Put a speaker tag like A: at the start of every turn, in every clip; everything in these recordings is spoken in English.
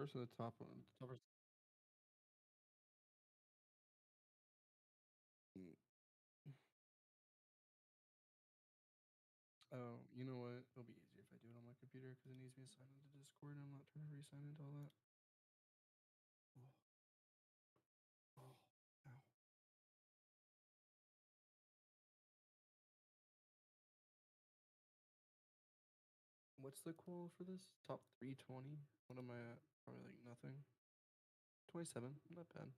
A: first or the top one? Top or Mm. Oh, you know what? It'll be easier if I do it on my computer because it needs me to sign into Discord and I'm not trying to re-sign into all that. Oh, oh, ow. What's the qual for this? Top 320? What am I at? Probably like nothing. 27, not bad.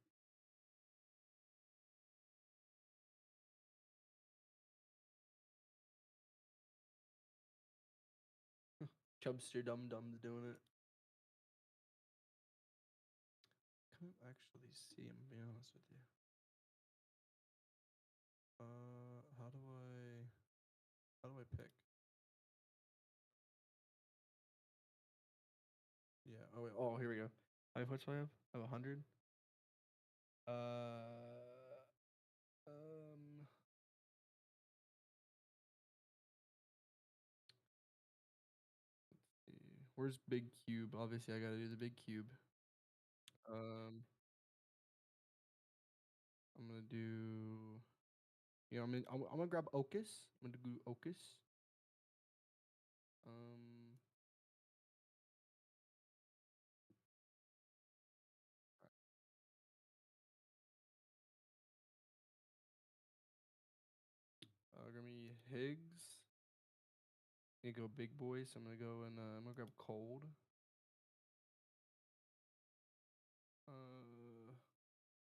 A: Chubster Dum Dum's doing it. Can't actually see him, to be honest with you. How do I pick? Yeah. Oh wait. Oh, here we go. What do I have? I have 100. Uh, um. Where's big cube? Obviously, I gotta do the big cube. Um, I'm gonna do. You know, I'm gonna grab Ocus. I'm gonna do Ocus. Um, gonna be Higgs. I'm gonna go big boy, so I'm gonna go and I'm gonna grab Cold.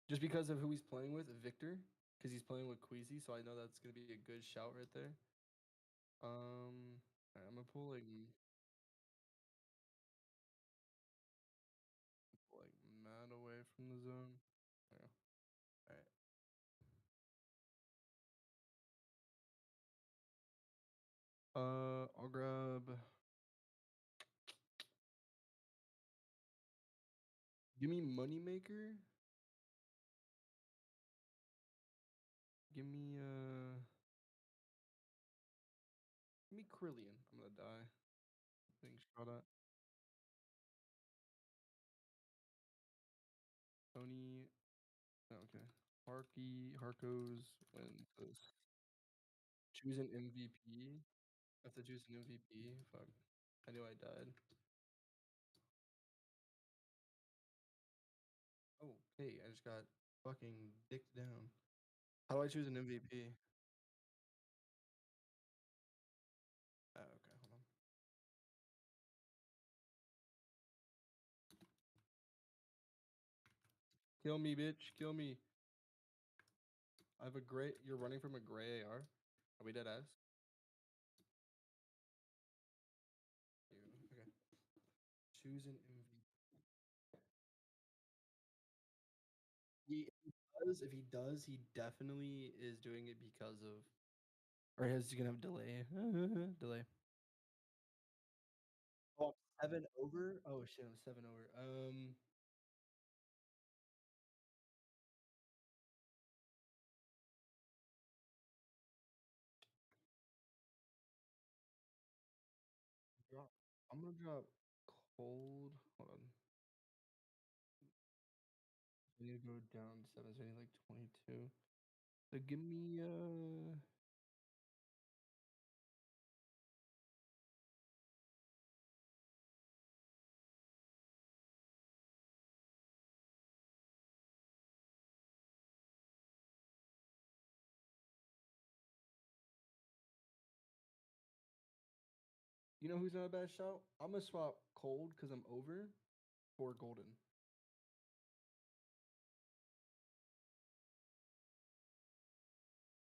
A: Just because of who he's playing with, Victor, because he's playing with Queasy, so I know that's gonna be a good shout right there. Alright, I'm gonna pull like mad away from the zone. Yeah. Alright. I'll grab. Give me Moneymaker. Give me Give me Krillian. I'm gonna die. Being shot at. Tony. Oh, okay. Harkos wins this. Choose an MVP. I have to choose an MVP. Fuck. I knew I died. Oh, hey, I just got fucking dicked down. How do I choose an MVP? Oh, okay, hold on. Kill me, bitch. Kill me. I have a gray. You're running from a gray AR. Are we dead ass? Okay. Choose an MVP. If he does, he definitely is doing it because of, or is he gonna have delay? Delay. Oh, I'm 7 over. Oh shit, I'm 7 over. Drop. I'm gonna drop cold. Hold on. I need to go down 7. So I need like 22. So give me you know who's not a bad shout? I'm gonna swap cold because I'm over for golden.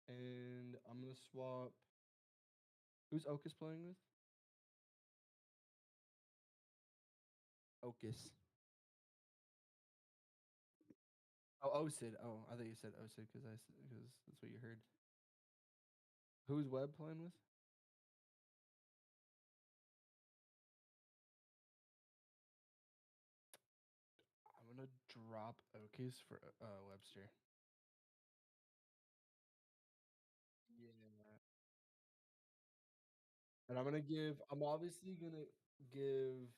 A: And I'm gonna swap. Who's Ocus playing with? Ocus. Oh, Osid. Oh, I thought you said Osid because that's what you heard. Who's Webb playing with? I'm gonna drop Ocus for Webster. Yeah. And I'm obviously gonna give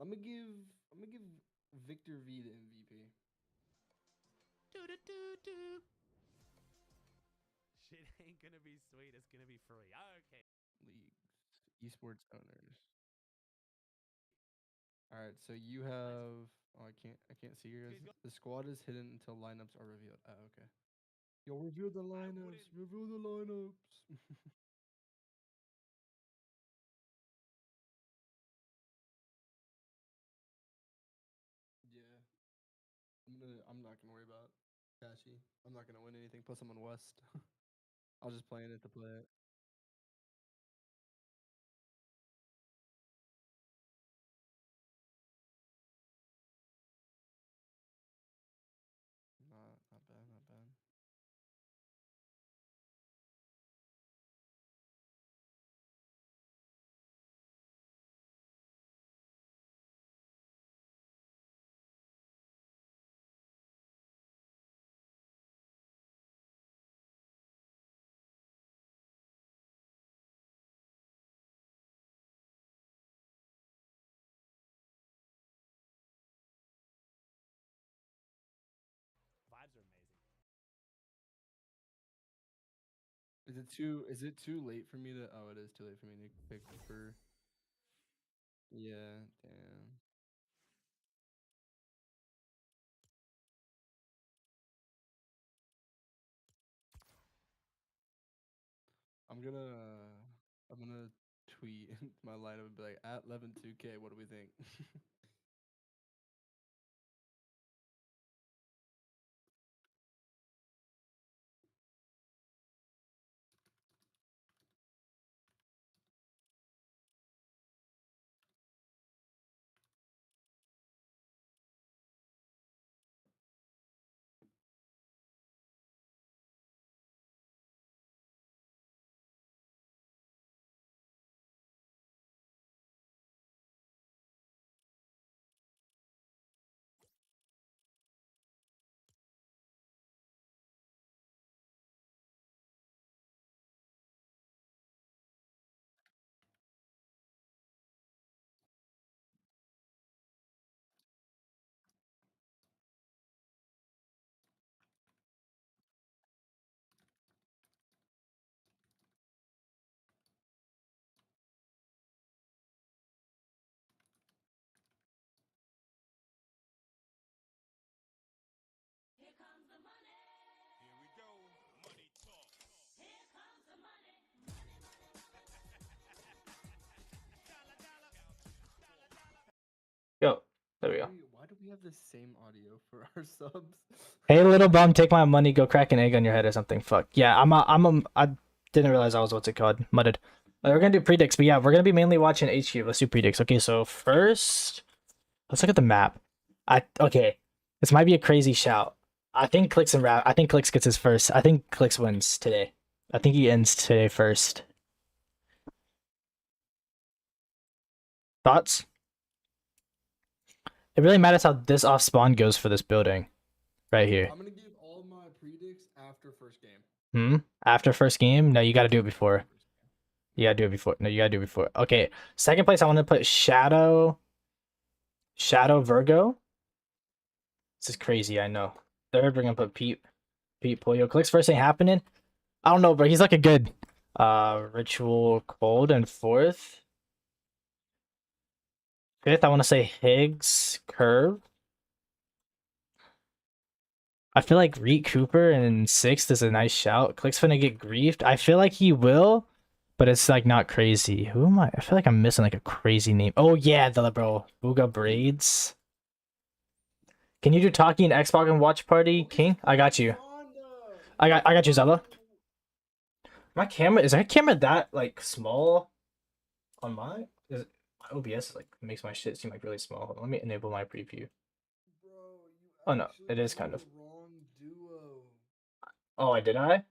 A: I'm gonna give Victor V the MVP.
B: Shit ain't gonna be sweet. It's gonna be free. Okay.
A: Leagues, esports owners. All right, so you have. Oh, I can't see yours. The squad is hidden until lineups are revealed. Oh, okay. Yo, reveal the lineups. Reveal the lineups. Yeah, I'm not gonna worry about Cashy. I'm not gonna win anything. Plus, I'm on West. I'll just play in it to play it. Not bad. Not bad.
B: Vibes are amazing.
A: Is it too late for me to? Oh, it is too late for me to pick for. Yeah, damn. I'm gonna I'm gonna tweet my lineup and be like at 11-2K. What do we think?
C: Yo, there we go.
A: Why do we have the same audio for our subs?
C: Hey, little bum, take my money, go crack an egg on your head or something. Fuck. Yeah, I didn't realize I was, what's it called? Mudded. We're gonna do predicts, but yeah, we're gonna be mainly watching HQ. Let's do predicts. Okay, so first, let's look at the map. Okay, this might be a crazy shout. I think I think Clix gets his first. I think Clix wins today. I think he ends today first. Thoughts? It really matters how this off spawn goes for this building. Right here.
A: I'm gonna give all my predicts after first game.
C: After first game? No, you gotta do it before. You gotta do it before. No, you gotta do it before. Okay. Second place, I want to put Shadow Virgo. This is crazy, I know. Third, we're gonna put Pete Pollo. Click's first ain't happening. I don't know, bro. He's like a good Ritual Cold. And fourth. Fifth, I want to say Higgs Curve. I feel like Reet Cooper and sixth is a nice shout. Click's gonna get griefed. I feel like he will, but it's like not crazy. Who am I? I feel like I'm missing like a crazy name. Oh yeah, the bro. Booga Braids. Can you do talking Xbox and watch party, King? I got you. I got you, Zella. My camera is that camera that like small on my is it, my OBS like makes my shit seem like really small. Hold on, let me enable my preview.
A: Bro, you
C: Oh no, it is
A: played
C: kind of.
A: the wrong duo.
C: Oh, I did I?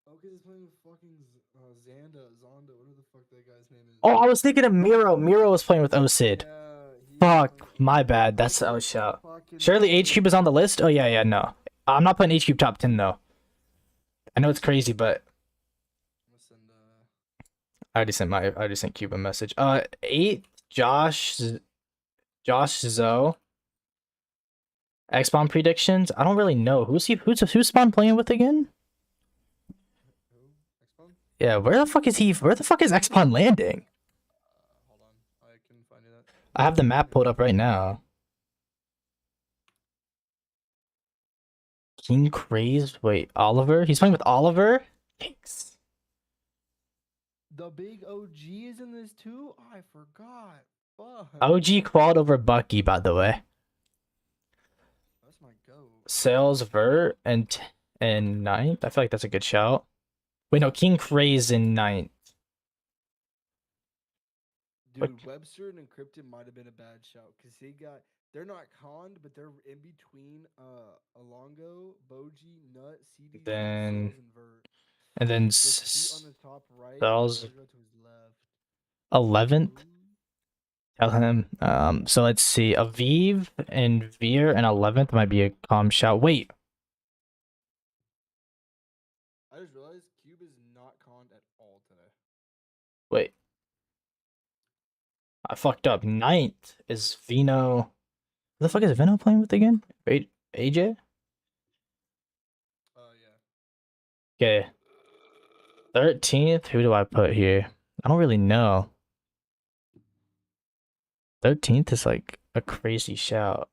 A: Oh, because he's playing with fucking Zonda, whatever the fuck that guy's name is.
C: Oh, I was thinking of Miro. Miro was playing with OSID.
A: Yeah,
C: Fuck, my bad. That's a shout. Surely H Cube is on the list. Oh yeah, no. I'm not putting H Cube top 10 though. I know it's crazy, but I already sent Cube a message. 8, Josh Josh Zoe. X-Spawn predictions? I don't really know. Who's Spawn playing with again?
A: Who? X-Spawn?
C: Yeah, where the fuck is he? Where the fuck is X-Spawn landing?
A: Hold on. I can find it.
C: I have the map pulled up right now. King Craze. Wait, Oliver? He's playing with Oliver? Thanks.
A: The big OG is in this too? Oh, I forgot. Fuck.
C: OG quad over Bucky, by the way.
A: That's my goat.
C: Sales Vert and ninth. I feel like that's a good shout. Wait, no, King Craze in ninth.
A: Dude,
C: What?
A: Webster and Encrypted might have been a bad shout because they're not conned, but they're in between Alongo, Boji, Nut, CD,
C: Then-
A: Sales, and Vert.
C: And then
A: So Pete on the top right,
C: Sales-
A: Virgo to his left.
C: 11th.
A: Ooh.
C: Tell him. So let's see. Aviv and Veer and 11th might be a calm shout. Wait.
A: I just realized Cube is not conned at all today.
C: Wait. I fucked up. Ninth is Vino. Who the fuck is Vino playing with again? Wait, AJ?
A: Yeah.
C: Okay. 13th. Who do I put here? I don't really know. 13th is like a crazy shout.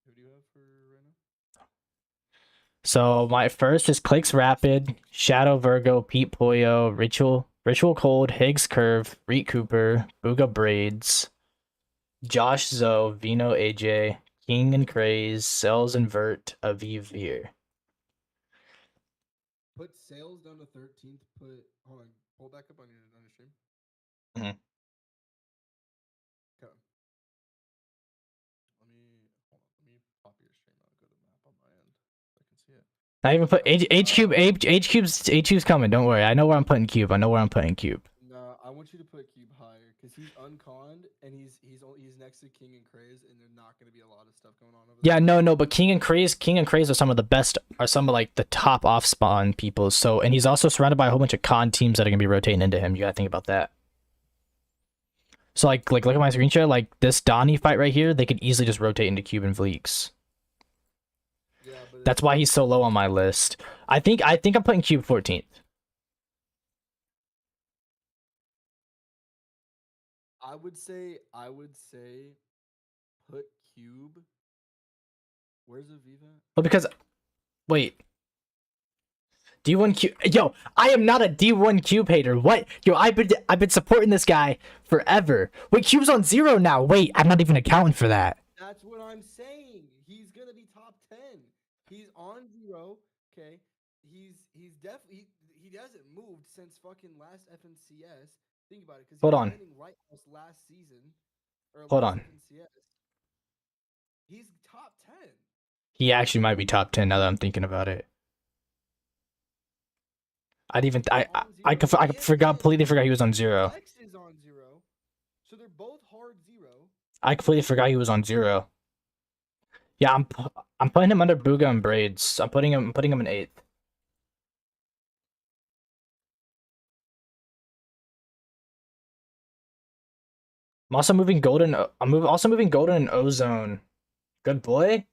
A: Who do you have for right now?
C: So my first is Clix Rapid, Shadow Virgo, Pete Poyo, Ritual Cold, Higgs Curve, Reet Cooper, Booga Braids, Josh Zoe, Vino AJ, King and Craze, Cells and Vert, Aviv Veer.
A: Put Sales down to 13th. Hold on. Pull back up on your stream.
C: Mhm.
A: Okay. Let me pop your stream out. Go to the map on my end. So I can see it.
C: I even put H Cube's coming. Don't worry. I know where I'm putting Cube.
A: Nah, I want you to put Cube higher because he's unconned and he's next to King and Craze and there's not going to be a lot of stuff going on over there.
C: Yeah, no, but King and Craze are some of the best, are some of like the top off spawn people. So, and he's also surrounded by a whole bunch of con teams that are gonna be rotating into him. You gotta think about that. So like look at my screen share. Like this Donnie fight right here, they could easily just rotate into Cube and Vleeks.
A: Yeah, but
C: That's why he's so low on my list. I think I'm putting Cube 14th.
A: I would say put Cube. Where's Aviva?
C: Well, because wait. D1 Cube. Yo, I am not a D1 Cube hater. What? Yo, I've been supporting this guy forever. Wait, Cube's on 0 now. Wait, I'm not even accounting for that.
A: That's what I'm saying. He's gonna be top 10. He's on 0. Okay. He's definitely he hasn't moved since fucking last FNCS. Think about it, because
C: Hold
A: was
C: on.
A: winning Lighthouse last season. Or
C: Hold
A: last
C: on.
A: FNCS. He's top 10.
C: He actually might be top 10 now that I'm thinking about it. I completely forgot he was on 0.
A: Clix is on 0. So they're both hard 0.
C: I completely forgot he was on 0. Yeah, I'm putting him under Booga and Braids. I'm putting him in 8th. I'm also moving Golden. Also moving Golden and Ozone. Good boy.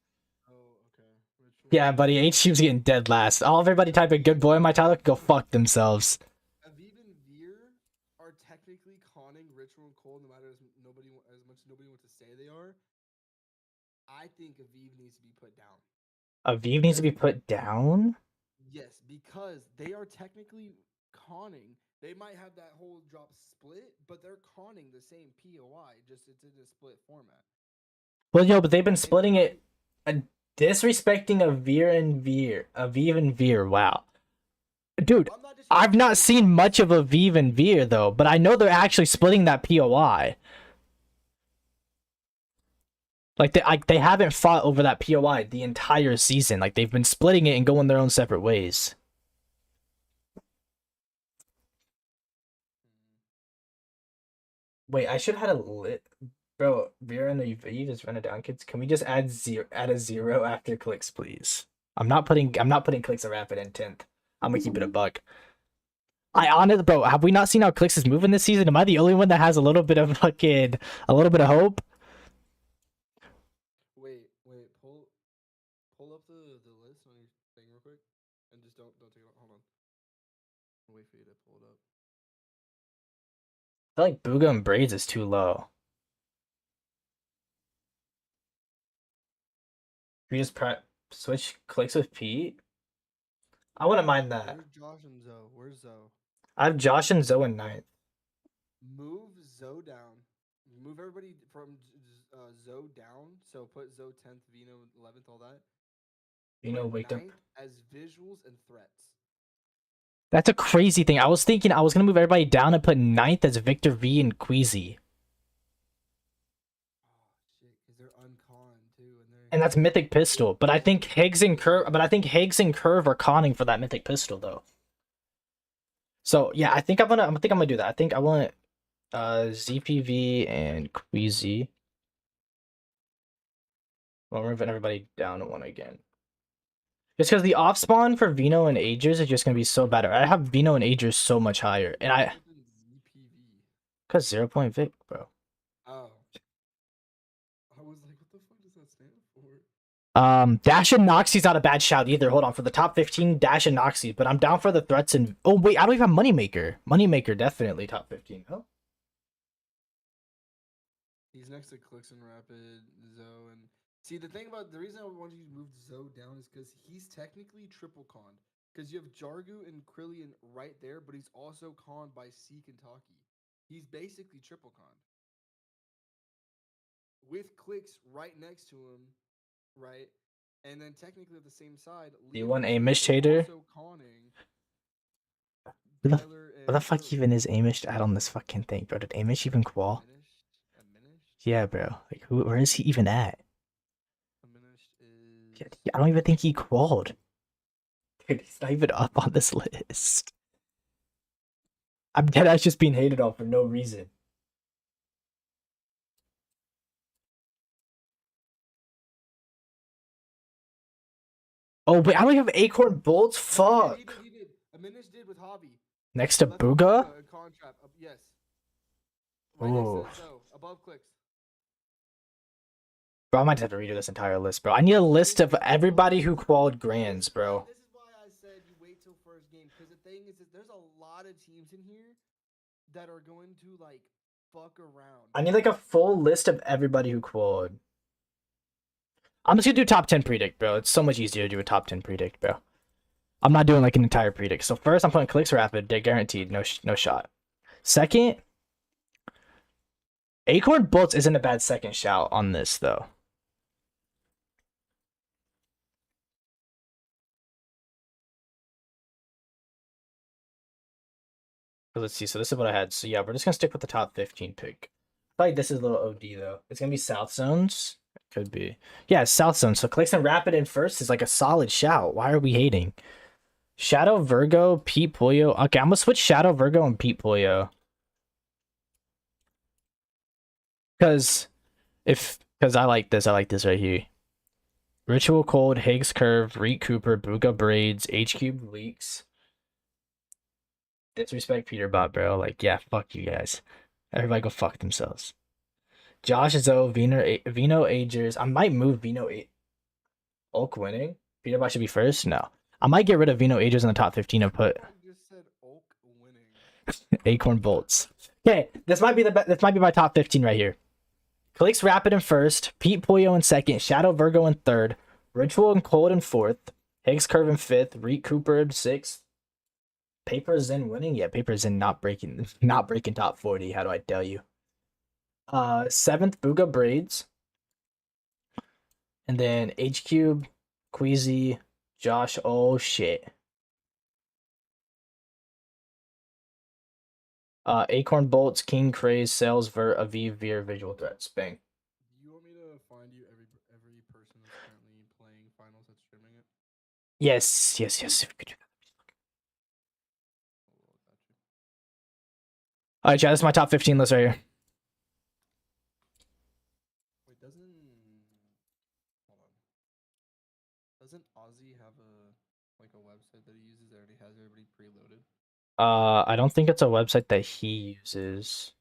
A: Oh, okay.
C: Yeah, buddy. H-Cube's getting dead last. Everybody type in good boy in my title can go fuck themselves.
A: Aviv and Veer are technically conning Ritual and Cold, no matter as much nobody wants to say they are. I think Aviv needs to be put down.
C: Aviv needs to be put down?
A: Yes, because they are technically conning. They might have that whole drop split, but they're conning the same POI, just it's in a split format.
C: Well, yo, but they've been splitting it, disrespecting Aviv and Veer. Wow, dude, I've not seen much of Aviv and Veer though, but I know they're actually splitting that POI. Like they haven't fought over that POI the entire season. Like they've been splitting it and going their own separate ways. Wait, I should have had a lit. Bro, Vera and you just run it down, kids. Can we just add a 0 after Clix, please? I'm not putting Clix a Rapid in 10th. I'm gonna keep it a buck. Bro, have we not seen how Clix is moving this season? Am I the only one that has a little bit of hope?
A: Wait. Pull up the list on your thing real quick, and just don't take it out. Hold on. I'll wait for you to pull it up.
C: I feel like Booga and Braids is too low. We just switch Clix with Pete. I wouldn't mind that.
A: Where's Josh and Zoe? Where's Zoe?
C: I have Josh and Zoe in 9th.
A: Move Zoe down. Move everybody from Zoe down. So put Zoe 10th, Vino 11th, all that.
C: Vino
A: Put
C: waked up.
A: 9th as visuals and threats.
C: That's a crazy thing. I was thinking I was gonna move everybody down and put 9th as Victor V and Queasy.
A: Oh shit, because they're unconned too,
C: And that's Mythic Pistol. But I think Higgs and Curve are conning for that Mythic Pistol though. So yeah, I think I'm gonna do that. I think I want ZPV and Queasy. Well, we're moving everybody down to 1 again. Just because the off spawn for Vino and Agers is just gonna be so better. I have Vino and Agers so much higher, and because 0 point Vic, bro.
A: Oh. I was like, what the fuck does that stand for?
C: Dash and Noxie's not a bad shout either. Hold on, for the top 15, Dash and Noxie, but I'm down for the threats and oh wait, I don't even have Moneymaker. Moneymaker definitely top 15. Oh.
A: He's next to Clix and Rapid, Zoe, and see the thing about the reason I wanted you to move Zoe down is because he's technically triple conned. Because you have Jargu and Krillian right there, but he's also conned by Seek and Taki. He's basically triple conned. With Clix right next to him, right? And then technically at the same side,
C: You want Amish Hater?
A: also conning.
C: What the fuck even is Amish to add on this fucking thing, bro? Did Amish even qual? Yeah, bro. Like, where is he even at? Yeah, I don't even think he qualled. Dude, he's not even up on this list. I'm deadass just being hated on for no reason. Oh, wait, I don't have Acorn Bolts? Fuck.
A: He did. Aminish did with Hobby.
C: Next to Booga?
A: Yes. Right next to Zoe, above Clix.
C: Bro, I might have to redo this entire list, bro. I need a list of everybody who qualled Grands, bro.
A: This is why I said you wait till first game, because the thing is that there's a lot of teams in here that are going to, like, fuck around.
C: I need, like, a full list of everybody who qualled. I'm just gonna do top 10 predict, bro. It's so much easier to do a top 10 predict, bro. I'm not doing, like, an entire predict. So first, I'm putting Clix Rapid. They're guaranteed. No shot. Second, Acorn Bolts isn't a bad second shout on this, though. Let's see. So this is what I had. So yeah, we're just gonna stick with the top 15 pick. I feel like this is a little OD though. It's gonna be South Zones. Could be. Yeah, South Zone. So Clix and Rapid in first is like a solid shout. Why are we hating? Shadow Virgo, Pete Pollo. Okay, I'm gonna switch Shadow Virgo and Pete Pollo. Because I like this right here. Ritual Cold, Higgs Curve, Reek Cooper, Booga Braids, H Cube Leaks. Disrespect Peterbot, bro. Like, yeah, fuck you guys. Everybody go fuck themselves. Josh Zoe, Vino Agers. I might move Vino Oak winning. Peterbot should be first. No, I might get rid of Vino Agers in the top 15 and put
A: just said Oak winning.
C: Acorn Bolts. Okay, this might be my top 15 right here. Clix Rapid in first, Pete Pollo in second, Shadow Virgo in third, Ritual and Cold in fourth, Higgs Curve in fifth, Reek Cooper in sixth. Paper Zen winning? Yeah, Paper Zen not breaking top 40. How do I tell you? 7th, Booga Braids. And then H Cube, Queasy, Josh. Oh shit. Acorn Bolts, King Craze, Sales, Vert, Aviv, Veer, Visual Threats. Bang.
A: Do you want me to find you every person that's currently playing finals that's streaming it?
C: Yes. If you could do that. Alright, chat, this is my top 15 list right here.
A: Wait, doesn't Ozzy have a website that he uses that already has everybody preloaded?
C: I don't think it's a website that he uses.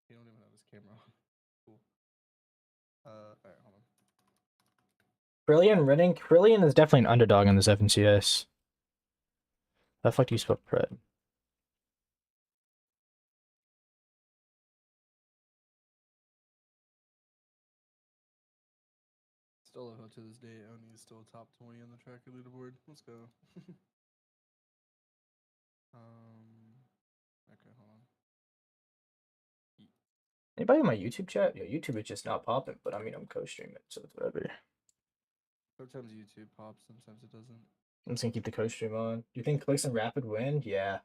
A: He don't even have his camera on. Cool.
C: Krillian is definitely an underdog in this FNCS. How the fuck do you spell Pred?
A: Still love how to this day Oni is still top 20 on the tracker leaderboard. Let's go. Okay, hold on.
C: Anybody in my YouTube chat? Yeah, YouTube is just not popping, but I mean I'm co-streaming, so it's whatever.
A: Sometimes YouTube pops, sometimes it doesn't.
C: I'm just gonna keep the co-stream on. Do you think Clix and Rapid win? Yeah.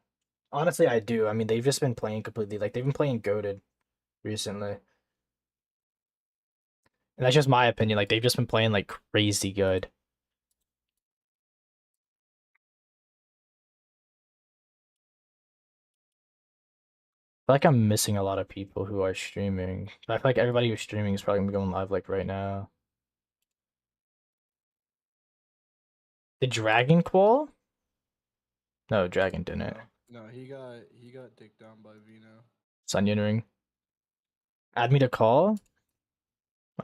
C: Honestly, I do. I mean, they've just been playing completely like they've been playing goated recently. And that's just my opinion. Like they've just been playing like crazy good. I feel like I'm missing a lot of people who are streaming. I feel like everybody who's streaming is probably gonna be going live like right now. Did Dragon qual? No, Dragon didn't.
A: No, he got dicked down by Vino.
C: Sunyon ring. Add me to call.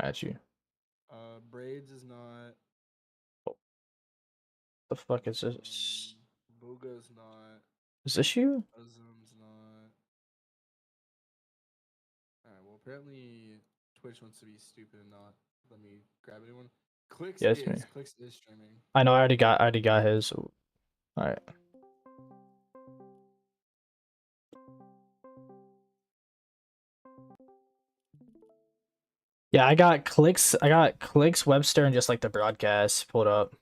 C: I add you.
A: Braids is not.
C: The fuck is this?
A: Booga's not.
C: Is this you?
A: Azum's not. Alright, well apparently Twitch wants to be stupid and not let me grab anyone. Clix
C: Yes,
A: is.
C: me.
A: Clix is streaming.
C: I know. I already got his. So. All right. Yeah, I got Clix. Webster, and just like the broadcast pulled up.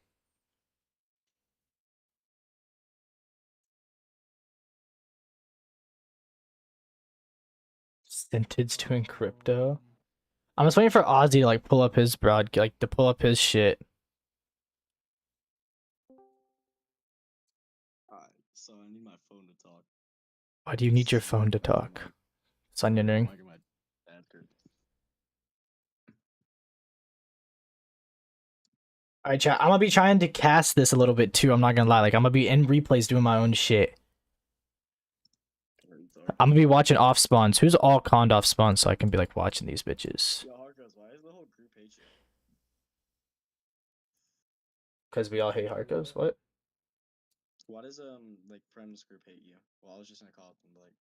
C: Stinted's doing crypto. I'm just waiting for Ozzy to like pull up his to pull up his shit.
D: Alright, so I need my phone to talk.
C: Why do you need your phone to talk? It's onion ring. Alright, chat. I'm gonna be trying to cast this a little bit too. I'm not gonna lie. Like I'm gonna be in replays doing my own shit. I'm gonna be watching off spawns. Who's all conned off spawns so I can be like watching these bitches?
D: Yo, Harkos, why is the whole group hate you?
C: Because we all hate Harkos? What?
D: Why does like friends group hate you? Well, I was just gonna call them like.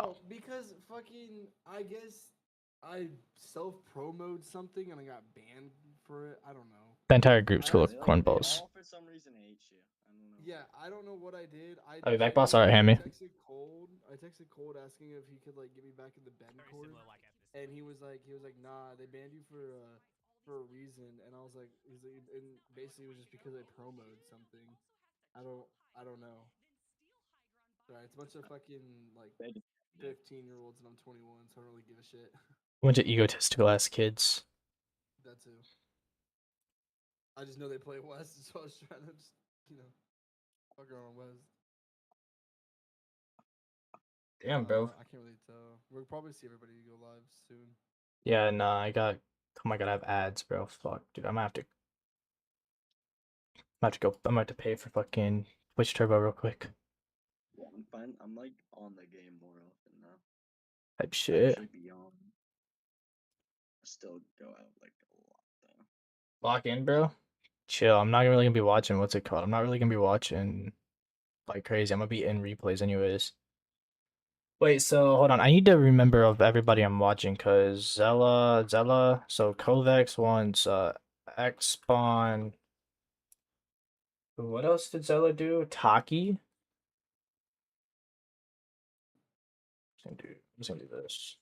A: Oh, because fucking I guess I self-promoted something and I got banned for it. I don't know.
C: The entire group's full of
D: They
C: cornballs.
D: all for some reason hate you. I don't know.
A: Yeah, I don't know what I did.
C: I'll be back, boss. Alright, hand me.
A: I texted Cold asking if he could like get me back in the bend court, and he was like, nah, they banned you for a reason, and I was like, and basically it was just because I promoted something. I don't know. Sorry, it's a bunch of fucking like 15-year-olds, and I'm 21, so I don't really give a shit.
C: Bunch of egotistical ass kids.
A: That too. I just know they play West, so I was trying to just, fuck around West.
C: Damn, bro.
A: I can't really tell. We'll probably see everybody go live soon.
C: Yeah, nah, oh my god, I have ads, bro. Fuck, dude, I'm gonna have to pay for fucking Twitch Turbo real quick.
D: Yeah, I'm fine. I'm like on the game more often now.
C: Type shit.
D: Actually beyond. I still go out like a lot though.
C: Lock in, bro. Chill. I'm not really gonna be watching. What's it called? I'm not really gonna be watching like crazy. I'm gonna be in replays anyways. Wait, so hold on. I need to remember of everybody I'm watching because Zella. So Kovacs wants X Spawn. What else did Zella do? Taki. I'm just gonna do this.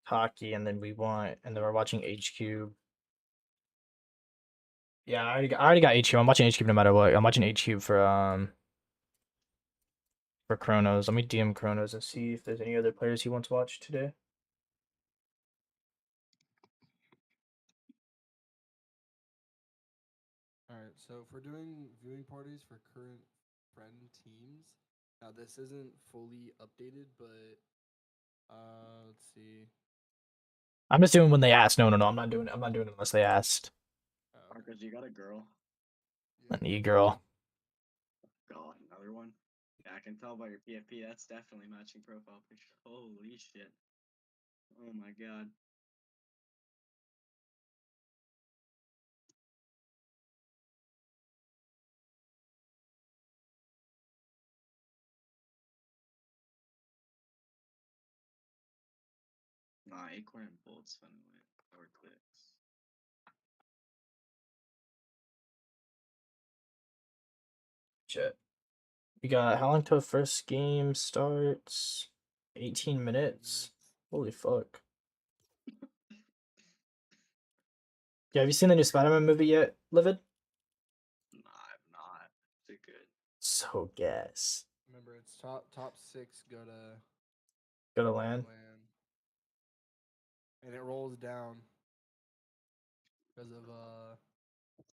C: Taki, and then we're watching HQ. Yeah, I already got HQ. I'm watching HQ no matter what. I'm watching HQ for Chronos. Let me DM Chronos and see if there's any other players he wants to watch today.
A: Alright, so if we're doing viewing parties for current friend teams, now this isn't fully updated, but let's see.
C: I'm just doing when they ask. No, I'm not doing it unless they asked.
D: Marcus, you got a girl?
C: An e-girl.
D: God, another one? Yeah, I can tell by your PFP. That's definitely matching profile picture. Holy shit. Oh my god. Acorn and Bolt's fun with or Clix.
C: Shit. We got how long till first game starts? 18 minutes. Holy fuck. Yeah, have you seen the new Spider-Man movie yet, Livid?
D: Nah, I've not. Is it good?
C: So gas.
A: Remember, it's top 6 go to
C: Go to land.
A: and it rolls down because of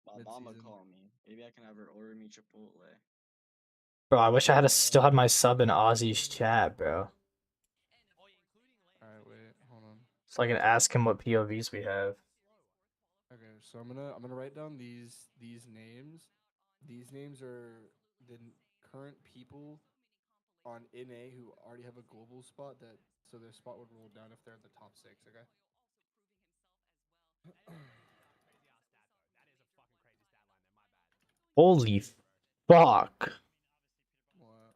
D: My mama
A: mid-season.
D: called me. Maybe I can have her order me Chipotle.
C: Bro, I wish I had still had my sub in Ozzy's chat, bro.
A: Alright, wait, hold on.
C: So I can ask him what POVs we have.
A: Okay, so I'm gonna write down these names. These names are the current people on NA who already have a global spot that so their spot would roll down if they're in the top 6. Okay.
C: Holy fuck.
A: What?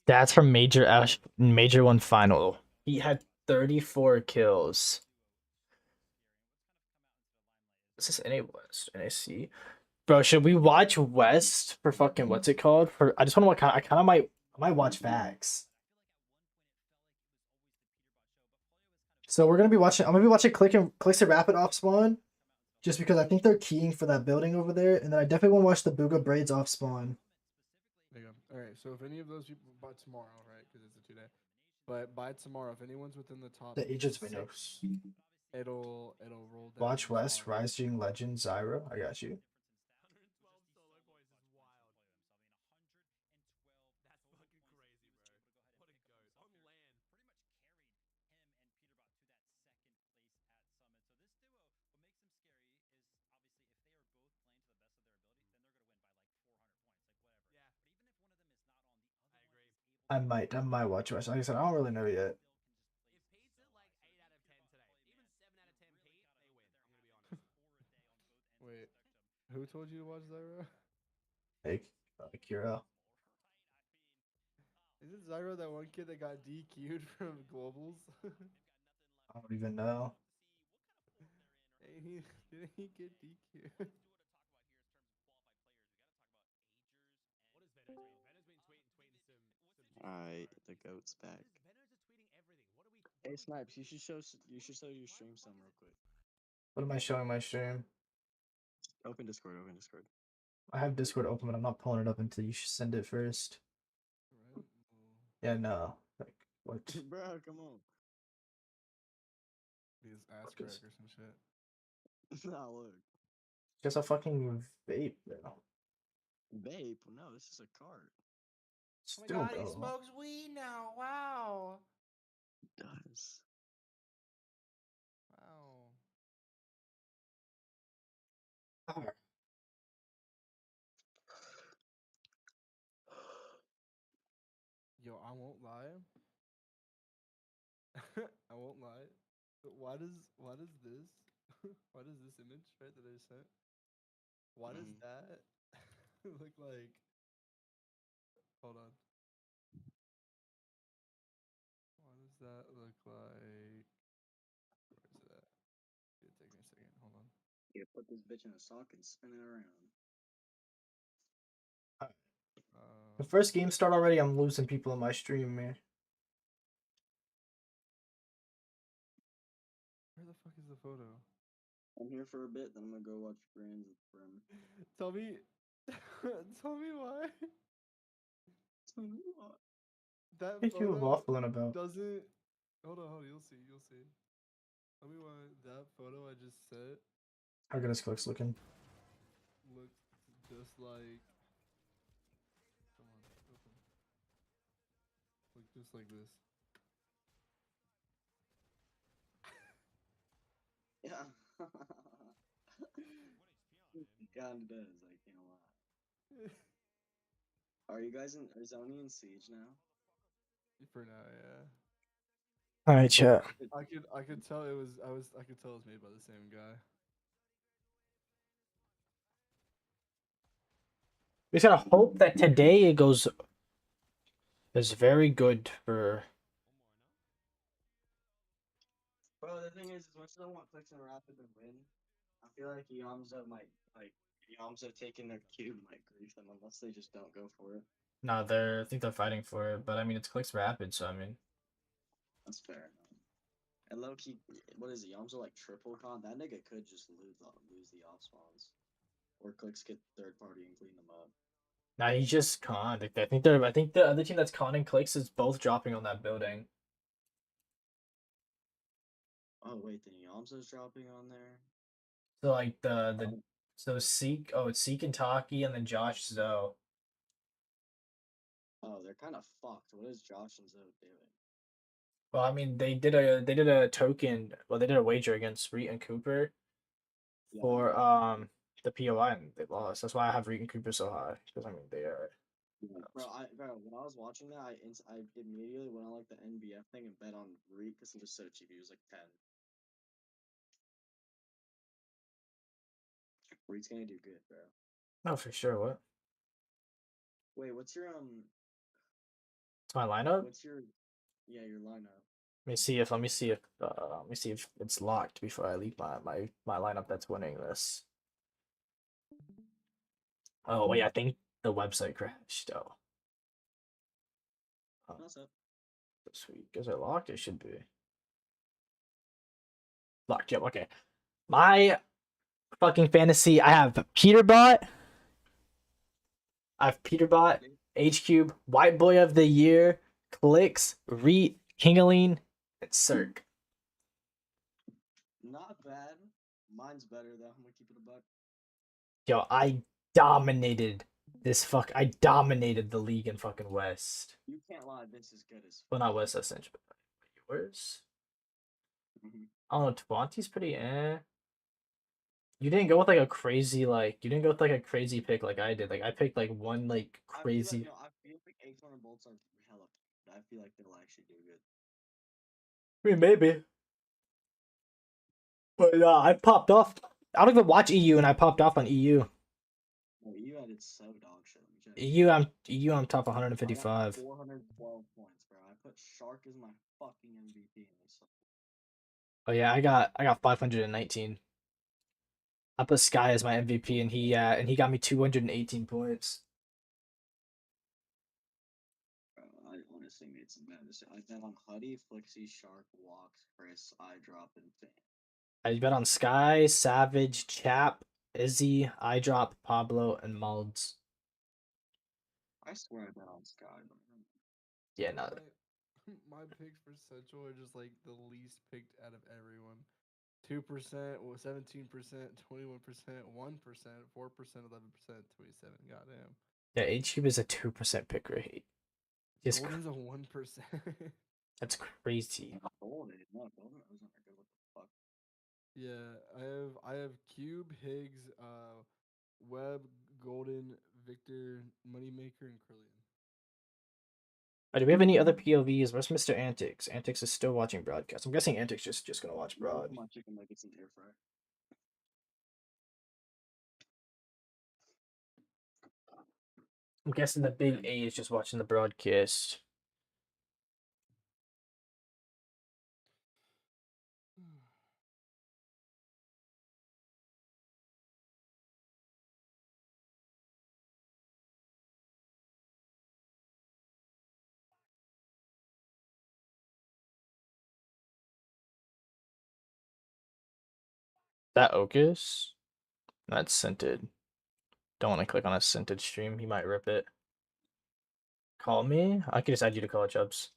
C: That's from Major 1 final. He had 34 kills. Is this NA West? NAC? Bro, should we watch West for fucking what's it called? For I just want to I might watch Facts. So we're gonna be watching. I'm gonna be watching Clix and Rapid off spawn, just because I think they're keying for that building over there, and then I definitely want to watch the Booga Braids off spawn.
A: There you go. All right. So if any of those people by tomorrow, right? Because it's a 2-day. But by tomorrow, if anyone's within the top
C: The agents may
A: 6,
C: know.
A: it'll roll down.
C: Watch West, Rising Legend, Zyro. I got you. I might watch West. Like I said, I don't really know yet.
A: Wait, who told you to watch Zyro?
C: Like Kira.
A: Is it Zyro, that one kid that got DQ'd from globals?
C: I don't even know.
A: Hey, didn't he get DQ'd?
D: Alright, the goat's back. Hey Snipes, you should show your stream some real quick.
C: What am I showing my stream?
D: Open Discord. Open Discord.
C: I have Discord open, but I'm not pulling it up until you send it first.
A: Right?
C: Yeah, no. Like what?
D: Bro, come on.
A: Be his ass crack or some shit.
D: Nah, look.
C: Just a fucking vape, bro.
D: Babe, no, this is a cart.
C: Still,
A: he
C: bro.
A: smokes weed now. Wow.
D: It does.
A: Wow. Yo, I won't lie. I won't lie. But why does this why does this image right that I sent? Why does that look like? Hold on. Why does that look like? Where is it at? It'll take me a second. Hold on.
D: Yeah, put this bitch in a sock and spin it around.
C: The first game start already, I'm losing people in my stream, man.
A: Where the fuck is the photo?
D: I'm here for a bit, then I'm gonna go watch Brands with Brim.
A: Tell me, tell me why that
C: What are you
A: photo
C: waffling about?
A: doesn't. Hold on. You'll see. Tell me why that photo I just sent
C: How good is Clix looking?
A: looks just like. Come on, open. Look just like this.
D: Yeah. It kinda does, I can't lie. Are you guys in Arizona and Siege now?
A: For now, yeah.
C: All right, chat.
A: I could tell I could tell it was made by the same guy.
C: We just gotta hope that today it goes is very good for
D: Bro, the thing is much as I want Clix and Rapid to win, I feel like Yamza taking their cube might grief them unless they just don't go for it.
C: No, I think they're fighting for it, but I mean it's Clix Rapid, so I mean.
D: That's fair. And low key, what is it? Yamza like triple con? That nigga could just lose the off spawns, or Clix get third party and clean them up.
C: Nah, he just conned. I think the other team that's conning Clix is both dropping on that building.
D: Oh wait, then Yamza's dropping on there.
C: So like so it's Seek and Taki and then Josh Zoe.
D: Oh, they're kind of fucked. What is Josh and Zoe doing?
C: Well, I mean they did a token. Well, they did a wager against Reet and Cooper for the POI and they lost. That's why I have Reet and Cooper so high because I mean they are.
D: Bro, when I was watching that, I immediately went on like the NBF thing and bet on Reek because he was so cheap. He was like 10. Reek's gonna do good, bro.
C: No, for sure. What?
D: Wait, what's your
C: It's my lineup.
D: What's your your lineup?
C: Let me see if it's locked before I leave my lineup that's winning this. Oh wait, I think the website crashed. Oh,
D: What's up?
C: sweet. Is it locked? It should be locked. Yep. Okay. My fucking fantasy. I have Peterbot. I have Peterbot, H Cube, White Boy of the Year, Clix, Reet, Kingaline, and Cirque.
D: Not bad. Mine's better though. I'm gonna keep it a buck.
C: Yo, I dominated I dominated the league in fucking West.
D: You can't lie. This is good as.
C: Well, not West, essentially. But yours?
D: Mm-hmm.
C: I don't know. Twanty's pretty eh. You didn't go with like a crazy you didn't go with like a crazy pick like I did. Like I picked like one like crazy.
D: I feel like Acorn and Bolts are hella. I feel like they'll actually do good.
C: I mean, maybe. But I popped off. I don't even watch EU, and I popped off on EU.
D: Oh, you added so dog shit.
C: EU, I'm top 155.
D: 412 points, bro. I put Shark as my fucking MVP. And
C: Oh yeah, I got 519. I put Sky as my MVP, and he got me 218 points.
D: bro, I honestly made some bad decisions. I bet on Huddy, Flixie, Shark, Walks, Chris, Eyedrop, and Fan.
C: I bet on Sky, Savage, Chap, Izzy, Eyedrop, Pablo, and Malds.
D: I swear I bet on Sky.
C: Yeah, no.
A: My picks for Central are just like the least picked out of everyone. 2%, 17%, 21%, 1%, 4%, 11%, 27. Goddamn.
C: Yeah, H-Cube is a 2% pick rate. Just
A: Golden's a 1%.
C: that's crazy.
D: Golden, no, Golden wasn't good. What the fuck?
A: Yeah, I have Cube, Higgs, Webb, Golden, Victor, Moneymaker, and Krillian.
C: Do we have any other POVs? Where's Mr. Antics? Antics is still watching broadcast. I'm guessing Antics just gonna watch broad.
D: My chicken nuggets in air fryer.
C: I'm guessing the big A is just watching the broadcast. That Ocus? That's scented. Don't want to click on a scented stream. He might rip it. Call me? I could just add you to call Chubbs.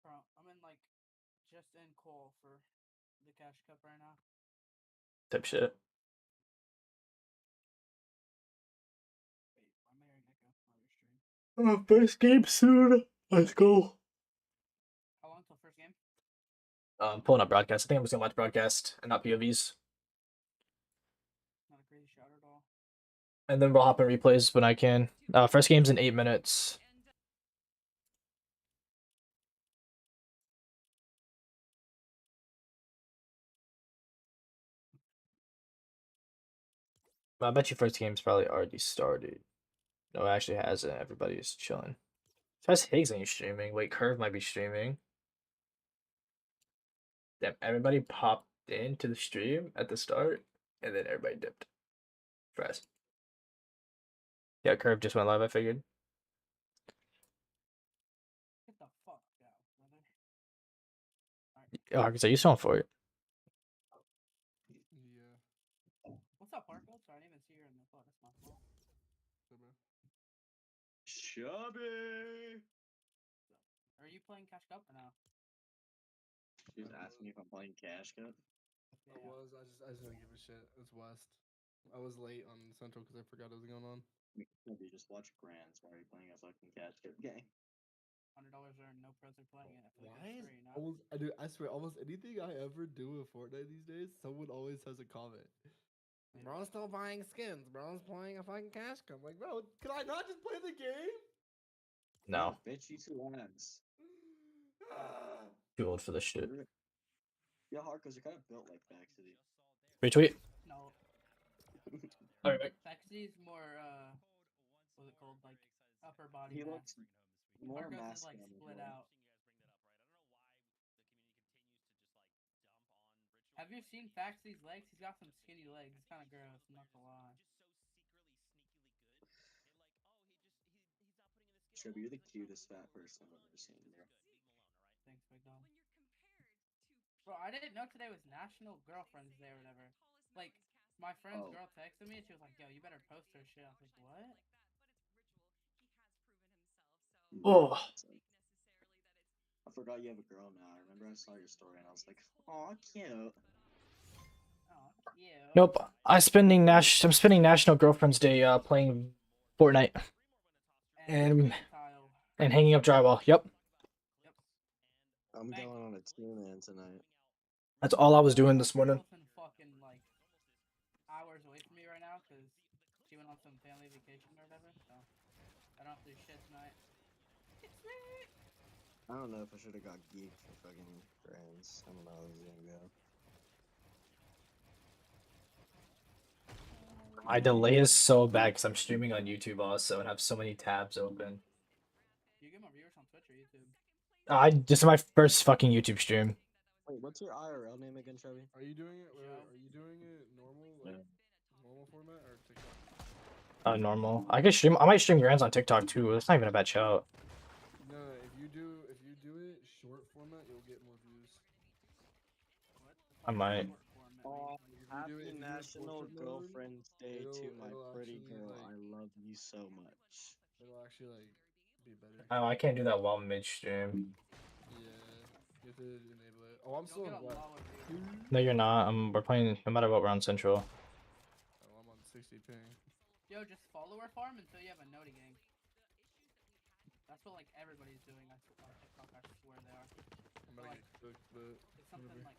E: Bro, I'm in like just in call for the cash cup right now.
C: Type shit.
E: Wait, why am I hearing echo on your stream?
C: First game soon. Let's go.
E: How long till first game?
C: Pulling up broadcast. I think I'm just gonna watch broadcast and not POVs.
E: Not a crazy shout at all.
C: And then we'll hop in replays when I can. First game's in 8 minutes. I bet you first game's probably already started. No, it actually hasn't. Everybody's chilling. Besides Higgs ain't streaming. Wait, Curve might be streaming. Damn, everybody popped into the stream at the start, and then everybody dipped. Fast. Yeah, Curve just went live, I figured.
E: Get the fuck out, brother.
C: Oh, because are you still on for it?
A: Yeah.
E: What's up, Marco? Sorry, I didn't even see you in the phone. That's my fault.
A: So, bro.
D: Chubby.
E: Are you playing Cash Cup or no?
D: She was asking me if I'm playing Cash Cup.
A: I was. I just didn't give a shit. It's West. I was late on Central because I forgot what was going on.
D: You just watch Grands while you're playing a fucking Cash Cup game.
E: $100 earned, no pros are playing it. I feel like
A: Why
E: it's
A: is
E: free, no?
A: I swear, almost anything I ever do with Fortnite these days, someone always has a comment. Bro's still buying skins. Bro's playing a fucking cash cup. Like, bro, can I not just play the game?
C: No,
D: Bitch, you too ass.
C: too old for this shit.
D: Yeah, Hardcore's are kind of built like Backcity.
C: Retweet.
E: No.
C: Alright.
E: Backcity's more, what's it called? Like, upper body
D: He
E: mass.
D: looks more
E: Marcos is like
D: masculine.
E: split out. Have you seen Backcity's legs? He's got some skinny legs. It's kind of gross, I'm not gonna lie.
D: Chubby, you're the cutest fat person I've ever seen, bro.
E: Thanks, Big Dom. Bro, I didn't know today was National Girlfriend's Day or whatever. Like, my friend's girl texted me and she was like, yo, you better post her shit. I was like, what?
C: Oh.
D: I forgot you have a girl now. I remember I saw your story and I was like, aw, cute.
E: Oh, yeah.
C: Nope. I'm spending National Girlfriend's Day playing Fortnite and
E: tile.
C: hanging up drywall. Yep.
E: Yep.
D: I'm going on a two-man tonight.
C: That's all I was doing this morning.
E: My girl's been fucking like hours away from me right now because she went on some family vacation or whatever. So I don't have to do shit tonight. It's me.
D: I don't know if I should have got geeked for fucking Grands. I don't know how this is gonna go.
C: My delay is so bad because I'm streaming on YouTube also and have so many tabs open.
E: You get more viewers on Twitch or YouTube?
C: This is my first fucking YouTube stream.
D: Wait, what's your IRL name again, Chubby?
A: Are you doing it? Are you doing it normal, like normal format or TikTok?
C: Normal. I might stream Grands on TikTok too. That's not even a bad shout.
A: No, if you do it short format, you'll get more views.
C: I might.
D: Happy National Girlfriend's Day to my pretty girl. I love you so much.
A: It'll actually like be better.
C: Oh, I can't do that while midstream.
A: Yeah, you have to enable it. Oh, I'm still in black.
C: No, you're not. We're playing no matter what. We're on Central.
A: Oh, I'm on 60 ping.
E: Yo, just follower farm until you have a noti gang. That's what like everybody's doing on TikTok. I swear they are.
A: I'm gonna get cooked, but
E: it's something
A: whatever.
E: like.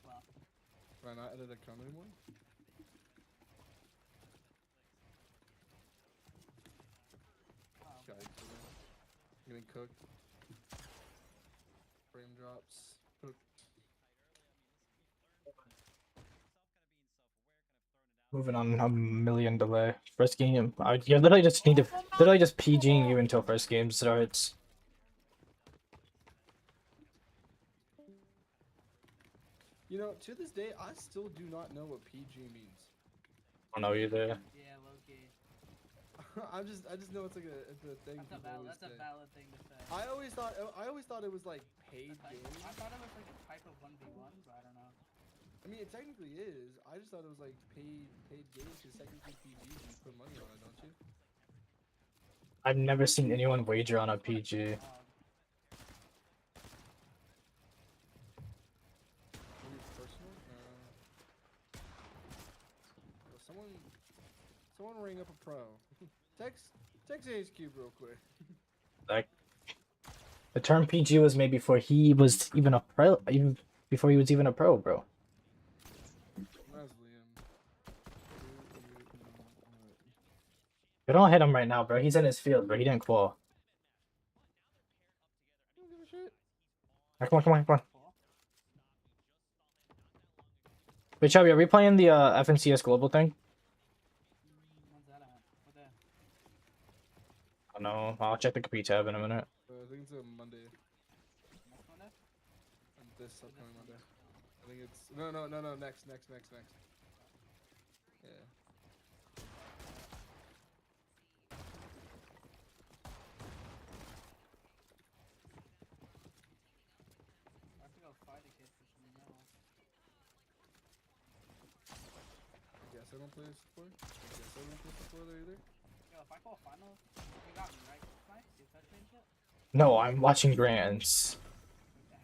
E: Well.
A: Can I not edit a comment anymore?
E: Oh.
A: Guys, getting cooked. Frame drops. Cooked.
C: Moving on a million delay. First game, you literally just need to PGing you until first game starts.
A: You know, to this day, I still do not know what PG means.
C: I don't know either.
E: Yeah, low-key.
A: I just know it's like it's a thing.
E: That's a valid thing to say.
A: I always thought it was like paid games.
E: I thought it was like a type of 1v1, but I don't know.
A: I mean, it technically is. I just thought it was like paid games because technically PG you put money on it, don't you?
C: I've never seen anyone wager on a PG.
A: Personal? Someone ring up a pro. text HQ real quick.
C: Like, the term PG was made before he was even a pro, even before he was even a pro, bro. You don't hit him right now, bro. He's in his field, bro. He didn't qual.
A: Don't give a shit.
C: Right, come on. Wait, Chubby, are we playing the FNCS Global thing?
E: When's that at? What day?
C: I don't know. I'll check the compete tab in a minute.
A: I think it's a Monday.
E: Next Monday?
A: This
E: Or
A: upcoming
E: Monday?
A: Monday. I think it's no. Next. Yeah.
E: I have to go fight a kid for some medals.
A: I guess I don't play support. I guess I don't play support there either.
E: Yo, if I call finals, you got me, right? Mike? You touch me and shit?
C: No, I'm watching Grands.
E: Okay.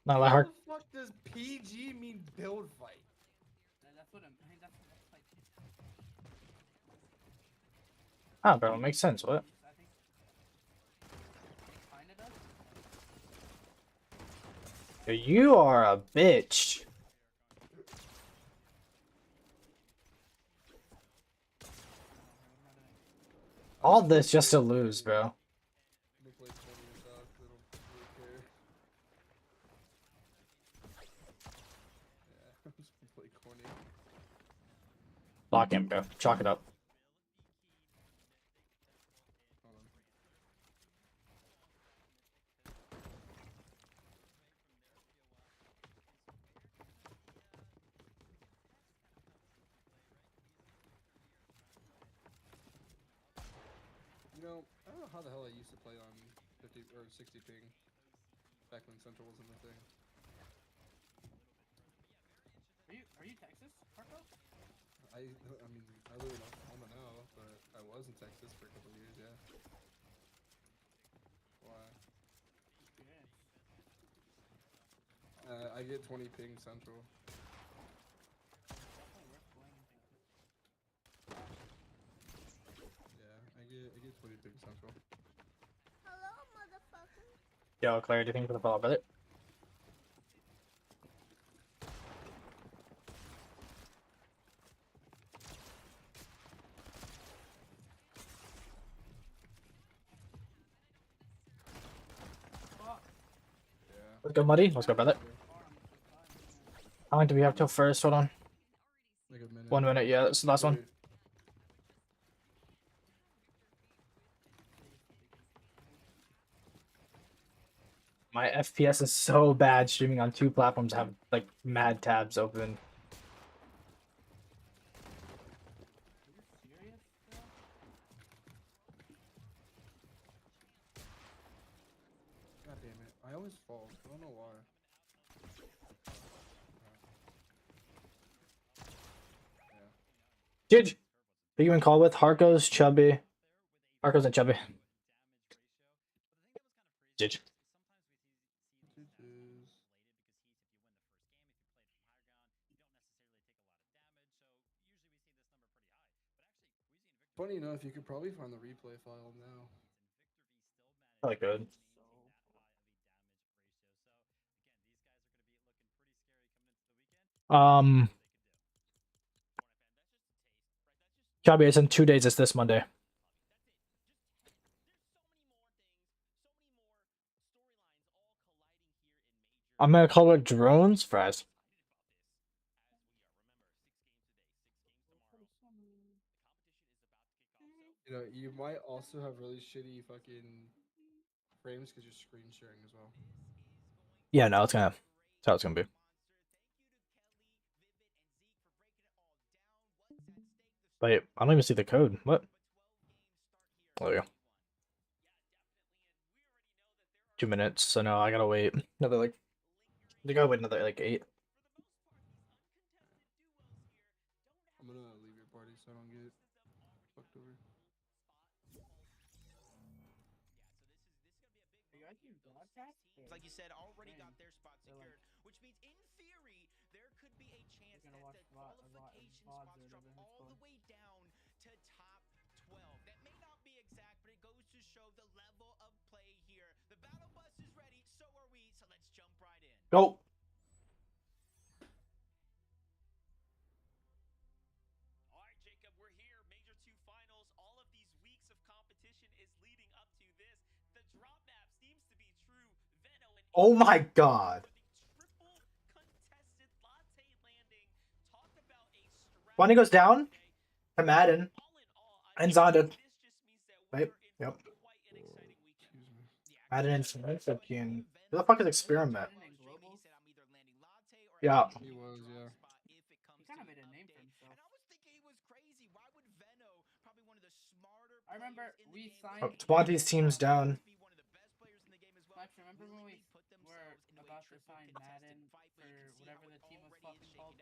C: Not like
A: How
C: hard.
A: the fuck does PG mean build fight?
E: That's what I mean. That's like.
C: Ah, bro, it makes sense. What?
E: I think. Kinda does.
C: Yo, you are a bitch. All this just to lose, bro.
A: They play 20 shots. They don't really care. Yeah, I'm just gonna play corny.
C: Lock him, bro. Chalk it up.
A: Hold on. You know, I don't know how the hell I used to play on 50 or 60 ping back when Central wasn't a thing.
E: Are you Texas, Marco?
A: I mean, I live in Oklahoma now, but I was in Texas for a couple of years, yeah. Why?
E: Just curious.
A: I get 20 ping Central.
E: Definitely worth going into.
A: Yeah, I get 20 ping Central.
F: Hello, motherfucker.
C: Yo, Claire, do you think for the follow, brother?
E: Fuck.
A: Yeah.
C: Let's go, Muddy. Let's go, brother.
E: Far on the side.
C: How long do we have till first? Hold on.
A: Like a minute.
C: 1 minute. Yeah, that's the last one.
A: Wait,
C: My FPS is so bad streaming on 2 platforms. I have like mad tabs open.
E: Are you serious, bro?
A: God damn it. I always fall. I don't know why.
C: Jidge, who you in call with? Harko's, Chubby. Harko's and Chubby. Jidge.
A: Funny enough, you could probably find the replay file now.
C: Probably good. Chubby, it's in 2 days. It's this Monday. I'm gonna call it drones, fries.
A: You know, you might also have really shitty fucking frames because you're screen sharing as well.
C: Yeah, no, it's gonna. That's how it's gonna be. Wait, I don't even see the code. What? Oh, there we go. 2 minutes. So no, I gotta wait another like. I gotta wait another like 8.
A: I'm gonna leave your party so I don't get fucked over.
E: Are you guys doing broadcast?
B: Like you said, already got their spot
E: So, like,
B: secured, which means in theory there could be a chance
E: gonna
B: that
E: watch
B: the
E: VODs
B: qualification
E: or
B: spots drop
E: whatever it's
B: all the
E: called.
B: way down to top 12. That may not be exact, but it goes to show the level of play here. The battle bus is ready, so are we. So let's jump right in.
C: Go.
B: All right, Jacob, we're here. Major 2 finals. All of these weeks of competition is leading up to this. The drop map seems to be true. Veno and
C: Oh my god. Wani goes down to Madden and Zonda. Right? Yep. Madden and Freaking. Who the fuck is Experiment? Yeah.
A: He was, yeah.
E: He kind of made a name for himself. I remember we signed.
C: Oh, Twanty's team's down.
E: Max, remember when we were about to sign Madden for whatever the team was fucking called?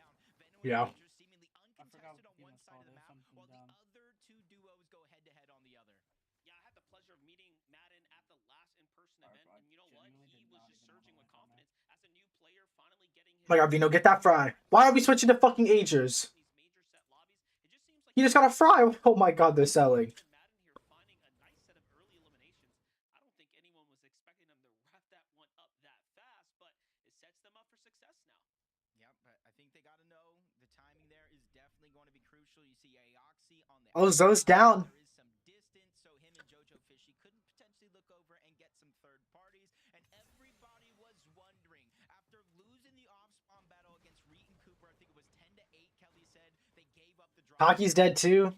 C: Yeah.
E: I forgot what the team was called. It was something dumb.
B: Yeah, I had the pleasure of meeting Madden at the last in-person
E: Alright,
B: event,
E: bro, I
B: and you know what?
E: genuinely
B: He
E: did
B: was
E: not
B: just
E: even know
B: surging
E: what
B: with
E: was going on.
B: confidence as a new player, finally getting his.
C: Oh my god, Vino, get that fry. Why are we switching to fucking Agers? He just got a fry. Oh my god, they're selling. Oh, Zoe's down. Hockey's dead too.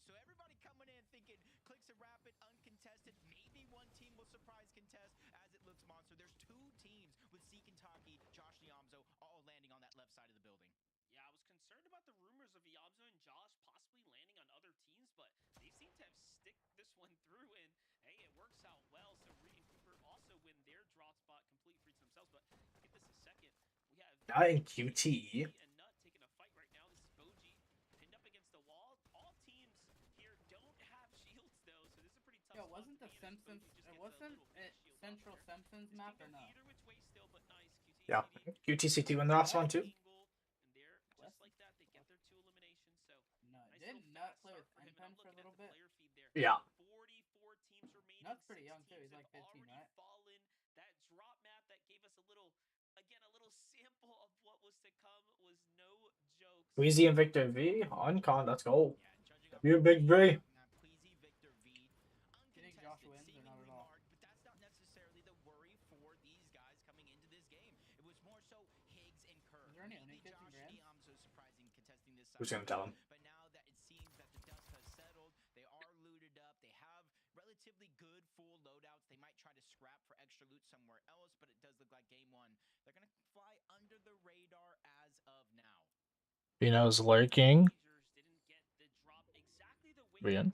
B: So everybody coming in thinking Clix and Rapid uncontested. Maybe one team will surprise contest as it looks monster. There's two teams with Zeke and Taki, Josh Niamzo, all landing on that left side of the building. Yeah, I was concerned about the rumors of Niamzo and Josh possibly landing on other teams, but they seem to have stick this one through, and hey, it works out well. So Reed and Cooper also win their draw spot completely free to themselves, but give this a second. We have
C: Not in QTE.
E: Yo, wasn't the Simpsons? It wasn't it Central Simpsons map or no?
C: Yeah. QTCT win the last one too.
E: No, didn't Nut play with Enpen for a little bit?
C: Yeah.
E: Nut's pretty young too. He's like 15, right?
B: That drop map that gave us a little sample of what was to come was no joke.
C: Weezy and Victor V on con. Let's go. You big B.
E: Josh wins or not at all?
B: But that's not necessarily the worry for these guys coming into this game. It was more so Higgs and Kerr.
E: Is there any only kids in Grand?
B: Surprising contesting this.
C: Who's gonna tell him?
B: But now that it seems that the dust has settled, they are looted up. They have relatively good full loadouts. They might try to scrap for extra loot somewhere else, but it does look like game one. They're gonna fly under the radar as of now.
C: Vino's lurking. Rian.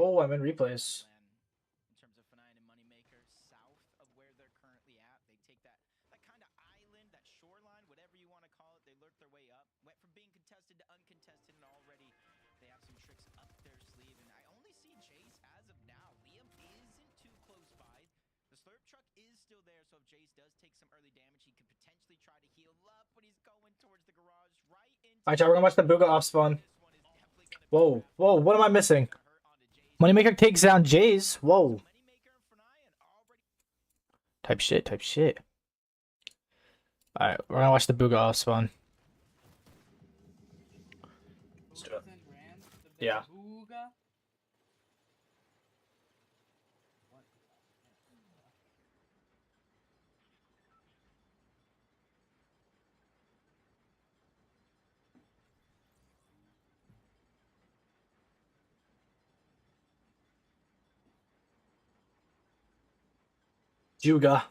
C: Oh, I'm in replays.
B: In terms of Fnatic and Moneymaker, south of where they're currently at, they take that kind of island, that shoreline, whatever you want to call it. They lurk their way up, went from being contested to uncontested, and already they have some tricks up their sleeve. And I only see Jace as of now. Liam isn't too close by. The slurp truck is still there, so if Jace does take some early damage, he could potentially try to heal up, but he's going towards the garage right into.
C: Alright, chat, we're gonna watch the Booga off spawn. Whoa, whoa, what am I missing? Moneymaker takes down Jays. Whoa. Type shit, type shit. Alright, we're gonna watch the Booga off spawn. Let's do it. Yeah.
E: Booga?
C: Juga.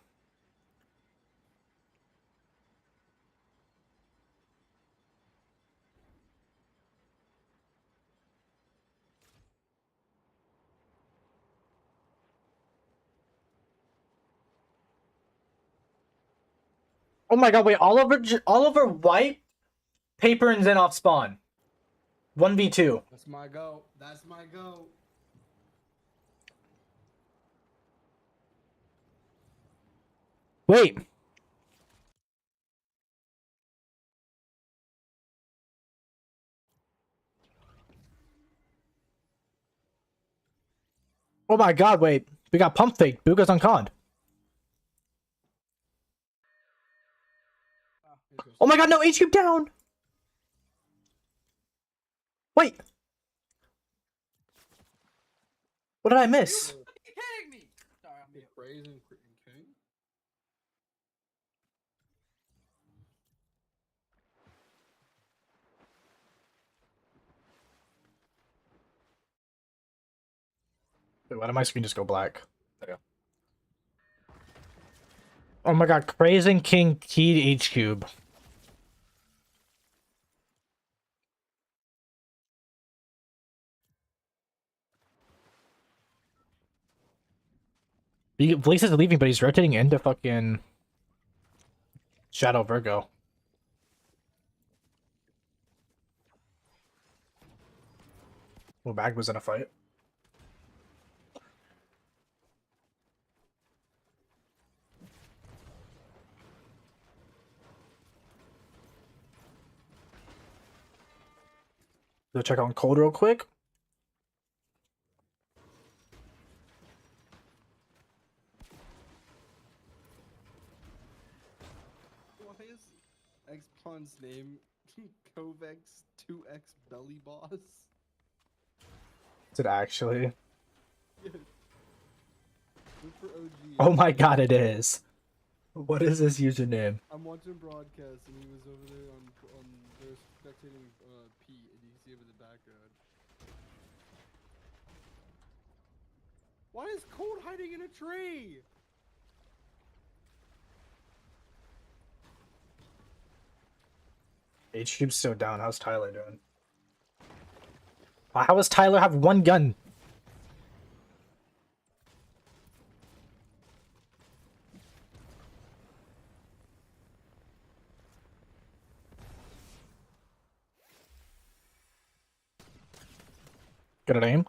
C: Oh my god, wait, Oliver White, Paper and Zen off spawn. 1v2.
A: That's my go. That's my go.
C: Wait. Oh my god, wait. We got pump fake. Booga's unconned. Oh my god, no, H cube down! Wait! What did I miss?
E: Are you kidding me? Sorry, I'm
A: The
E: mute.
A: praise and king.
C: Wait, why did my screen just go black? There you go. Oh my god, Praising King keyed H cube. Blaze is leaving, but he's rotating into fucking Shadow Virgo. Well, Bag was in a fight. Go check on Cold real quick.
A: Why is X-Pawn's name Kovex 2X Belly Boss?
C: Is it actually?
A: Yes. Look for OG.
C: Oh my god, it is. What is this username?
A: I'm watching broadcast and he was over there on they're spectating Pete and you can see him in the background. Why is Cold hiding in a tree?
C: H cube's still down. How's Tyler doing? How does Tyler have one gun? Good at aim.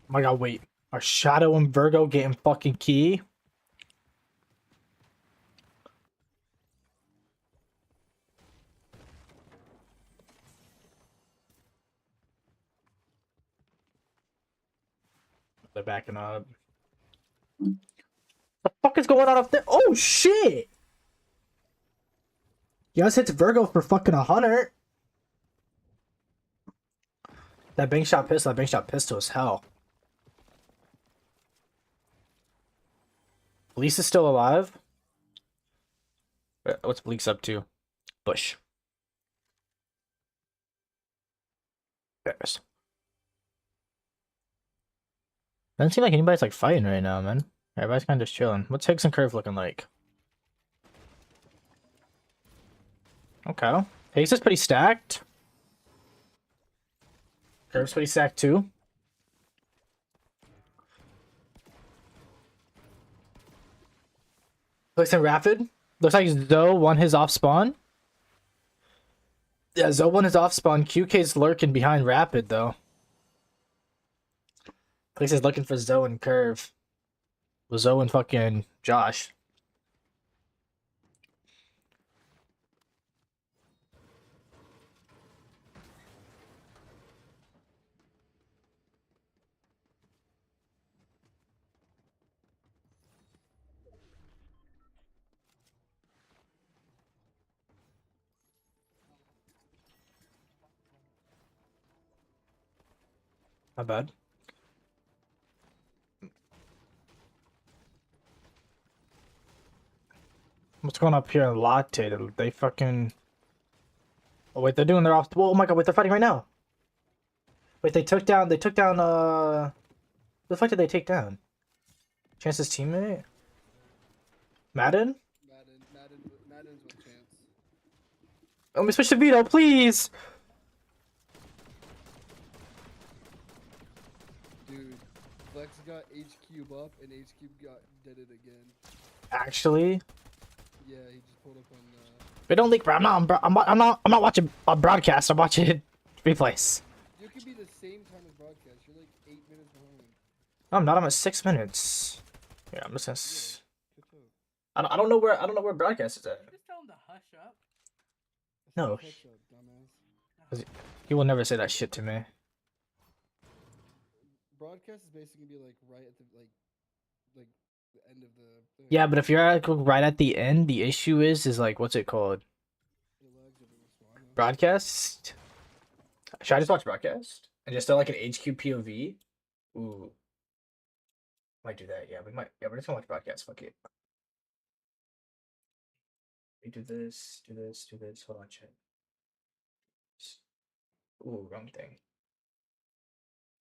C: Oh my god, wait. Are Shadow and Virgo getting fucking key? They're backing up. The fuck is going on up there? Oh shit! Yes, hits Virgo for fucking 100. That bank shot pistol is hell. Bleaks is still alive. What's Bleaks up to? Bush. There's. Doesn't seem like anybody's like fighting right now, man. Everybody's kind of just chilling. What's Higgs and Curve looking like? Okay. Higgs is pretty stacked. Curve's pretty stacked too. Looks in Rapid. Looks like Zoe won his off spawn. Yeah, Zoe won his off spawn. QK's lurking behind Rapid though. Clix is looking for Zoe and Curve. With Zoe and fucking Josh. Not bad. What's going up here in Latte? They fucking... Oh wait, they're doing their off... Oh my god, wait, they're fighting right now. Wait, they took down, Who the fuck did they take down? Chance's teammate? Madden?
A: Madden's with Chance.
C: Let me switch to Vito, please!
A: Dude, Flex got HQ Cube up, and H Cube did it again.
C: Actually,
A: Yeah, he just pulled up on.
C: but don't leak, bro. I'm not watching a broadcast. I'm watching replays.
A: You could be the same time as broadcast. You're like 8 minutes behind.
C: No, I'm not. I'm at 6 minutes. Yeah, I'm just gonna.
A: Catch up.
C: I don't know where broadcast is at.
E: Just tell him to hush up.
A: I said
C: No.
A: catch up, dumbass.
C: He will never say that shit to me.
A: Broadcast is basically gonna be like right at the like the end of the thing.
C: Yeah, but if you're at, right at the end, the issue is like what's it called?
A: It lags every once in a while, I know.
C: Broadcast. Should I just watch broadcast and just start like an HQ POV? Ooh, might do that. Yeah, we might. Yeah, we're just gonna watch broadcast. Fuck it. We do this. Do this. Do this. Hold on, chat. Ooh, wrong thing.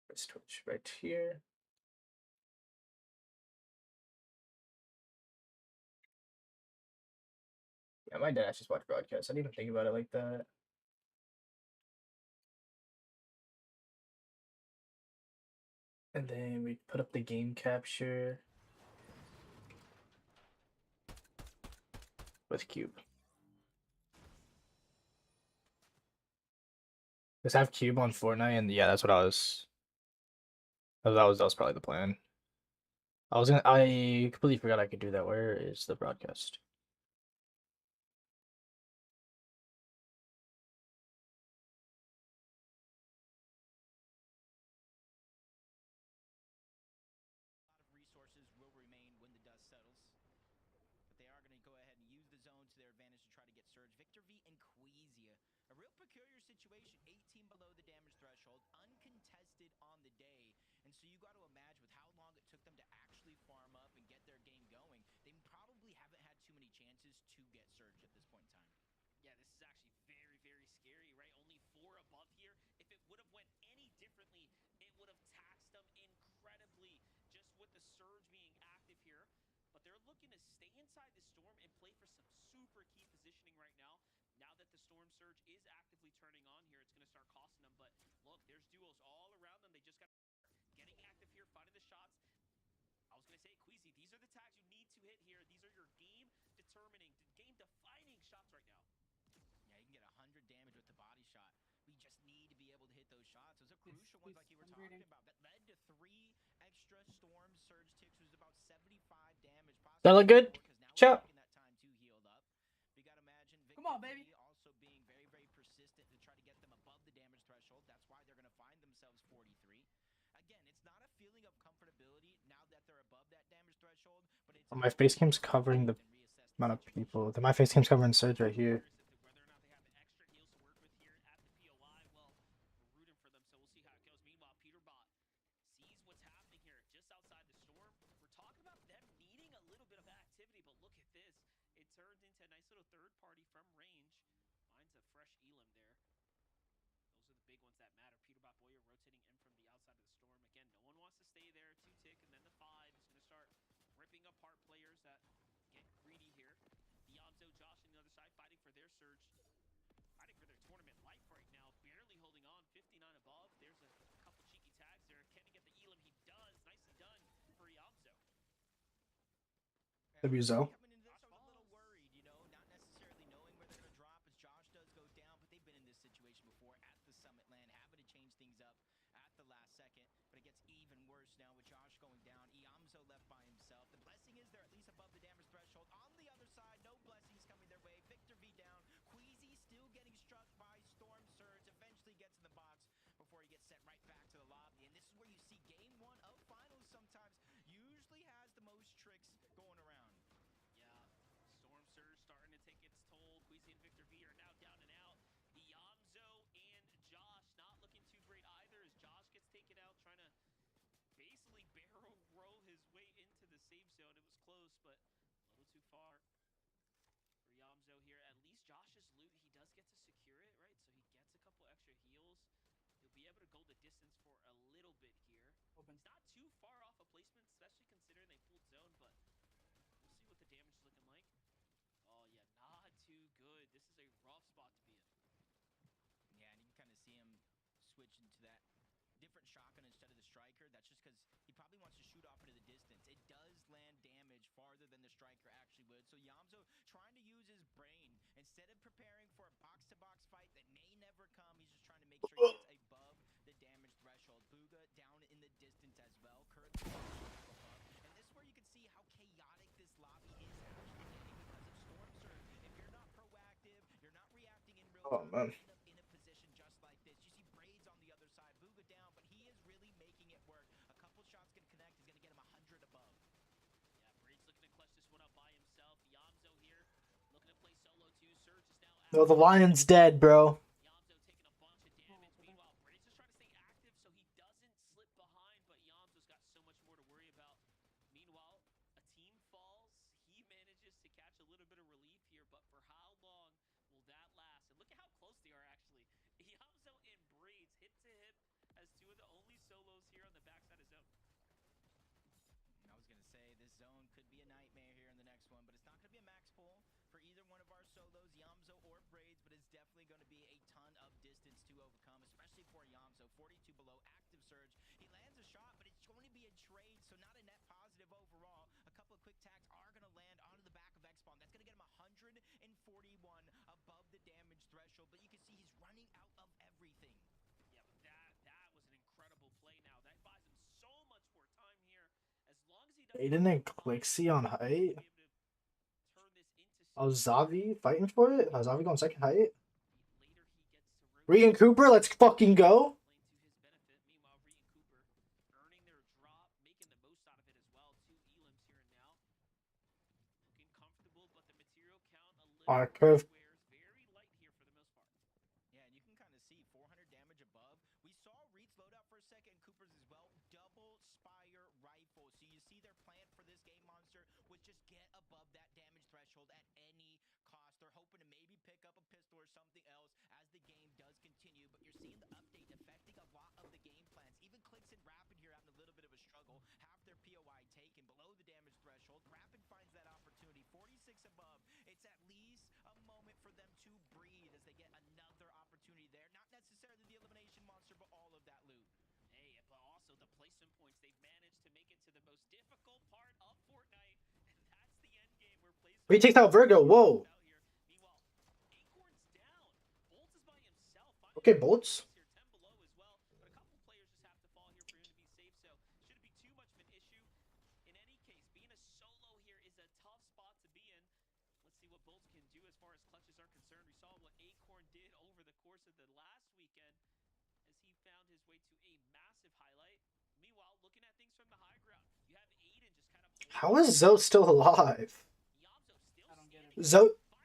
C: Let's Twitch right here. Yeah, my dad just watch broadcast. I didn't even think about it like that. And then we put up the game capture with Cube. Just have Cube on Fortnite, and yeah, that's what I was. That was probably the plan. I completely forgot I could do that. Where is the broadcast?
B: Resources will remain when the dust settles. But they are going to go ahead and use the zone to their advantage to try to get Surge. Victor V and Queesia. A real peculiar situation. 18 below the damage threshold. Uncontested on the day. And so you got to imagine with how long it took them to actually farm up and get their game going. They probably haven't had too many chances to get Surge at this point in time.
G: Yeah, this is actually very, very scary, right? Only 4 above here. If it would have went any differently, it would have taxed them incredibly just with the Surge being active here. But they're looking to stay inside the Storm and play for some super key positioning right now. Now that the Storm Surge is actively turning on here, it's going to start costing them. But look, there's duos all around them. They just got getting active here, finding the shots. I was going to say, Queasy, these are the tags you need to hit here. These are your game-determining, game-defining shots right now.
B: Yeah, you can get 100 damage with the body shot. We just need to be able to hit those shots. Those are crucial ones like you were talking about. That led to 3 extra Storm Surge ticks, which is about 75 damage.
C: That look good? Ciao.
B: That time too healed up. We got to imagine Victor
E: Come on, baby.
B: also being very, very persistent to try to get them above the damage threshold. That's why they're going to find themselves 43. Again, it's not a feeling of comfortability now that they're above that damage threshold, but it's
C: My face cam's covering the amount of people. My face cam's covering Surge right here.
G: Whether or not they have extra heals to work with here at the POI, well, we're rooting for them, so we'll see how it goes. Meanwhile, Peterbot sees what's happening here just outside the Storm. We're talking about them needing a little bit of activity, but look at this. It turned into a nice little third party from range. Finds a fresh Elam there. Those are the big ones that matter. Peterbot Boyer rotating in from the outside of the Storm. Again, no one wants to stay there. 2-tick, and then the 5 is going to start ripping apart players that get greedy here. Yamzo, Josh on the other side fighting for their Surge. Fighting for their tournament life right now. Barely holding on. 59 above. There's a couple cheeky tags there. Can he get the Elam? He does. Nicely done for Yamzo.
C: Zo.
B: Coming into this, I was a little worried, you know, not necessarily knowing where they're going to drop as Josh does go down, but they've been in this situation before at the Summit Land, having to change things up at the last second. But it gets even worse now with Josh going down. Iamzo left by himself. The blessing is they're at least above the damage threshold. On the other side, no blessings coming their way. Victor V down. Queasy still getting struck by Storm Surge. Eventually gets in the box before he gets sent right back to the lobby. And this is where you see game 1 of finals sometimes usually has the most tricks going around.
G: Yeah, Storm Surge starting to take its toll. Queasy and Victor V are now down and out. Yamzo and Josh not looking too great either as Josh gets taken out, trying to basically barrel roll his way into the safe zone. It was close, but a little too far for Yamzo here. At least Josh's loot, he does get to secure it, right? So he gets a couple extra heals. He'll be able to go the distance for a little bit here. He's not too far off a placement, especially considering they pulled zone, but we'll see what the damage is looking like. Oh, yeah, not too good. This is a rough spot to be in.
B: Yeah, and you can kind of see him switch into that different shotgun instead of the striker, that's just because he probably wants to shoot off into the distance. It does land damage farther than the striker actually would. So Yamzo trying to use his brain. Instead of preparing for a box-to-box fight that may never come, he's just trying to make sure he gets above the damage threshold. Booga down in the distance as well. Currently above. And this is where you can see how chaotic this lobby is actually getting because of Storm Surge. If you're not proactive, you're not reacting in real
C: Oh,
B: time,
C: man.
B: you end up in a position just like this. You see Braids on the other side. Booga down, but he is really making it work. A couple shots can connect. He's going to get him 100 above.
G: Yeah, Braid's looking to clutch this one up by himself. Yamzo here looking to play solo too. Surge is now
C: No, the lion's dead, bro.
G: Yamzo taking a bunch of damage. Meanwhile, Braid's just trying to stay active so he doesn't slip behind, but Yamzo's got so much more to worry about. Meanwhile, a team falls. He manages to catch a little bit of relief here, but for how long will that last? And look at how close they are, actually. Yamzo and Braids hip to hip as two of the only solos here on the backside of zone.
B: I was going to say this zone could be a nightmare here in the next one, but it's not going to be a max pull for either one of our solos, Yamzo or Braids, but it's definitely going to be a ton of distance to overcome, especially for Yamzo. 42 below, active surge. He lands a shot, but it's going to be a trade, so not a net positive overall. A couple of quick tags are going to land onto the back of X-Spawn. That's going to get him 141 above the damage threshold, but you can see he's running out of everything.
G: Yeah, but that was an incredible play now. That buys him so much more time here. As long as he doesn't
C: Aiden and Clixy on height.
G: turn this into
C: Oh, Zavi fighting for it? Oh, Zavi going second height?
G: later he gets to
C: Regan Cooper, let's fucking go.
G: playing to his benefit. Meanwhile, Reed and Cooper earning their drop, making the most out of it as well. 2 elims here and now. Looking comfortable, but the material count a little
C: Curve.
G: squares. Very light here for the most part.
B: Yeah, and you can kind of see 400 damage above. We saw Reed's loadout for a second, Cooper's as well. Double Spire rifle. So you see their plan for this game, Monster, was just get above that damage threshold at any cost. They're hoping to maybe pick up a pistol or something else as the game does continue. But you're seeing the update affecting a lot of the game plans. Even Clix and Rapid here having a little bit of a struggle. Half their POI taken below the damage threshold. Rapid finds that opportunity. 46 above. It's at least a moment for them to breathe as they get another opportunity there. Not necessarily the elimination, Monster, but all of that loot.
G: Hey, but also the placement points. They've managed to make it to the most difficult part of Fortnite, and that's the end game where placement.
C: He takes out Virgo. Whoa.
G: Meanwhile, Acorn's down. Bolts is by himself.
C: Okay, Bolts.
G: Here, 10 below as well, but a couple players just have to fall here for him to be safe, so shouldn't be too much of an issue. In any case, being a solo here is a tough spot to be in. Let's see what Bolts can do as far as clutches are concerned. We saw what Acorn did over the course of the last weekend as he found his way to a massive highlight. Meanwhile, looking at things from the high ground, you have Aiden just kind of...
C: How is Zoe still alive?
G: Yamzo still
E: I don't get it.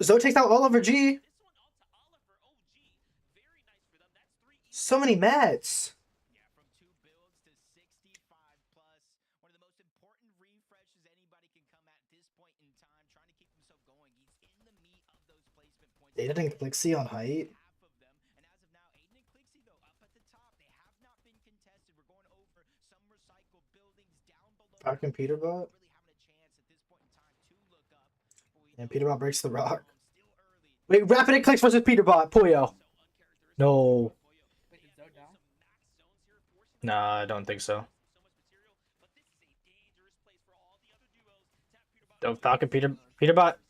C: Zoe takes out Oliver G.
G: This one out to Oliver OG. Very nice for them. That's 3
C: So many mats.
B: Yeah, from 2 builds to 65 plus. One of the most important refreshes anybody can come at this point in time, trying to keep himself going. He's in the meat of those placement points.
C: Aiden and Clixy on height.
B: Half of them. And as of now, Aiden and Clixy, though, up at the top, they have not been contested. We're going over some recycled buildings down below.
C: Falcon Peterbot.
B: Really having a chance at this point in time to look up.
C: And Peterbot breaks the rock.
B: Still early.
C: Wait, Rapid and Clix versus Peterbot. Puyo. No.
E: Wait, is Zoe down?
C: Nah, I don't think so. Oh, Falcon Peterbot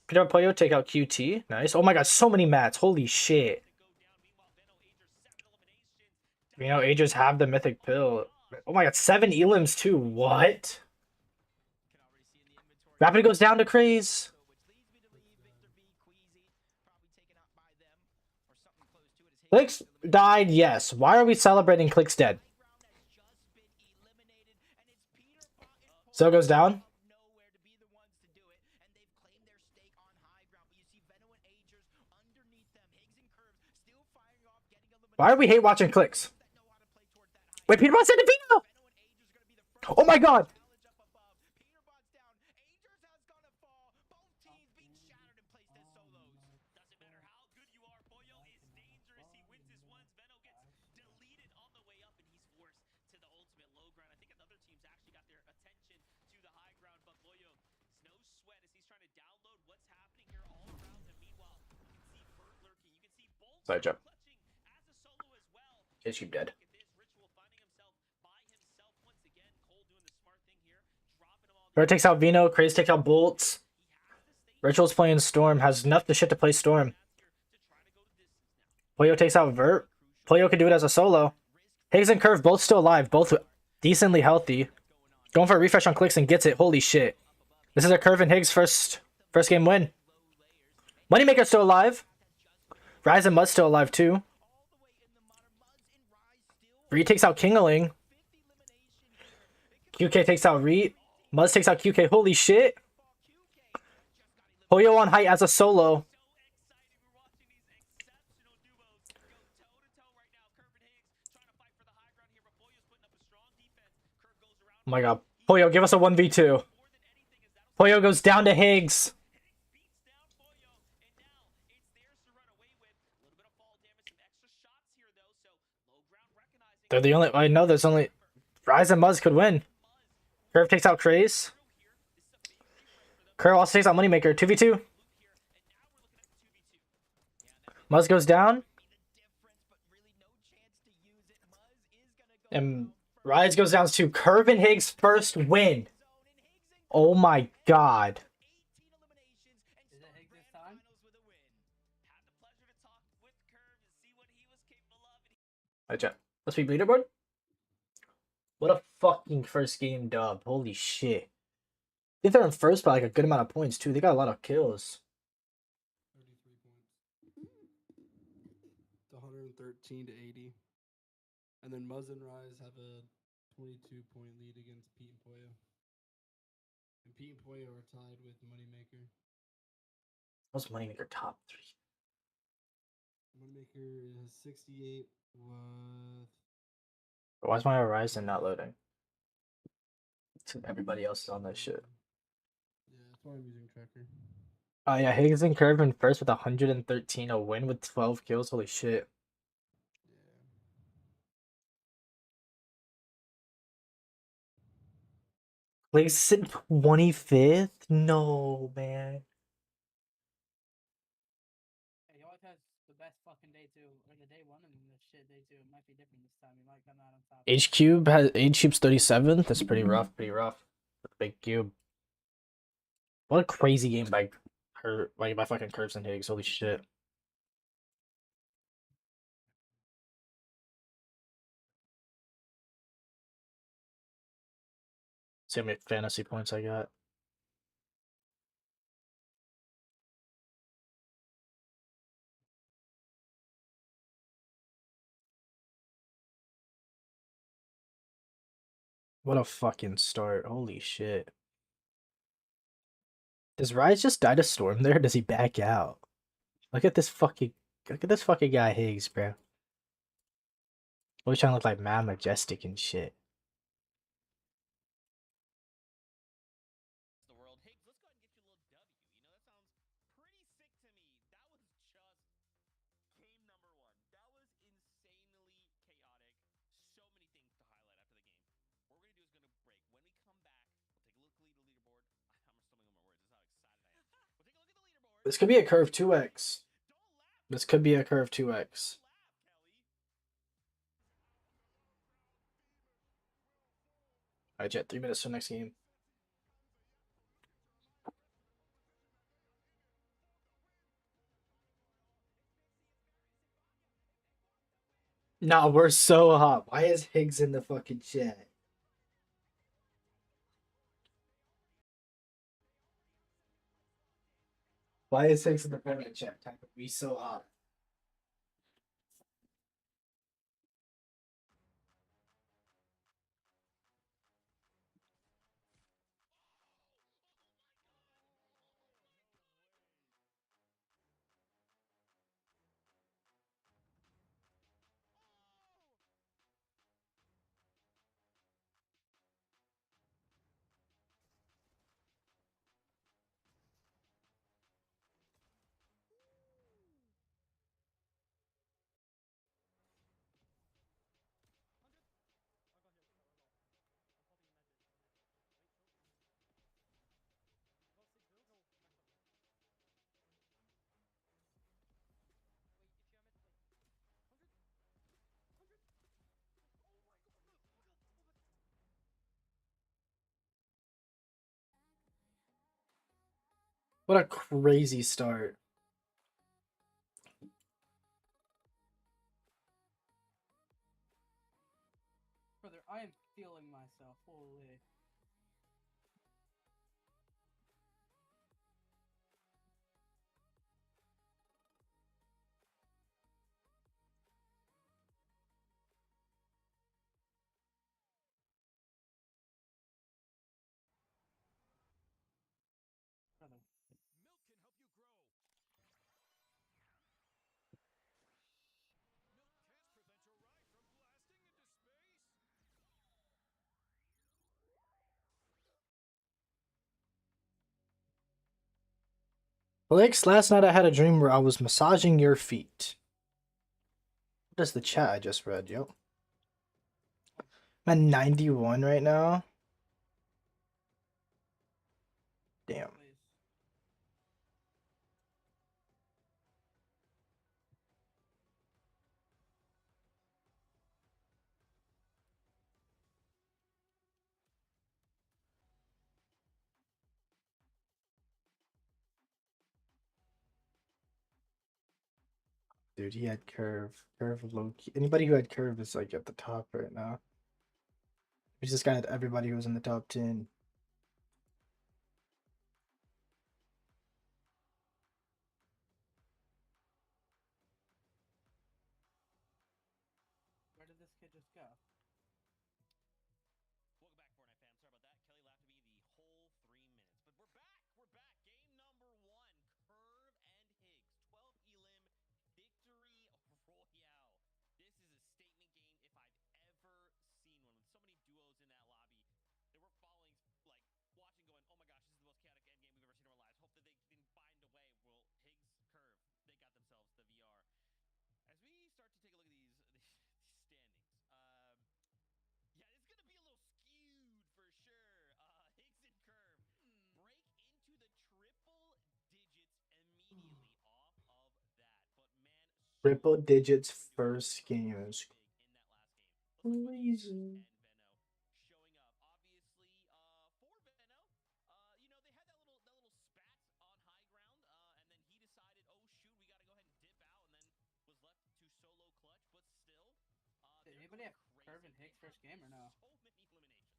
C: Puyo take out QT. Nice. Oh my god, so many mats. Holy shit. You know, Ages have the mythic pill. Oh my god, 7 elims too. What? Rapid goes down to Craze. Clix died, yes. Why are we celebrating Clix dead? So goes down. Why are we hate watching Clix? Wait, Peterbot said Vino! Oh my god! Side jump. Is you dead? Bird takes out Vino. Craze takes out Bolts. Ritual's playing Storm. Has enough to shit to play Storm. Pollo takes out Vert. Pollo can do it as a solo. Higgs and Curve both still alive. Both decently healthy. Going for a refresh on Clix and gets it. Holy shit. This is a Curve and Higgs first game win. Moneymaker's still alive. Rise and Mud's still alive too. Reed takes out Kingaling. QK takes out Reed. Muzz takes out QK. Holy shit. Pollo on height as a solo. Oh my god. Pollo, give us a 1v2. Pollo goes down to Higgs. They're the only... I know there's only... Rise and Muzz could win. Curve takes out Craze. Curve also takes out Moneymaker. 2v2. Muzz goes down. And Rise goes down to Curve and Higgs' first win. Oh my god.
E: Is it Higgs this time?
C: Let's be leaderboard. What a fucking first game dub. Holy shit. I think they're in first by like a good amount of points too. They got a lot of kills.
A: 33 points. It's 113 to 80. And then Muzz and Rise have a 22-point lead against Pete and Pollo. And Pete and Pollo are tied with Moneymaker.
C: What's Moneymaker top 3?
A: Moneymaker has 68 with...
C: Why is my Horizon not loading? Everybody else is on that shit.
A: Yeah, that's why I'm using Tracker.
C: Oh yeah, Higgs and Curve in first with 113. A win with 12 kills. Holy shit. Clix in 25th? No, man.
E: Hey, he always has the best fucking day 2, or the day 1, and the shit day 2. It might be different this time. He might come out on top.
C: H-Cube's 37th. That's pretty rough, Big cube. What a crazy game by fucking Curves and Higgs. Holy shit. See how many fantasy points I got. What a fucking start. Holy shit. Does Rise just die to Storm there? Or does he back out? Look at this fucking guy Higgs, bro. Always trying to look like mad majestic and shit.
G: The world. Higgs, let's go ahead and get you a little W. You know, that sounds pretty sick to me. That was just game number 1. That was insanely chaotic. So many things to highlight after the game. What we're going to do is going to break. When we come back, we'll take a look at the leaderboard. I'm stumbling on my words. That's how excited I am. We'll take a look at the leaderboard.
C: This could be a curve 2x. This could be a curve 2x. Alright, Jet, 3 minutes till next game. Nah, we're so hot. Why is Higgs in the fucking chat? Why is Higgs in the fucking chat? We so hot. What a crazy start.
E: Brother, I am feeling myself. Holy. Brother.
C: Clix, last night I had a dream where I was massaging your feet. What is the chat I just read, yo? I'm at 91 right now. Damn.
E: Please.
C: Dude, he had curve. Curve low key. Anybody who had curve is like at the top right now. We just got everybody who was in the top 10.
E: Where did this kid just go?
G: Welcome back, Fortnite fam. Sorry about that. Kelly laughed at me the whole 3 minutes. But we're back. We're back. Game number 1. Curve and Higgs. 12 elim. Victory Royale. This is a statement game if I've ever seen one. With so many duos in that lobby. They were following, like, watching going, oh my gosh, this is the most chaotic endgame we've ever seen in our lives. Hope that they can find a way. Well, Higgs, Curve, they got themselves the VR. As we start to take a look at these standings, yeah, it's gonna be a little skewed for sure. Higgs and Curve break into the triple digits immediately off of that. But man,
C: Triple
G: so
C: digits
G: many duos
C: first
G: so
C: game
G: big
C: is
G: in that last game. Let's look at Higgs
C: crazy.
G: and Venno showing up. Obviously, for Venno, you know, they had that little spat on high ground, and then he decided, oh shoot, we gotta go ahead and dip out, and then was left to solo clutch. But still,
E: Did
G: they're
E: anybody
G: going
E: have
G: crazy.
E: Curve and
G: They
E: Higgs
G: have
E: first game or no?
G: so many eliminations.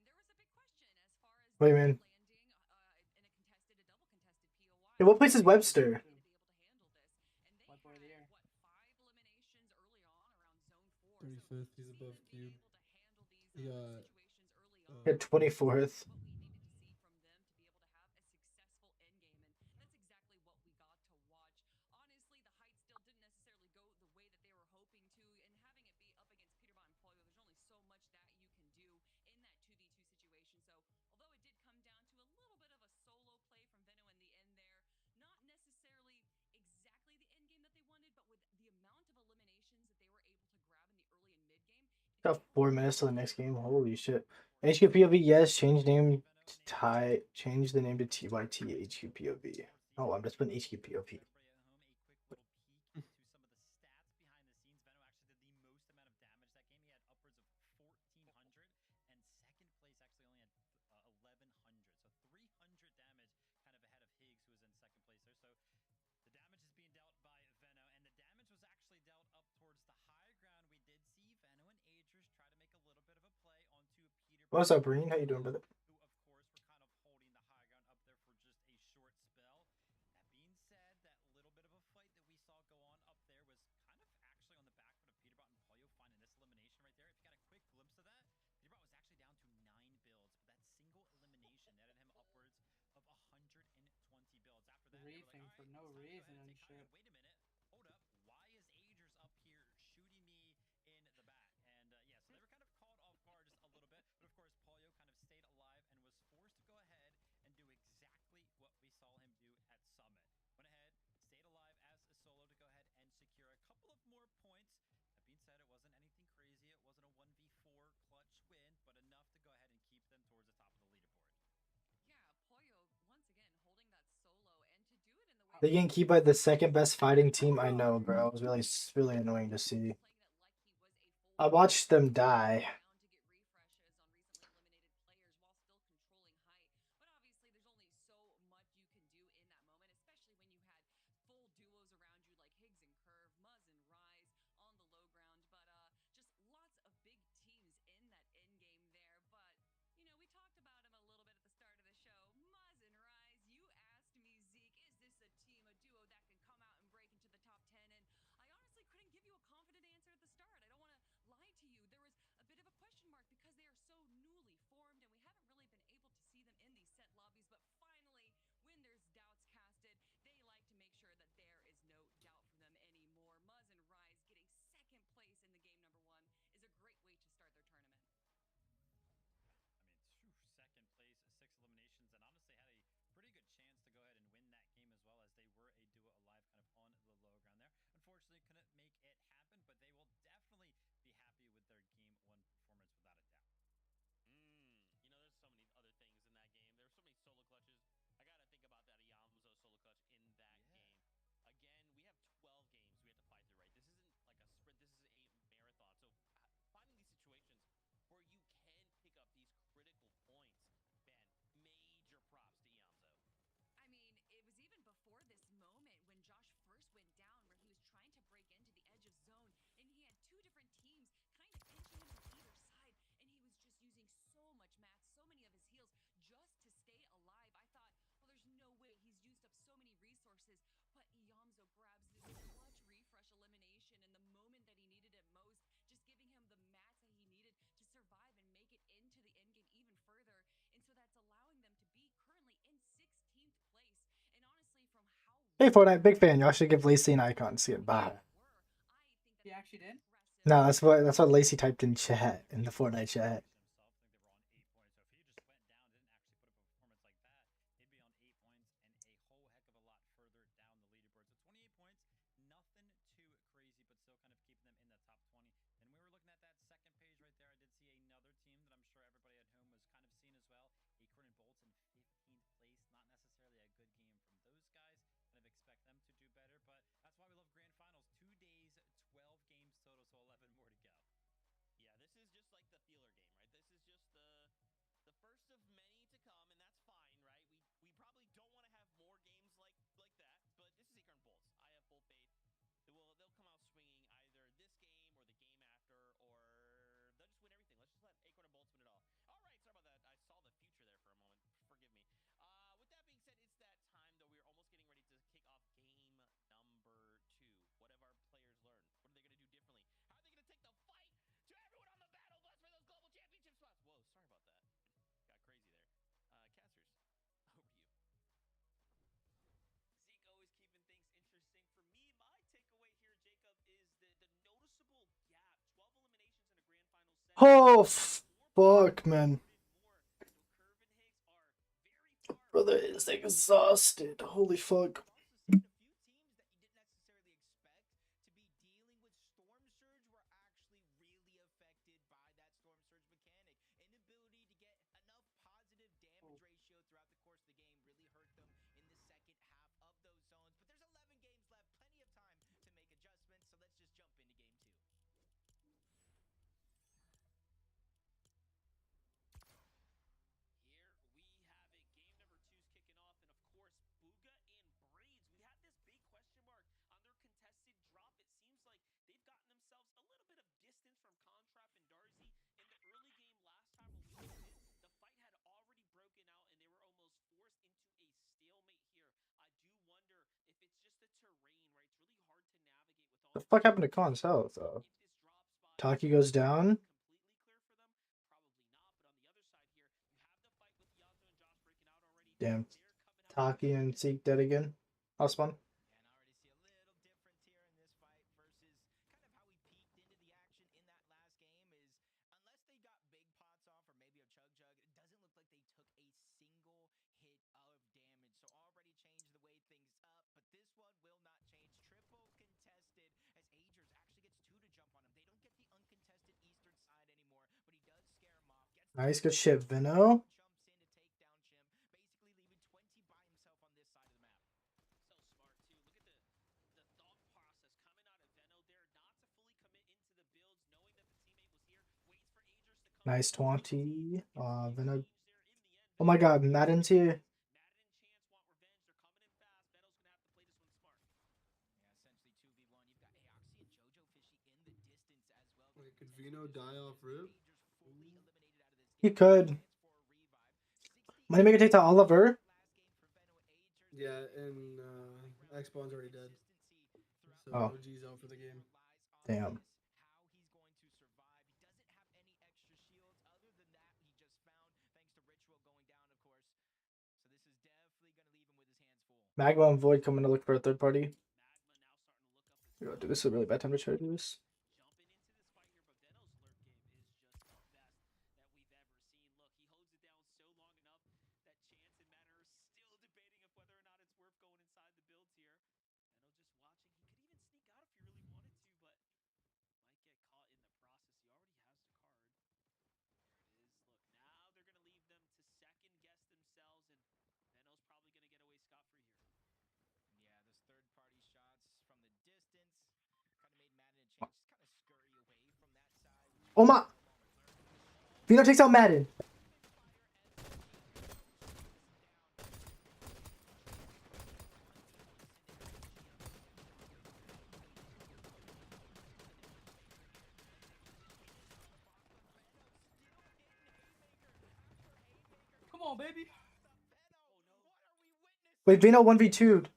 H: Yeah, and there was a big question as far as
C: Wait,
H: them
C: man.
H: landing in a contested, a double contested POI.
C: Hey, what place is
H: Are they
C: Webster?
H: going to be able to handle this? And they
E: White boy of the
H: had,
E: year.
H: what, 5 eliminations early on around zone 4.
A: 35th.
H: So
A: He's
H: just
A: above
H: even being
A: Cube.
H: able to handle these
A: He got
H: situations early on
C: At 24th.
H: what we needed to see from them to be able to have a successful endgame. And that's exactly what we got to watch. Honestly, the height still didn't necessarily go the way that they were hoping to. And having it be up against Peterbot and Polio, there's only so much that you can do in that 2v2 situation. So although it did come down to a little bit of a solo play from Venno in the end there, not necessarily exactly the end game that they wanted, but with the amount of eliminations that they were able to grab in the early and mid game,
C: Got 4 minutes till the next game. Holy shit. HQPOV, yes. Change name to Ty. Change the name to TYT HQPOV. Oh, I'm just putting HQPOV. What's up, Breen? How you doing, brother?
E: Reefing for no reason and shit.
C: They can keep at the second best fighting team. I know, bro. It was really annoying to see. I watched them die. Hey Fortnite, big fan. Y'all should give Lacey an icon. See it. Bye.
E: He actually did?
C: No, that's what Lacey typed in chat in the Fortnite chat.
B: Yeah, this is just like the feeler game, right? This is just the first of many to come, and that's fine, right? We probably don't want to have more games like that, but this is Acorn Bolts. I have full faith. They'll come out swinging either this game or the game after, or they'll just win everything. Let's just let Acorn and Bolts win it all. All right, sorry about that. I saw the future there for a moment. Forgive me. With that being said, it's that time though. We're almost getting ready to kick off game number 2. What have our players learned? What are they going to do differently? How are they going to take the fight to everyone on the battle bus for those global championship spots? Whoa, sorry about that. Got crazy there. Casters, over to you. Zeke always keeping things interesting. For me, my takeaway here, Jacob, is the noticeable gap. 12 eliminations in a grand final setting.
C: Oh fuck, man. Brother is exhausted. Holy fuck.
B: Also seeing a few teams that you didn't necessarily expect to be dealing with Storm Surge were actually really affected by that Storm Surge mechanic. Inability to get enough positive damage ratio throughout the course of the game really hurt them in the second half of those zones. But there's 11 games left, plenty of time to make adjustments, so let's just jump into game 2. Here we have it. Game number 2 is kicking off, and of course, Booga and Braids. We had this big question mark on their contested drop. It seems like they've gotten themselves a little bit of distance from Contrap and Darcy. In the early game last time when we opened it, the fight had already broken out, and they were almost forced into a stalemate here. I do wonder if it's just the terrain, right? It's really hard to navigate with all
C: The
B: these
C: fuck happened to
B: different
C: Khan's health though?
B: if this drop spot
C: Taki goes down.
B: completely clear for them, probably not. But on the other side here, you have the fight with Yanzo and Josh breaking out already.
C: Damn.
B: They're coming out
C: Taki and
B: with
C: Zeke dead again. House spawn.
B: and I already see a little difference here in this fight versus kind of how we peeked into the action in that last game is unless they got big pots off or maybe a chug jug, it doesn't look like they took a single hit of damage. So already changed the way things up, but this one will not change. Triple contested as Agers actually gets 2 to jump on him. They don't get the uncontested eastern side anymore, but he does scare him off. Gets
C: Nice, good shit, Vino.
B: jumps in to take down Chim, basically leaving 20 by himself on this side of the map. So smart too. Look at the thought process coming out of Veno there, not to fully commit into the builds, knowing that the teammate was here, waits for Agers to come.
C: Nice 20. Vino.
B: There in the end.
C: Oh my god, Madden's here.
B: Madden and Chance want revenge. They're coming in fast. Veno's gonna have to play this one smart. Yeah, essentially 2v1. You've got Aoxy and Jojo Fishy in the distance as well.
A: Wait, could Vino die off rip?
B: Agers fully eliminated out of this
C: He
B: game.
C: could.
B: Chance for a revive.
C: Moneymaker takes out Oliver.
B: Last game for Veno Agers.
A: Yeah, and X-Spawn's already dead. So
C: Oh.
A: OG's out for the game.
C: Damn.
B: How he's going to survive. He doesn't have any extra shields other than that he just found thanks to Ritual going down, of course. So this is definitely going to leave him with his hands full.
C: Magma and Void coming to look for a third party.
B: Magma now starting to look up his
C: Dude, this is a really bad time to try to do this.
B: jumping into this fight here, but Veno's lurk game is just the best that we've ever seen. Look, he holds it down so long enough that Chance and Matter are still debating of whether or not it's worth going inside the builds here. Veno just watching. He could even sneak out if he really wanted to, but might get caught in the process. He already has the card. There it is. Look, now they're going to leave them to second guess themselves, and Veno's probably going to get away scot-free here. Yeah, those third-party shots from the distance kind of made Madden and Chance just kind of scurry away from that side.
C: Oh my. Vino takes out Madden.
E: Come on, baby.
C: Wait, Vino 1v2'd.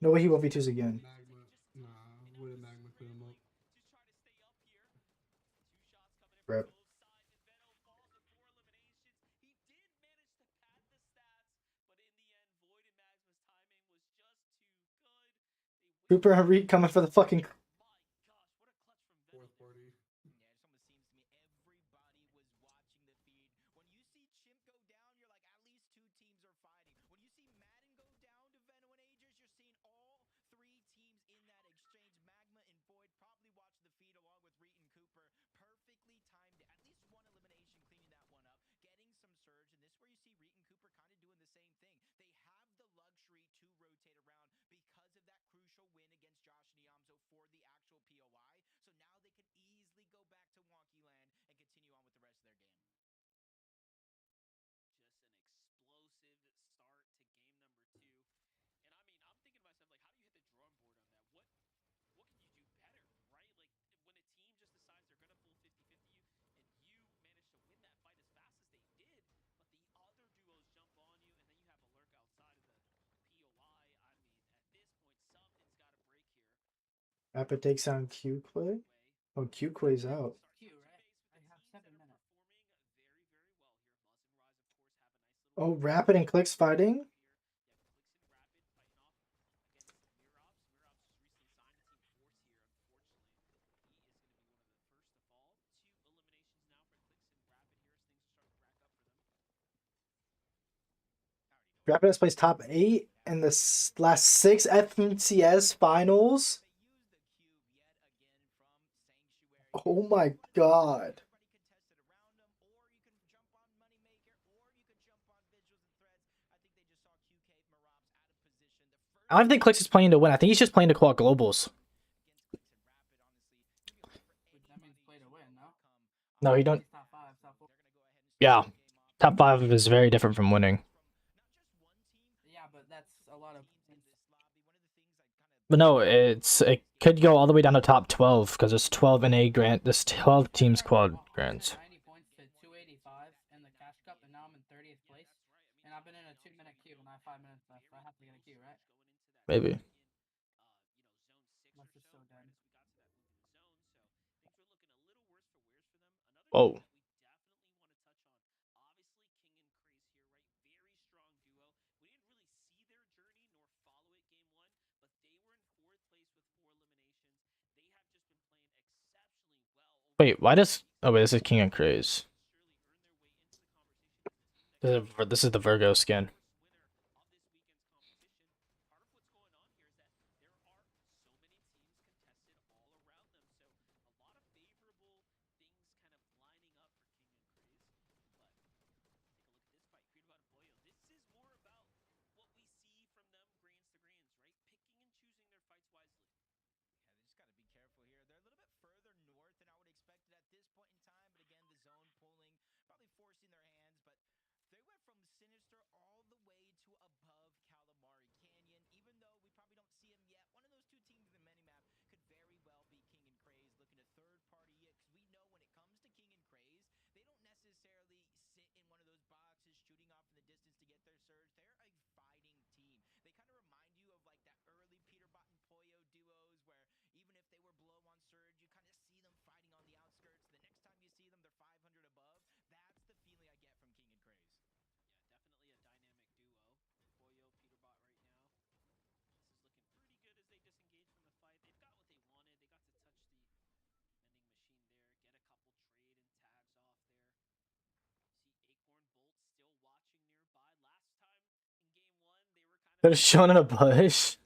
C: No way he 1v2's again.
A: Magma. Nah, wouldn't Magma clean him up?
C: Rip. Cooper and Reek coming for the fucking.
G: My gosh, what a clutch from them.
A: Fourth party.
B: Yeah, it just almost seems to me everybody was watching the feed. When you see Chimp go down, you're like, at least two teams are fighting. When you see Madden go down to Venom and Aegis, you're seeing all three teams in that exchange. Magma and Void probably watched the feed along with Reet and Cooper. Perfectly timed, at least one elimination, cleaning that one up, getting some surge. And this is where you see Reet and Cooper kind of doing the same thing. They have the luxury to rotate around because of that crucial win against Josh Niamzo for the actual POI. So now they can easily go back to Wonky Land and continue on with the rest of their game.
G: Just an explosive start to game number 2. And I mean, I'm thinking to myself, like, how do you hit the drawing board on that? What could you do better, right? Like, when a team just decides they're going to full 50-50 you, and you manage to win that fight as fast as they did, but the other duos jump on you, and then you have a lurk outside of the POI. I mean, at this point, something's got to break here.
C: Rapid takes down Q Clay. Oh, Q Clay's out.
E: Q, right? I have 7 minutes.
G: Performing very, very well here. Muzz and Rise, of course, have a nice little.
C: Oh, Rapid and Clix fighting. Rapid has placed top 8 in the last 6 FNCS finals. Oh my god. I don't think Clix is playing to win. I think he's just playing to call globals.
E: That means play to win, no?
C: No, he don't.
E: Top 5, top 4.
C: Yeah. Top 5 is very different from winning.
E: Yeah, but that's a lot of points.
C: But no, it could go all the way down to top 12 because there's 12 NA grant. There's 12 teams quad grants.
E: 90 points to 285 in the Cash Cup, and now I'm in 30th place. And I've been in a 2-minute queue, and I have 5 minutes left. So I have to get a queue, right?
C: Maybe.
E: That's just so dead.
C: Whoa. Wait, why does... Oh, wait, this is King and Craze. This is the Virgo skin. They're shown in a bush.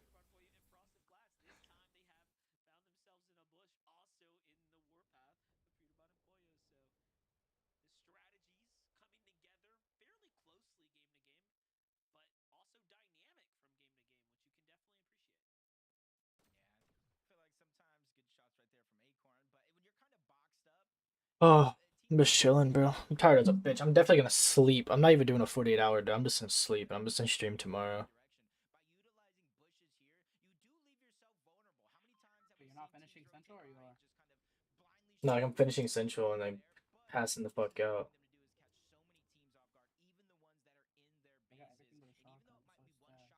C: Oh, I'm just chilling, bro. I'm tired as a bitch. I'm definitely gonna sleep. I'm not even doing a 48-hour day. I'm just gonna sleep. I'm just gonna stream tomorrow.
E: But you're not finishing Central, or you are?
C: No, I'm finishing Central and I'm passing the fuck out.
E: I got everything but a shotgun, so it's bad.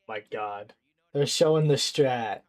C: My God. They're showing the strat.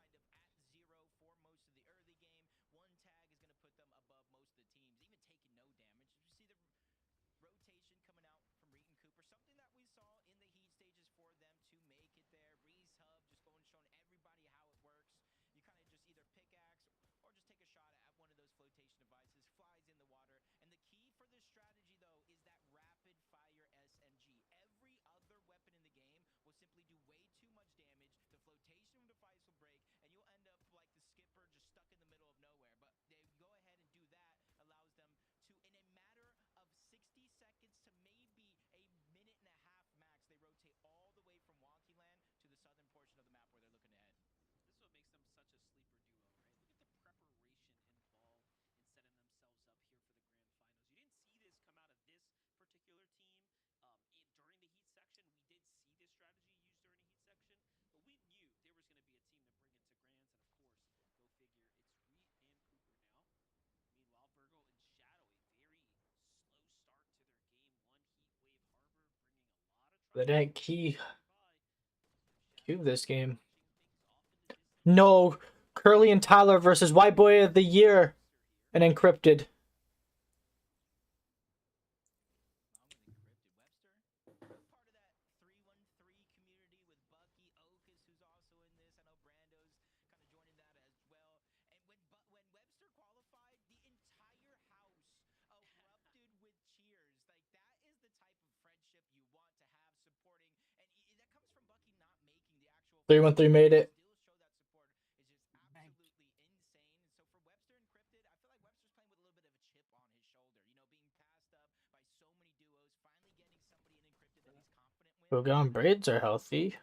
C: They didn't key this game. No, Curly and Tyler versus White Boy of the Year and Encrypted. Three 1-3 made it. Bogan braids are healthy.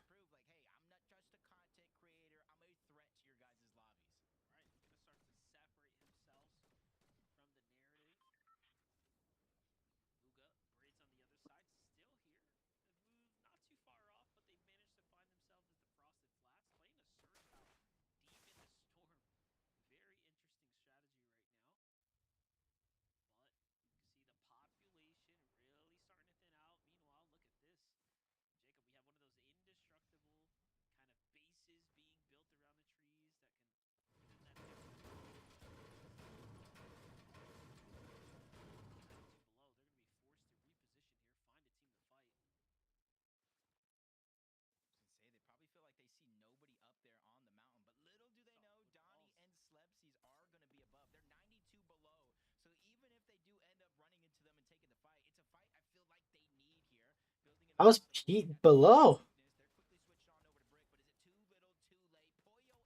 C: I was Pete below.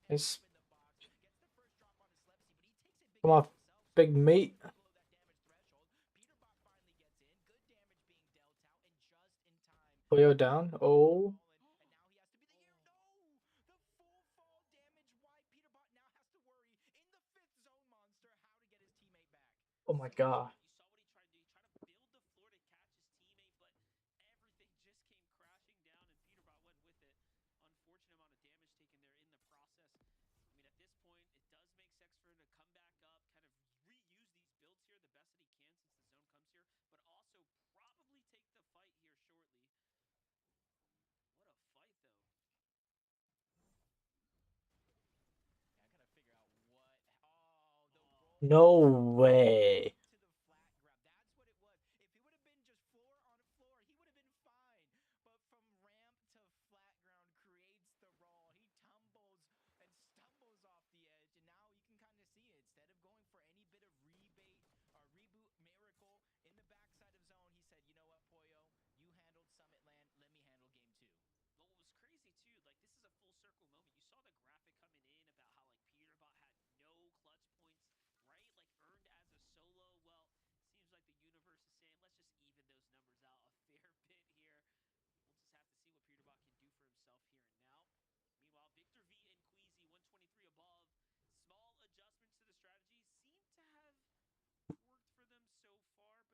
C: It's... Come on, big mate. Poyo down. Oh. Oh my God. No way.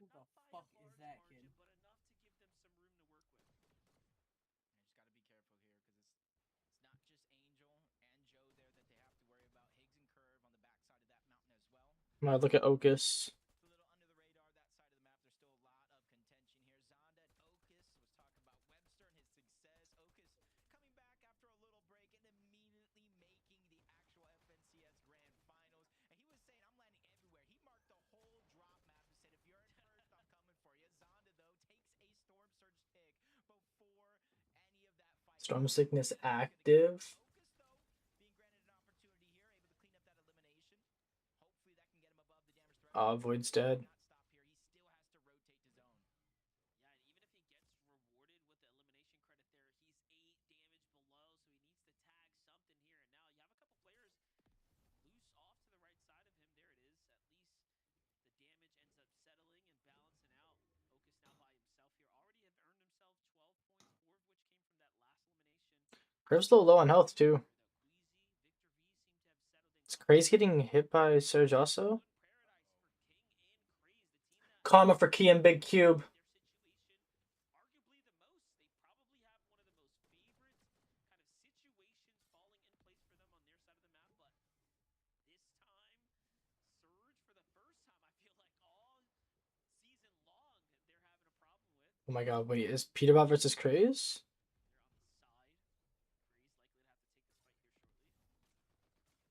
E: Who the fuck is that kid?
C: I'm gonna look at Ocus. Storm Sickness active. Void's dead. Curve's a little low on health too. Is Craze getting hit by Surge also? Karma for Key and Big Cube. Oh my god, wait, is Peterbot versus Craze?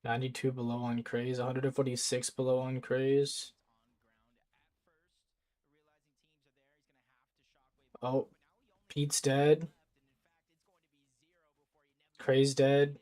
C: 92 below on Craze, 146 below on Craze. Oh, Pete's dead. Craze dead.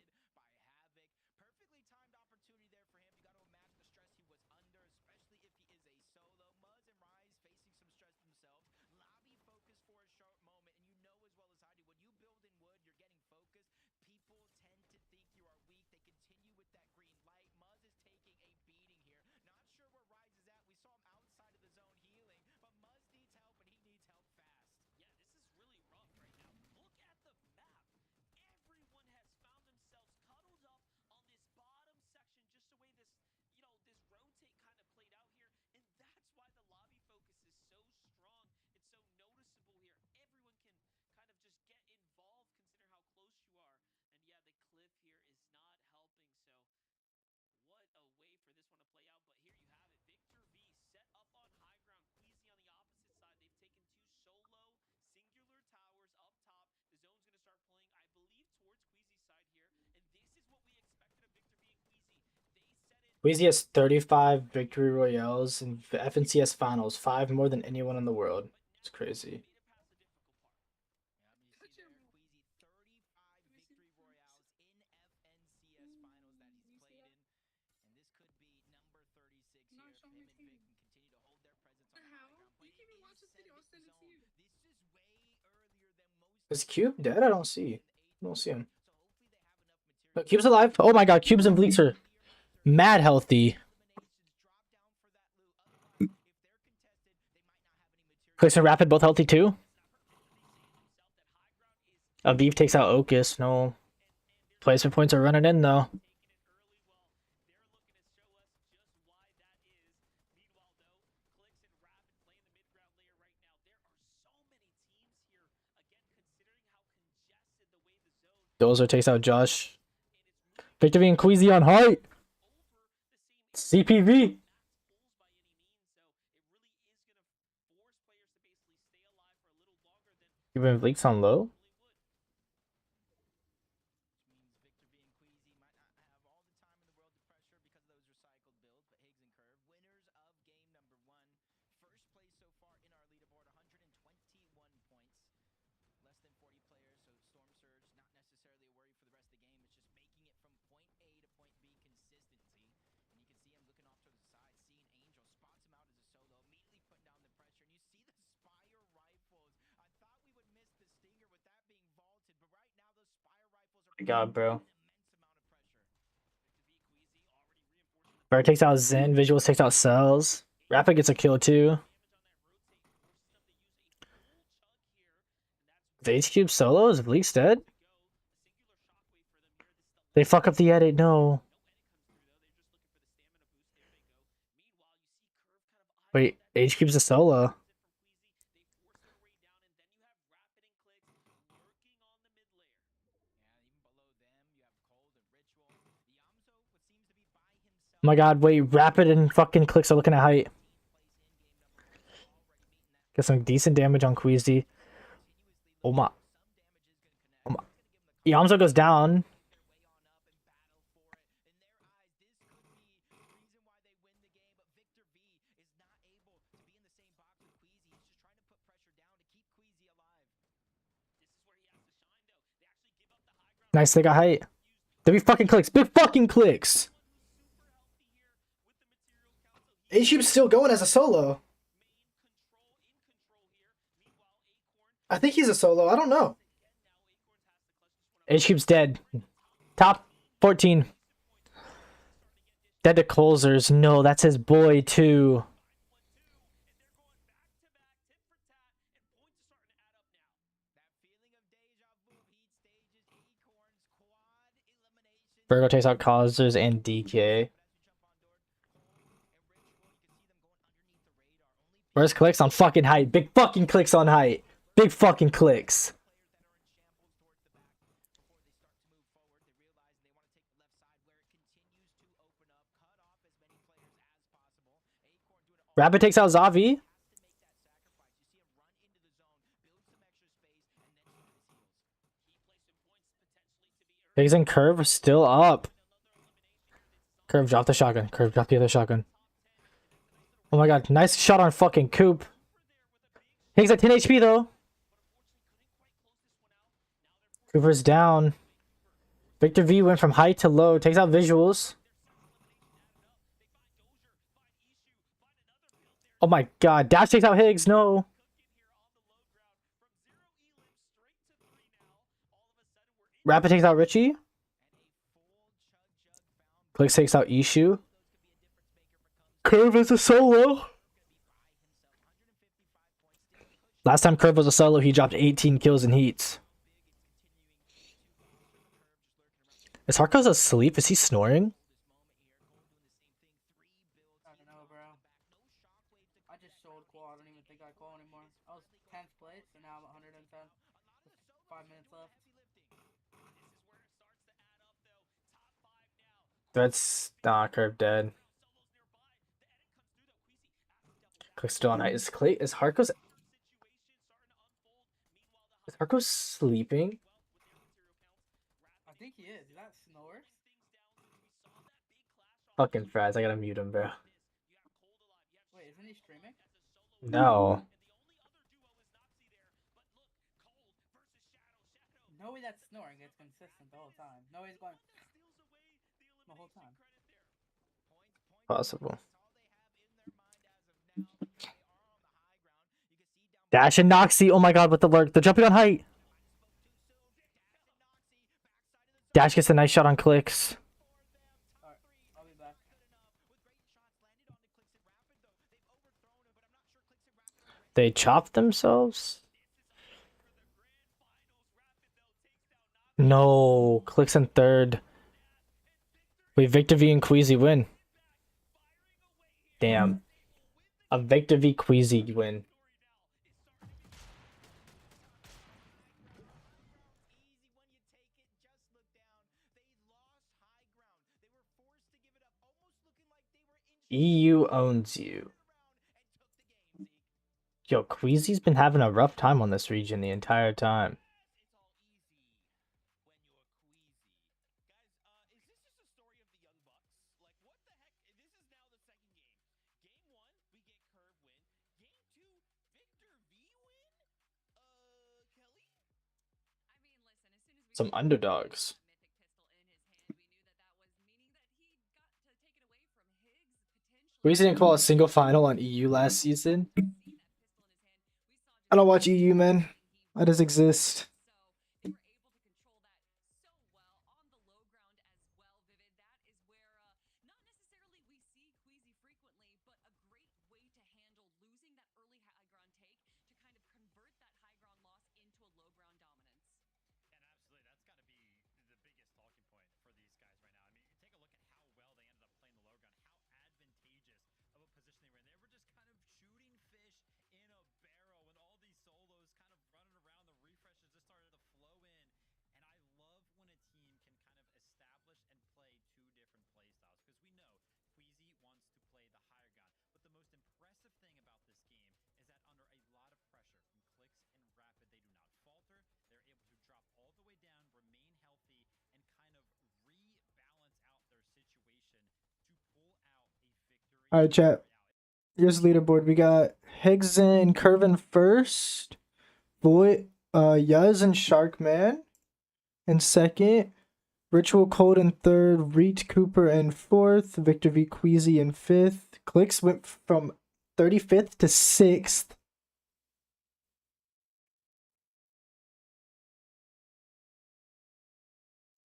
C: Queasy has 35 victory royales in FNCS finals, 5 more than anyone in the world. It's crazy. Is Cube dead? I don't see. I don't see him. No, Cube's alive. Oh my god, Cube's and Bleaks are mad healthy. Clix and Rapid both healthy too. Aviv takes out Ocus. No. Placement points are running in though. Dozer takes out Josh. Victory and Queasy on height. CPV. Even Bleaks on low. God, bro. Bird takes out Zen. Visuals takes out Cells. Rapid gets a kill too. Is H-Cube solo? Is Bleaks dead? They fuck up the edit. No. Wait, H-Cube's a solo. Oh my god, wait, Rapid and fucking Clix are looking at height. Get some decent damage on Queasy. Oh my. Oh my. Yamzo goes down. Nice, they got height. Big fucking clicks. Big fucking clicks. H-Cube's still going as a solo. I think he's a solo. I don't know. H-Cube's dead. Top 14. Dead to Colzers. No, that's his boy too. Virgo takes out Colzers and DK. Where's Clix on fucking height? Big fucking Clix on height. Big fucking Clix. Rapid takes out Zavi. Biggs and Curve are still up. Curve dropped the shotgun. Curve dropped the other shotgun. Oh my god, nice shot on fucking Coop. Higgs at 10 HP though. Cooper's down. Victor V went from high to low. Takes out visuals. Oh my god, Dash takes out Higgs. No. Rapid takes out Richie. Clix takes out Ishu. Curve is a solo. Last time Curve was a solo, he dropped 18 kills in heats. Is Harko's asleep? Is he snoring?
E: I don't know, bro. I just sold Qual. I don't even think I Qual anymore. I was 10th place, and now I'm 110. 5 minutes left.
C: That's Curve dead. Click's still on height. Is Harko's sleeping?
E: I think he is. Is that snores?
C: Fucking fries, I gotta mute him, bro.
E: Wait, isn't he streaming?
C: No.
E: No way that's snoring. It's consistent the whole time. No way he's going the whole time.
C: Possible. Dash and Noxy. Oh my god, with the lurk. They're jumping on height. Dash gets a nice shot on Clix.
E: Alright, I'll be back.
C: They chopped themselves? No. Clix in third. Wait, Victor V and Queasy win. Damn. A Victor V Queasy win. EU owns you. Yo, Queasy's been having a rough time on this region the entire time. Some underdogs. Queasy didn't call a single final on EU last season. I don't watch EU, man. I just exist. All right, chat. Here's the leaderboard. We got Higgs and Curvin first. Boy, Yuz and Sharkman. in second. Ritual Cold in third. Reach Cooper in fourth. Victor V Queasy in fifth. Clix went from 35th to 6th.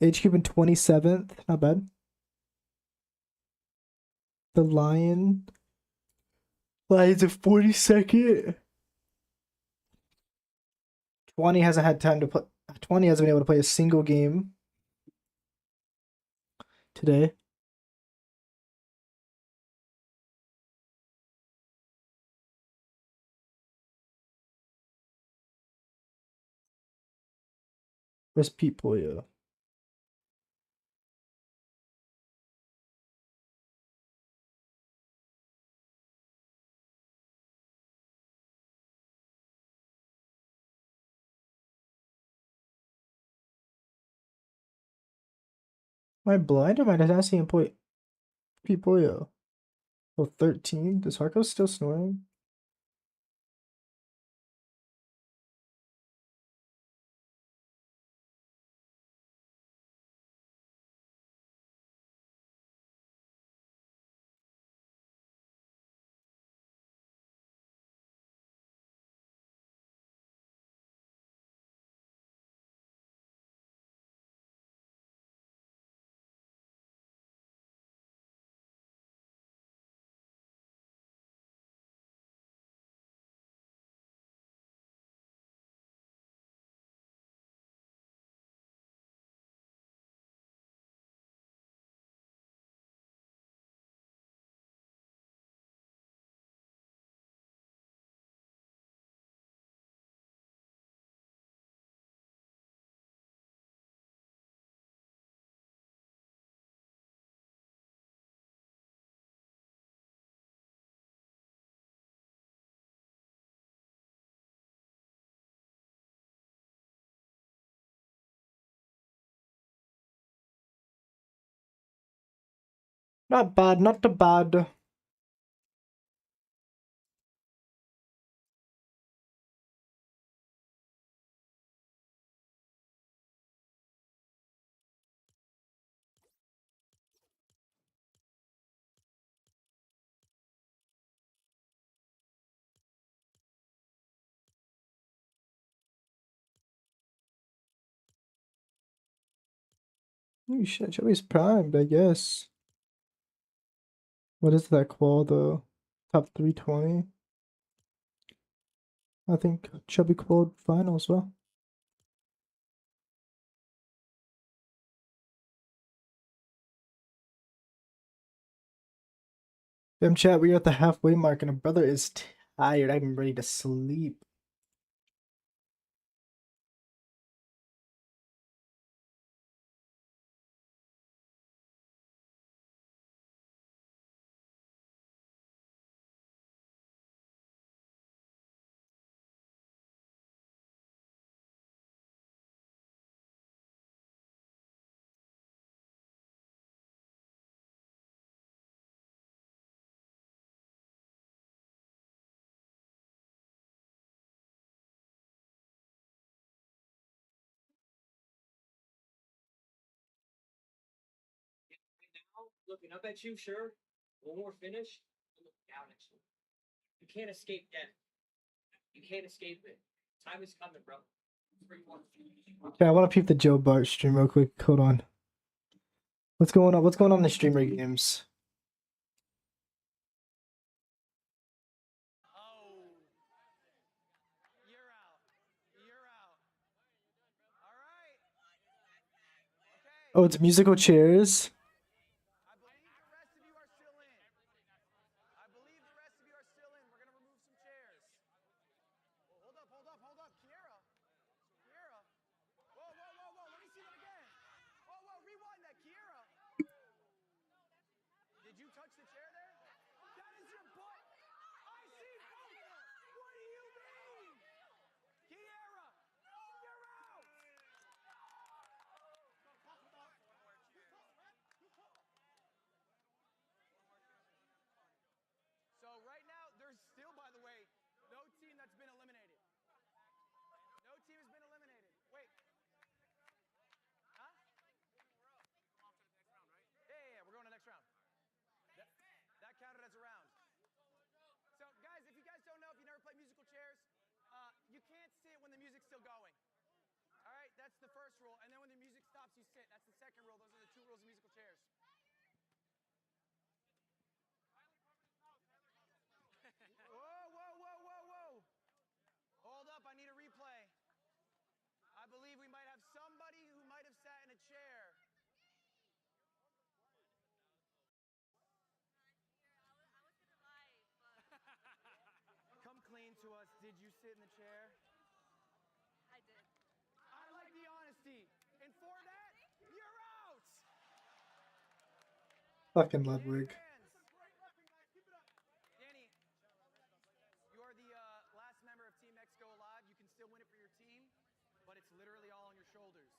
C: HCube in 27th. Not bad. The Lions in 42nd. 20 hasn't had time to play. 20 hasn't been able to play a single game today. Where's Pete Boyo? Am I blind or am I not seeing Pete Boyo? Oh, 13? Is Harko still snoring? Not bad, not too bad. Holy shit, Joey's primed, I guess. What is that qual though? Top 320? I think Chubby qualified final as well. Damn chat, we are at the halfway mark and a brother is tired. I'm ready to sleep.
I: Looking up at you, sure. One more finish. I'm looking down at you. You can't escape death. You can't escape it. Time is coming, bro.
C: Yeah, I want to peep the Joe Bart stream real quick. Hold on. What's going on? What's going on in the streamer games?
B: Oh. You're out. You're out. All right. Okay.
C: Oh, it's musical chairs.
B: I believe the rest of you are still in. I believe the rest of you are still in. We're going to remove some chairs. Hold up, hold up, hold up. Kiera. Kiera. Whoa, whoa, whoa, whoa. Let me see that again. Whoa, whoa. Rewind that, Kiera. Did you touch the chair there? That is your butt. I see both. What do you mean? Kiera, you're out. So right now, there's still, by the way, no team that's been eliminated. No team has been eliminated. Wait.
J: the first rule, and then when the music stops, you sit. That's the second rule. Those are the 2 rules of musical chairs. Whoa, whoa, whoa, whoa, whoa. Hold up, I need a replay. I believe we might have somebody who might have sat in a chair. Come clean to us. Did you sit in the chair?
F: I did.
J: I like the honesty. And for that, you're out!
A: Fucking Ludwig.
J: Danny, you are the last member of Team X Go Alive. You can still win it for your team, but it's literally all on your shoulders.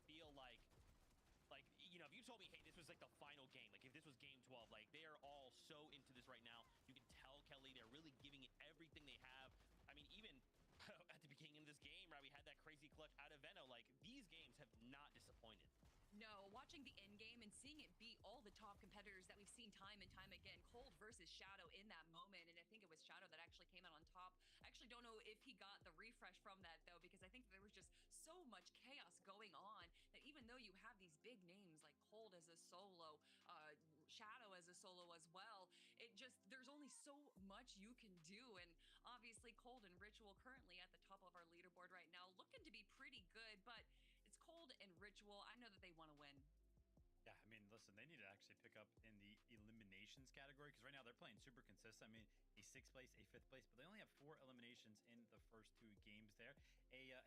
G: Feel like, you know, if you told me, hey, this was like the final game, like if this was game 12, like they are all so into this right now. You can tell, Kelly, they're really giving it everything they have. I mean, even at the beginning of this game, right, we had that crazy clutch out of Veno. Like, these games have not disappointed.
H: No, watching the end game and seeing it beat all the top competitors that we've seen time and time again, Cold versus Shadow in that moment, and I think it was Shadow that actually came out on top. I actually don't know if he got the refresh from that though, because I think there was just so much chaos going on that even though you have these big names like Cold as a solo, Shadow as a solo as well, it just, there's only so much you can do, and obviously Cold and Ritual currently at the top of our leaderboard right now, looking to be pretty good, but it's Cold and Ritual. I know that they want to win.
K: Yeah, I mean, listen, they need to actually pick up in the eliminations category because right now they're playing super consistent. I mean, a 6th place, a 5th place, but they only have 4 eliminations in the first 2 games there.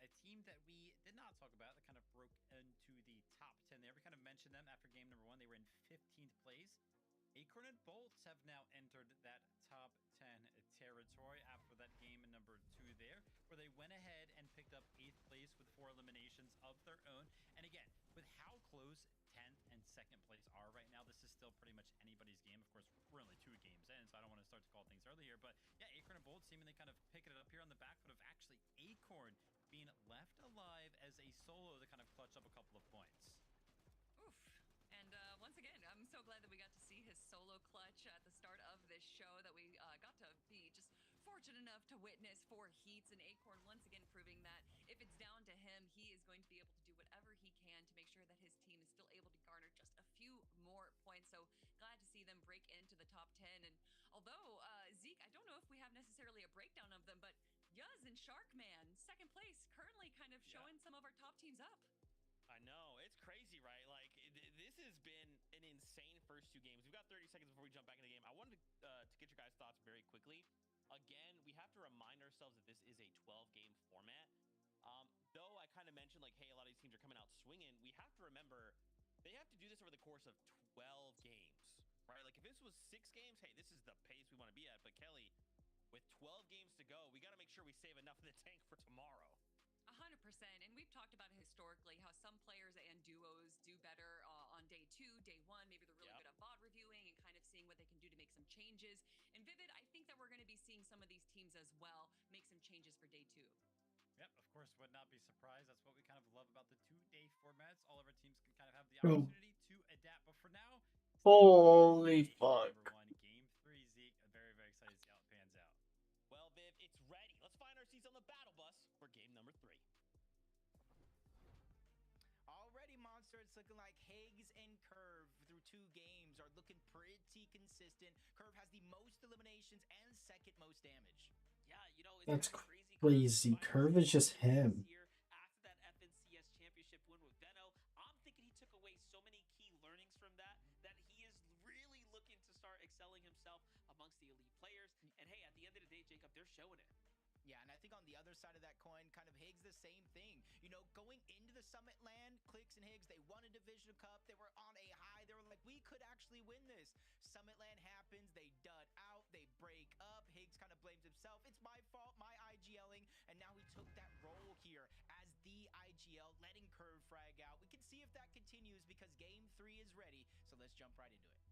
K: A team that we did not talk about that kind of broke into the top 10 there. We kind of mentioned them after game number 1. They were in 15th place. Acorn and Bolts have now entered that top 10 territory after that game number 2 there, where they went ahead and picked up 8th place with 4 eliminations of their own. And again, with how close 10th and 2nd place are right now, this is still pretty much anybody's game. Of course, we're only 2 games in, so I don't want to start to call things early here. But yeah, Acorn and Bolts seemingly kind of picking it up here on the back foot of actually Acorn being left alive as a solo to kind of clutch up a couple of points.
H: Oof. And once again, I'm so glad that we got to see his solo clutch at the start of this show, that we got to be just fortunate enough to witness for Heats, and Acorn once again proving that if it's down to him, he is going to be able to do whatever he can to make sure that his team is still able to garner just a few more points. So glad to see them break into the top 10. And although, Zeke, I don't know if we have necessarily a breakdown of them, but Yuz and Sharkman, 2nd place, currently kind of showing some of our top teams up.
G: I know, it's crazy, right? Like, this has been an insane first 2 games. We've got 30 seconds before we jump back in the game. I wanted to get your guys' thoughts very quickly. Again, we have to remind ourselves that this is a 12-game format. Though I kind of mentioned, like, hey, a lot of these teams are coming out swinging, we have to remember they have to do this over the course of 12 games, right? Like, if this was 6 games, hey, this is the pace we want to be at. But, Kelly, with 12 games to go, we got to make sure we save enough in the tank for tomorrow.
H: 100%, and we've talked about it historically, how some players and duos do better on day 2, day 1. Maybe they're really good at VOD reviewing and kind of seeing what they can do to make some changes. And Vivid, I think that we're going to be seeing some of these teams as well make some changes for day 2.
K: Yep, of course, would not be surprised. That's what we kind of love about the 2-day formats. All of our teams can kind of have the opportunity to adapt. But for now,
C: holy fuck.
K: Number 1, game 3, Zeke. Very, very excited to see how it pans out.
G: Well, Viv, it's ready. Let's find our seats on the battle bus for game number 3.
B: Already, Monster, it's looking like Higgs and Curve through 2 games are looking pretty consistent. Curve has the most eliminations and 2nd most damage.
G: Yeah, you know, it's
C: That's
G: crazy.
C: Curve is just him.
G: After that FNCS championship win with Veno, I'm thinking he took away so many key learnings from that he is really looking to start excelling himself amongst the elite players. And hey, at the end of the day, Jacob, they're showing it.
B: Yeah, and I think on the other side of that coin, kind of Higgs, the same thing. You know, going into the Summit land, Clix and Higgs, they won a Division Cup. They were on a high. They were like, we could actually win this. Summit land happens. They dud out. They break up. Higgs kind of blames himself. It's my fault, my IGLing. And now he took that role here as the IGL, letting Curve frag out. We can see if that continues because game 3 is ready. So let's jump right into it.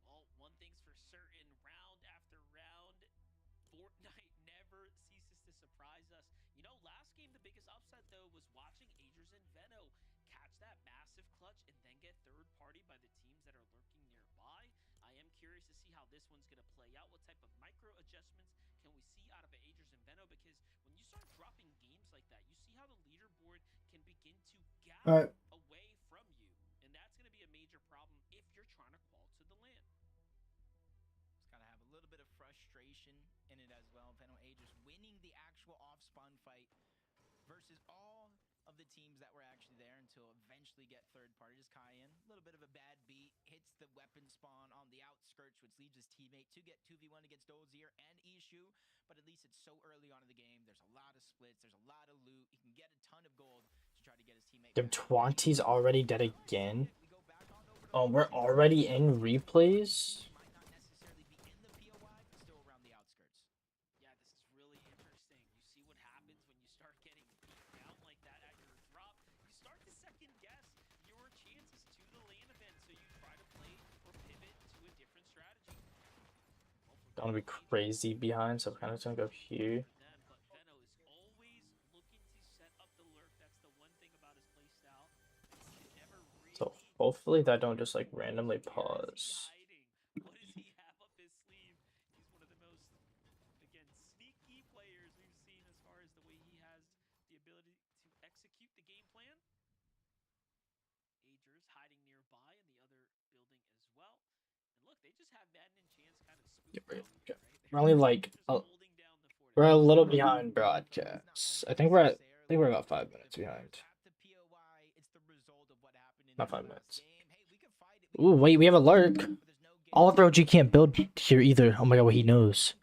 G: Well, one thing's for certain, round after round, Fortnite never ceases to surprise us. You know, last game, the biggest upset, though, was watching Agers and Veno catch that massive clutch and then get third party by the teams that are lurking nearby. I am curious to see how this this one's going to play out. What type of micro adjustments can we see out of Agers and Veno? Because when you start dropping games like that, you see how the leaderboard can begin to gap
C: Alright.
G: away from you. And that's going to be a major problem if you're trying to qual to the LAN.
B: It's got to have a little bit of frustration in it as well. Veno Agers winning the actual off-spawn fight versus all of the teams that were actually there until eventually get third party. Just Cayenne, a little bit of a bad beat, hits the weapon spawn on the outskirts, which leaves his teammate to get 2v1 against Dozier and Ishu. But at least it's so early on in the game. There's a lot of splits, there's a lot of loot. He can get a ton of gold to try to get his teammate
C: Damn,
B: back.
C: 20's already dead again. Oh, we're already in replays?
B: Might not necessarily be in the POI, but still around the outskirts.
G: Yeah, this is really interesting. You see what happens when you start getting beat down like that at your drop. You start to second guess your chances to the LAN event, so you try to play or pivot to a different strategy.
C: Gonna be crazy behind, so kind of gonna go here.
G: For them, but Veno is always looking to set up the lurk. That's the one thing about his playstyle. He can never
C: So
G: really
C: hopefully that don't just like randomly pause.
G: What does he have up his sleeve? He's one of the most, again, sneaky players we've seen as far as the way he has the ability to execute the game plan. Agers hiding nearby in the other building as well. And look, they just have Madden and Chance kind of spooked out here, right?
C: We're only like we're a little behind broadcasts. I think we're about 5 minutes behind. Not 5 minutes. Ooh, wait, we have a lurk. Oliver OG can't build here either. Oh my god, what he knows.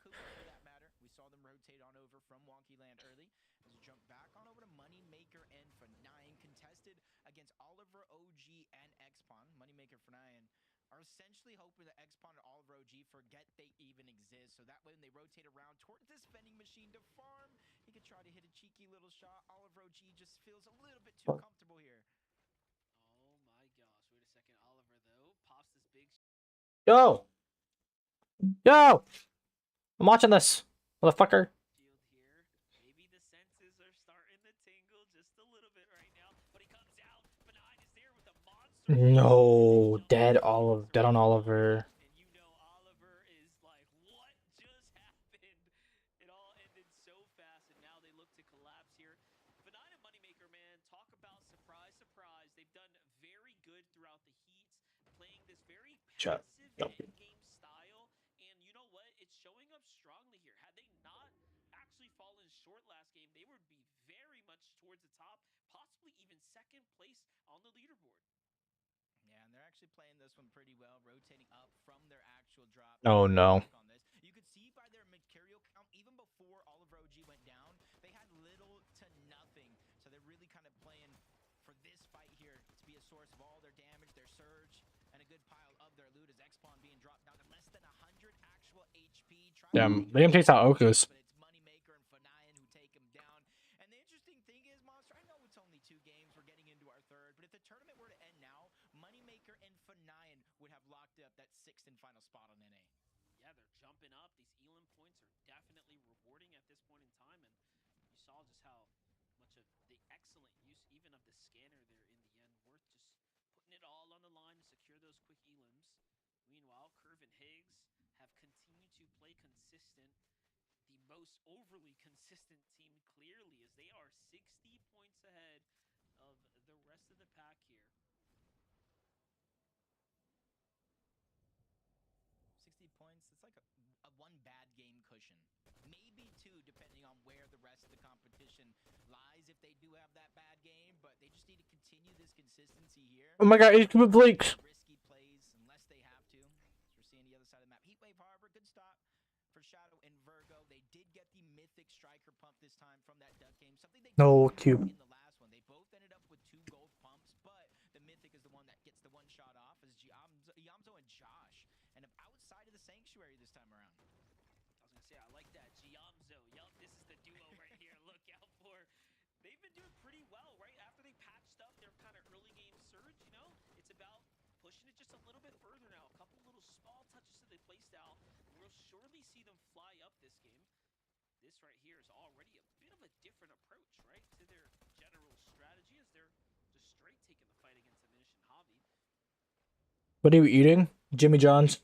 B: We saw them rotate on over from Wonky Land early as we jump back on over to Moneymaker and F9 contested against Oliver OG and Xpon. Moneymaker and F9 are essentially hoping that Xpon and Oliver OG forget they even exist. So that way when they rotate around towards this vending machine to farm, he could try to hit a cheeky little shot. Oliver OG just feels a little bit too comfortable here.
G: Oh my gosh, wait a second. Oliver, though, pops this big
C: Yo! Yo! I'm watching this, motherfucker.
G: shield here. Maybe the senses are starting to tingle just a little bit right now, but he comes out. F9 is there with a monster.
C: No, dead on Oliver.
G: And you know Oliver is like, what just happened? It all ended so fast, and now they look to collapse here. F9 and Moneymaker, man, talk about surprise, surprise. They've done very good throughout the heats, playing this very passive endgame style. And you know what? It's showing up strongly here. Had they not actually fallen short last game, they would be very much towards the top, possibly even second place on the leaderboard.
B: Yeah, and they're actually playing this one pretty well, rotating up from their actual drop.
C: Oh no.
B: On this. You could see by their material count, even before Oliver OG went down, they had little to nothing. So they're really kind of playing for this fight here to be a source of all their damage, their surge, and a good pile of their loot as Xpon being dropped down to less than 100 actual HP.
C: Damn, Liam takes out Okus.
B: But it's Moneymaker and F9 who take him down. And the interesting thing is, Monster, I know it's only 2 games, we're getting into our third, but if the tournament were to end now, Moneymaker and F9 would have locked up that 6th and final spot on NA.
G: Yeah, they're jumping up. These Elam points are definitely rewarding at this point in time, and you saw just how much of the excellent use even of the scanner there in the end, worth just putting it all on the line to secure those quick Elams. Meanwhile, Curve and Higgs have continued to play consistent, the most overly consistent team clearly, as they are 60 points ahead of the rest of the pack here.
B: 60 points, it's like a 1 bad game cushion. Maybe 2, depending on where the rest of the competition lies if they do have that bad game, but they just need to continue this consistency here.
C: Oh my god, he's coming Bleaks.
B: Risky plays unless they have to. As we're seeing the other side of the map. Heatwave Harbor, good stop for Shadow and Virgo. They did get the mythic striker pump this time from that duck game. Something they
C: No cube.
B: in the last one. They both ended up with 2 gold pumps, but the mythic is the one that gets the one shot off as Yamzo and Josh end up outside of the sanctuary this time around.
G: I was going to say, I like that. Giamzo. Yup, this is the duo right here. Look out for. They've been doing pretty well, right? After they patched up their kind of early game surge, you know? It's about pushing it just a little bit further now. A couple little small touches to the playstyle. We'll surely see them fly up this game. This right here is already a bit of a different approach, right? To their general strategy as they're just straight taking the fight against Diminish and Javi.
C: What are you eating? Jimmy John's.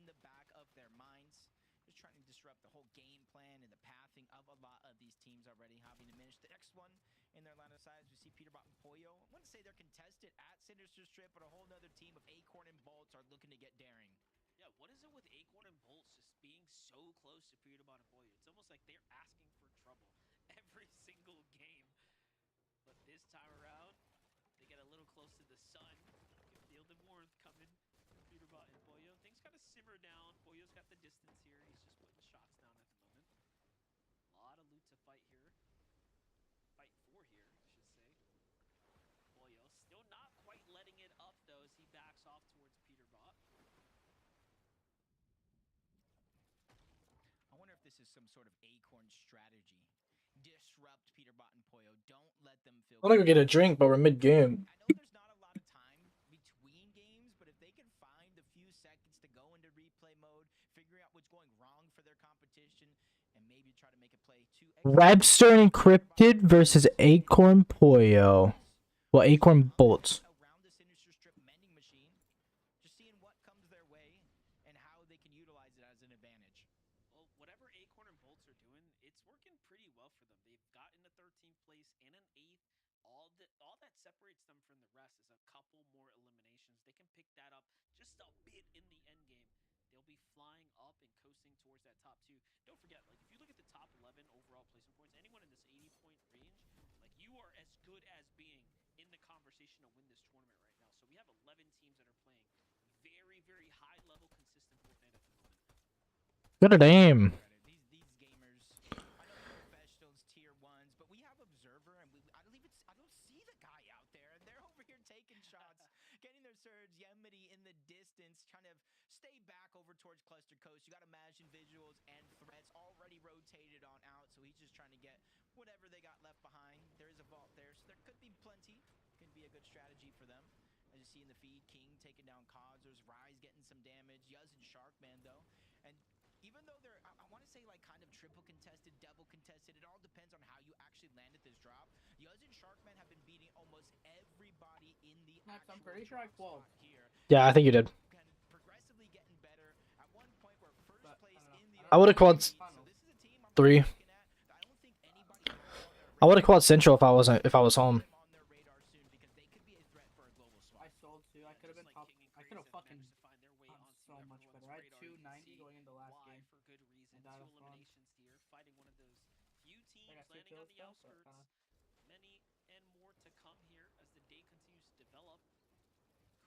B: the back of their minds. Just trying to disrupt the whole game plan and the pathing of a lot of these teams already, having diminished the next one in their line of sight. We see Peterbot and Pollo. I wouldn't say they're contested at Sinister Strip, but a whole nother team of Acorn and Bolts are looking to get daring.
G: Yeah, what is it with Acorn and Bolts just being so close to Peterbot and Pollo? It's almost like they're asking for trouble every single game. But this time around, they get a little close to the sun. You can feel the warmth coming from Peterbot and Pollo. Things kind of simmer down. Pollo's got the distance here. He's just putting shots down at the moment. A lot of loot to fight here. Fight for here, I should say. Pollo still not quite letting it up, though, as he backs off towards Peterbot.
B: I wonder if this is some sort of Acorn strategy. Disrupt Peterbot and Pollo. Don't let them feel.
C: I'm gonna go get a drink, but we're mid game.
B: I know there's not a lot of time between games, but if they can find a few seconds to go into replay mode, figure out what's going wrong for their competition, and maybe try to make a play to
C: Webster Encrypted versus Acorn Pollo. Well, Acorn Bolts.
B: around the Sinister Strip mending machine, just seeing what comes their way and how they can utilize it as an advantage.
G: Well, whatever Acorn and Bolts are doing, it's working pretty well for them. They've gotten a 13th place and an 8th. All that separates them from the rest is a couple more eliminations. They can pick that up just a bit in the end game. They'll be flying up and coasting towards that top 2. Don't forget, like, if you look at the top 11 overall placement points, anyone in this 80-point range, like, you are as good as being in the conversation to win this tournament right now. So we have 11 teams that are playing very, very high-level, consistent Fortnite at the moment.
C: Good at aim.
B: These gamers, I know they're professionals, tier 1s, but we have Observer, and I don't see the guy out there, and they're over here taking shots, getting their surge. Yemity in the distance, trying to stay back over towards Cluster Coast. You got to imagine visuals and threats already rotated on out, so he's just trying to get whatever they got left behind. There is a vault there, so there could be plenty. Could be a good strategy for them. As you see in the feed, King taking down Cause. There's Rise getting some damage. Yuz and Sharkman, though. And even though they're, I want to say, like, kind of triple contested, double contested, it all depends on how you actually landed this drop. Yuz and Sharkman have been beating almost everybody in the
E: Max, I'm
B: actual
E: pretty sure I
B: drop
E: quoted.
B: spot here.
C: Yeah, I think you did.
B: Kind of progressively getting better. At one point, we're first
E: But,
B: place
E: I don't
B: in
E: know.
B: the
C: I would've
B: overall
C: quad
B: lead. So this is a team I'm
C: 3.
B: looking at. I don't think anybody here on their
C: I would have quad Central if I was home.
B: on their radar soon because they could be a threat for a global
E: I
B: swap.
E: sold too. I could have been top. I could have fucking done so much better. I had 290 going into last game.
G: For good reason.
E: And died
G: 2
E: off spawn.
G: eliminations here, fighting one of those few teams
E: I got 2
G: landing on
E: kills
G: the
E: though, but
G: outskirts. Many and more to come here as the day continues to develop.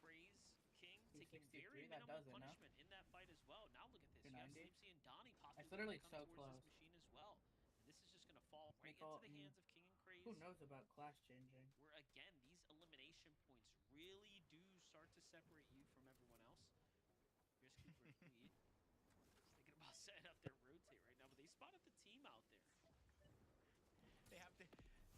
G: Craze King taking very
E: 263, that
G: minimal
E: does it, no?
G: punishment in that fight as well. Now look at this. You have
E: 290.
G: Sleepsy and Donnie possibly
E: literally
G: come
E: so
G: towards
E: close.
G: this machine as well. And this is just going to fall right
E: Nicole,
G: into the hands of King and Craze.
E: Who knows about class changing?
G: Where again, these elimination points really do start to separate you from everyone else. Here's Cooper and Tweed. Thinking about setting up their rotate right now, but they spotted the team out there.
B: They have to,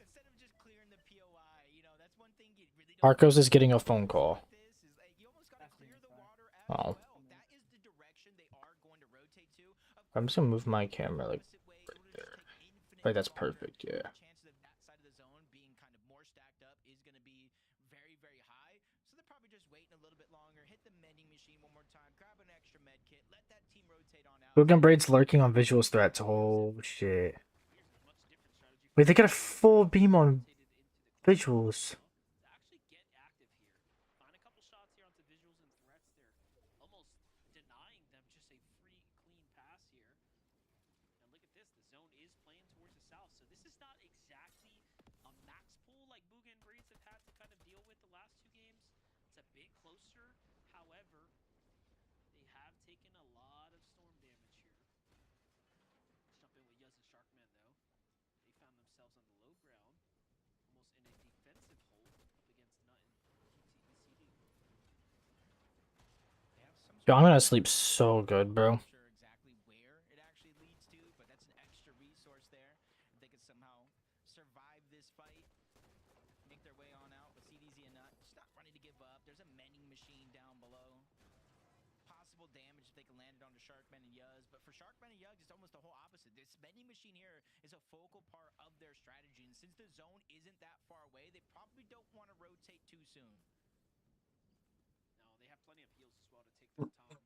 B: instead of just clearing the POI, you know, that's one thing you really don't.
C: Arcos is getting a phone call.
B: This is like, you almost gotta
E: That's
B: clear the
E: fine.
B: water as
C: Oh.
B: well. That is the direction they are going to rotate to. Of
C: I'm just gonna move my camera like
B: opposite way,
C: right
B: it'll just
C: there.
B: take infinite
C: Like that's
B: longer.
C: perfect, yeah.
B: The chances of that side of the zone being kind of more stacked up is going to be very, very high. So they're probably just waiting a little bit longer, hit the mending machine one more time, grab an extra med kit, let that team rotate on out.
C: Boogan Braid's lurking on visuals threats. Oh shit. Wait, they got a full beam on visuals.
G: Actually get active here. Find a couple shots here onto visuals and threats. They're almost denying them just a free, clean pass here. And look at this. The zone is playing towards the south. So this is not exactly a max pull like Booga and Braids have had to kind of deal with the last 2 games. It's a bit closer. However, they have taken a lot of storm damage here. Let's jump in with Yuz and Sharkman, though. They found themselves on the low ground, almost in a defensive hold up against Nut and QTECD.
B: They have some
C: Yo, I'm
B: sort
C: gonna
B: of-
C: sleep so good, bro.
B: Not sure exactly where it actually leads to, but that's an extra resource there. If they could somehow survive this fight, make their way on out with CDZ and Nut, just not running to give up. There's a mending machine down below. Possible damage if they can land it onto Sharkman and Yuz, but for Sharkman and Yuz, it's almost the whole opposite. This mending machine here is a focal part of their strategy, and since the zone isn't that far away, they probably don't want to rotate too soon.
G: No, they have plenty of heals as well to take their time.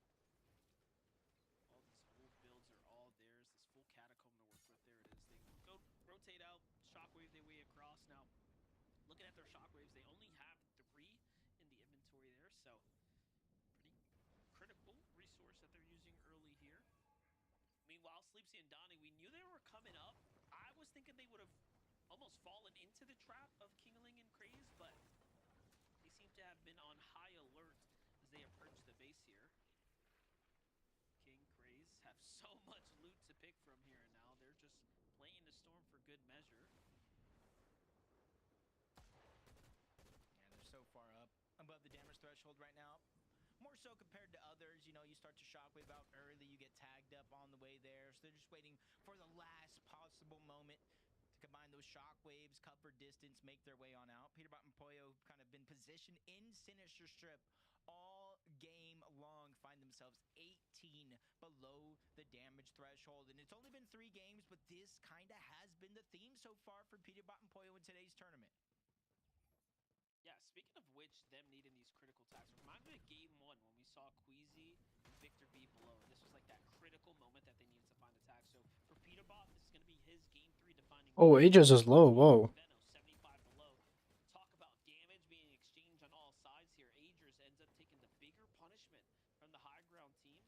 G: their shockwaves. They only have 3 in the inventory there, so pretty critical resource that they're using early here. Meanwhile, Sleepsy and Donnie, we knew they were coming up. I was thinking they would have almost fallen into the trap of Kingling and Craze, but they seem to have been on high alert as they approach the base here. King, Craze have so much loot to pick from here, and now they're just playing the storm for good measure.
B: Yeah, they're so far up above the damage threshold right now. More so compared to others, you know, you start to shockwave out early, you get tagged up on the way there, so they're just waiting for the last possible moment to combine those shockwaves, cover distance, make their way on out. Peterbot and Poyo kind of been positioned in Sinister Strip all game long, find themselves 18 below the damage threshold, and it's only been 3 games, but this kind of has been the theme so far for Peterbot and Poyo in today's tournament.
G: Yeah, speaking of which, them needing these critical tags reminds me of Game 1 when we saw Queasy and Victor be below. And this was like that critical moment that they needed to find the tag. So for Peterbot, this is going to be his Game 3 defining.
C: Oh, Aegis is low. Whoa.
G: Venno, 75 below. Talk about damage being exchanged on all sides here. Aegis ends up taking the bigger punishment from the high ground team.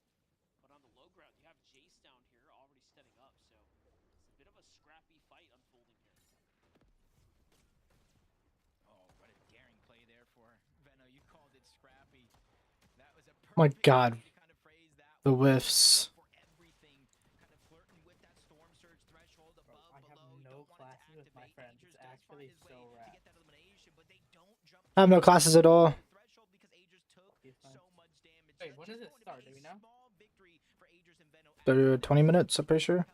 G: But on the low ground, you have Jace down here already stepping up. So it's a bit of a scrappy fight unfolding here.
B: Oh, what a daring play there for Venno. You called it scrappy. That was a
C: My
B: perfect
C: God.
B: way to kind of phrase that.
C: The whiffs.
B: For everything, kind of flirting with that storm surge threshold above,
E: I have
B: below.
E: no classes with my friends. It's actually so rad.
B: To get that elimination, but they don't jump
C: I have no classes at all.
B: threshold because Aegis took so much damage.
E: Wait, when does it start? Do we know?
B: Small victory for Aegis and Venno.
C: 20 minutes, I'm pretty sure.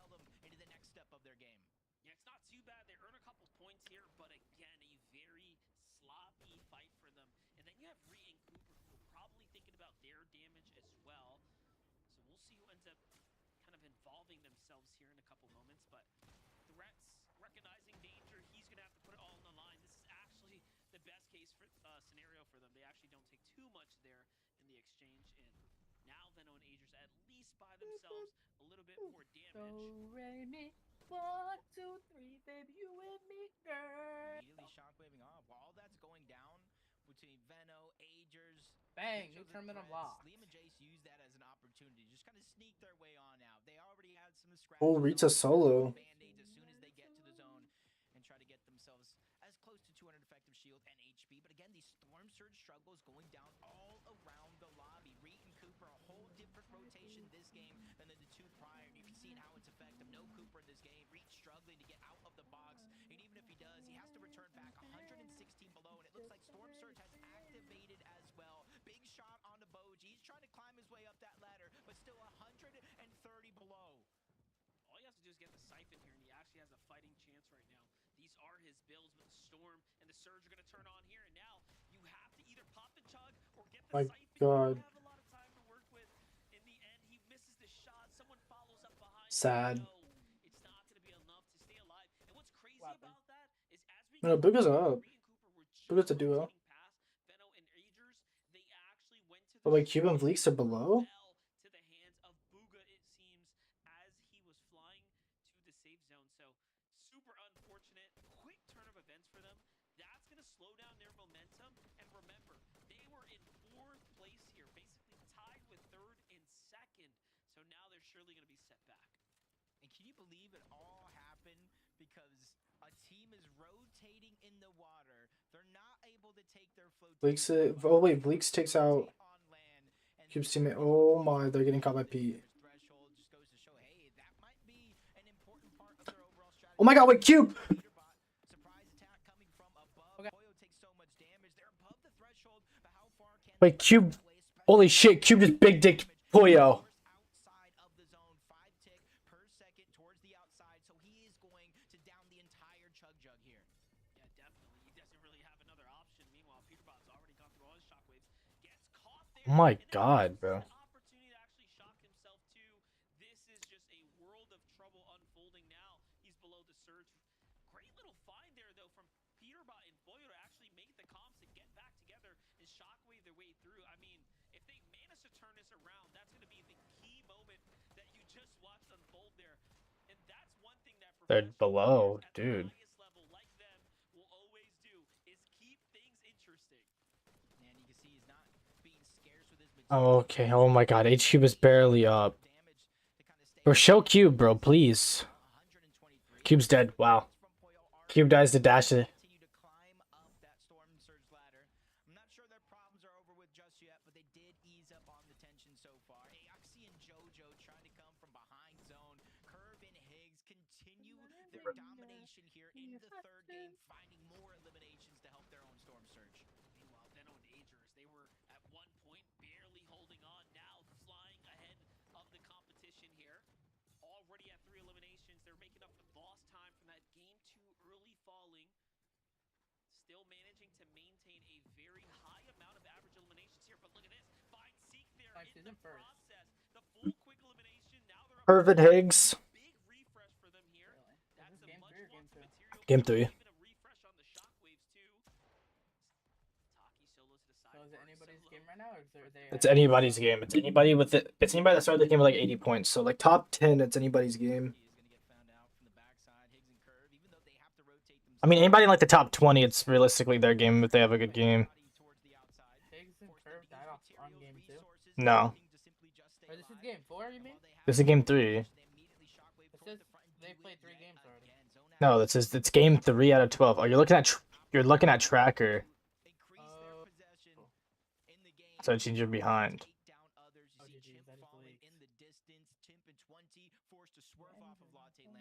B: Into the next step of their game.
G: Yeah, it's not too bad. They earn a couple points here, but again, a very sloppy fight for them. And then you have Ree and Cooper, who are probably thinking about their damage as well. So we'll see who ends up kind of involving themselves here in a couple moments. But Threats, recognizing danger, he's going to have to put it all on the line. This is actually the best case for, scenario for them. They actually don't take too much there in the exchange. And now Venno and Aegis at least buy themselves a little bit more damage.
E: Do, re, mi. 1, 2, 3, baby, you and me, girl.
B: Immediately shockwaving off. While that's going down between Venno, Aegis,
E: bang, new tournament unlocked.
B: Liam and Jace use that as an opportunity to just kind of sneak their way on out. They already had some scratches.
C: Oh, Rita solo.
B: Band-aids as soon as they get to the zone and try to get themselves as close to 200 effective shield and HP. But again, these Storm Surge struggles going down all around the lobby. Reed and Cooper, a whole different rotation this game than the 2 prior. And you can see how it's effective. No Cooper in this game. Reed struggling to get out of the box. And even if he does, he has to return back 116 below. And it looks like Storm Surge has activated as well. Big shot onto Boji. He's trying to climb his way up that ladder, but still 130 below.
G: All you have to do is get the Siphon here, and he actually has a fighting chance right now. These are his builds, but the Storm and the Surge are going to turn on here, and now you have to either pop the Chug or get the Siphon.
C: God.
G: You don't have a lot of time to work with. In the end, he misses the shot. Someone follows up behind.
C: Sad.
G: No, it's not going to be enough to stay alive. And what's crazy about that is as we
C: No, Booga's up. Booga's a duo.
G: Venno and Aegis, they actually went to the
C: But wait, Cube and Vleeks are below?
G: to the hands of Booga, it seems, as he was flying to the safe zone. So super unfortunate. Quick turn of events for them. That's going to slow down their momentum. And remember, they were in 4th place here, basically tied with 3rd and 2nd. So now they're surely going to be set back.
B: And can you believe it all happened because a team is rotating in the water. They're not able to take their float.
C: Bleaks it. Oh wait, Bleaks takes out Cube's teammate. Oh my, they're getting caught by Pete. Oh my god, wait, Cube! Wait, Cube. Holy shit, Cube just big dicked Poyo. Oh my god, bro.
G: Opportunity to actually shock himself too. This is just a world of trouble unfolding now. He's below the surge. Great little find there though from Peterbot and Boyo to actually make the comms to get back together and shockwave their way through. I mean, if they manage to turn this around, that's going to be the key moment that you just watched unfold there. And that's one thing that
C: They're below, dude.
G: level like them will always do is keep
C: Okay, oh my god, HQ was barely up. Bro, show Cube, bro, please. Cube's dead, wow. Cube dies to dash it.
B: Continue to climb up that storm surge ladder. I'm not sure their problems are over with just yet, but they did ease up on the tension so far. Aoxy and JoJo trying to come from behind zone. Curve and Higgs continue their domination here in the third game, finding more eliminations to help their own storm surge.
G: Meanwhile, Venno and Agers, they were at one point barely holding on, now flying ahead of the competition here. Already at 3 eliminations, they're making up for lost time from that game 2 early falling. Still managing to maintain a very high amount of average eliminations here, but look at this. Find Seek there in the process. The full quick elimination, now they're up.
C: Irvin Higgs.
G: Big refresh for them here. That's a much wanted material.
C: Game 3.
G: Even a refresh on the shockwaves too. Taki solo to the side.
E: So is it anybody's game right now, or is there?
C: It's anybody's game. It's anybody with it. It's anybody that started the game with like 80 points. So like top 10, it's anybody's game. I mean, anybody in like the top 20, it's realistically their game if they have a good game.
E: Higgs and Curve died off on game 2?
C: No.
E: Or this is game 4, you mean?
C: This is game 3.
E: It says they played 3 games already.
C: No, it's game 3 out of 12. Oh, you're looking at tracker.
E: Oh.
C: So it means you're behind.
E: Oh, GG, that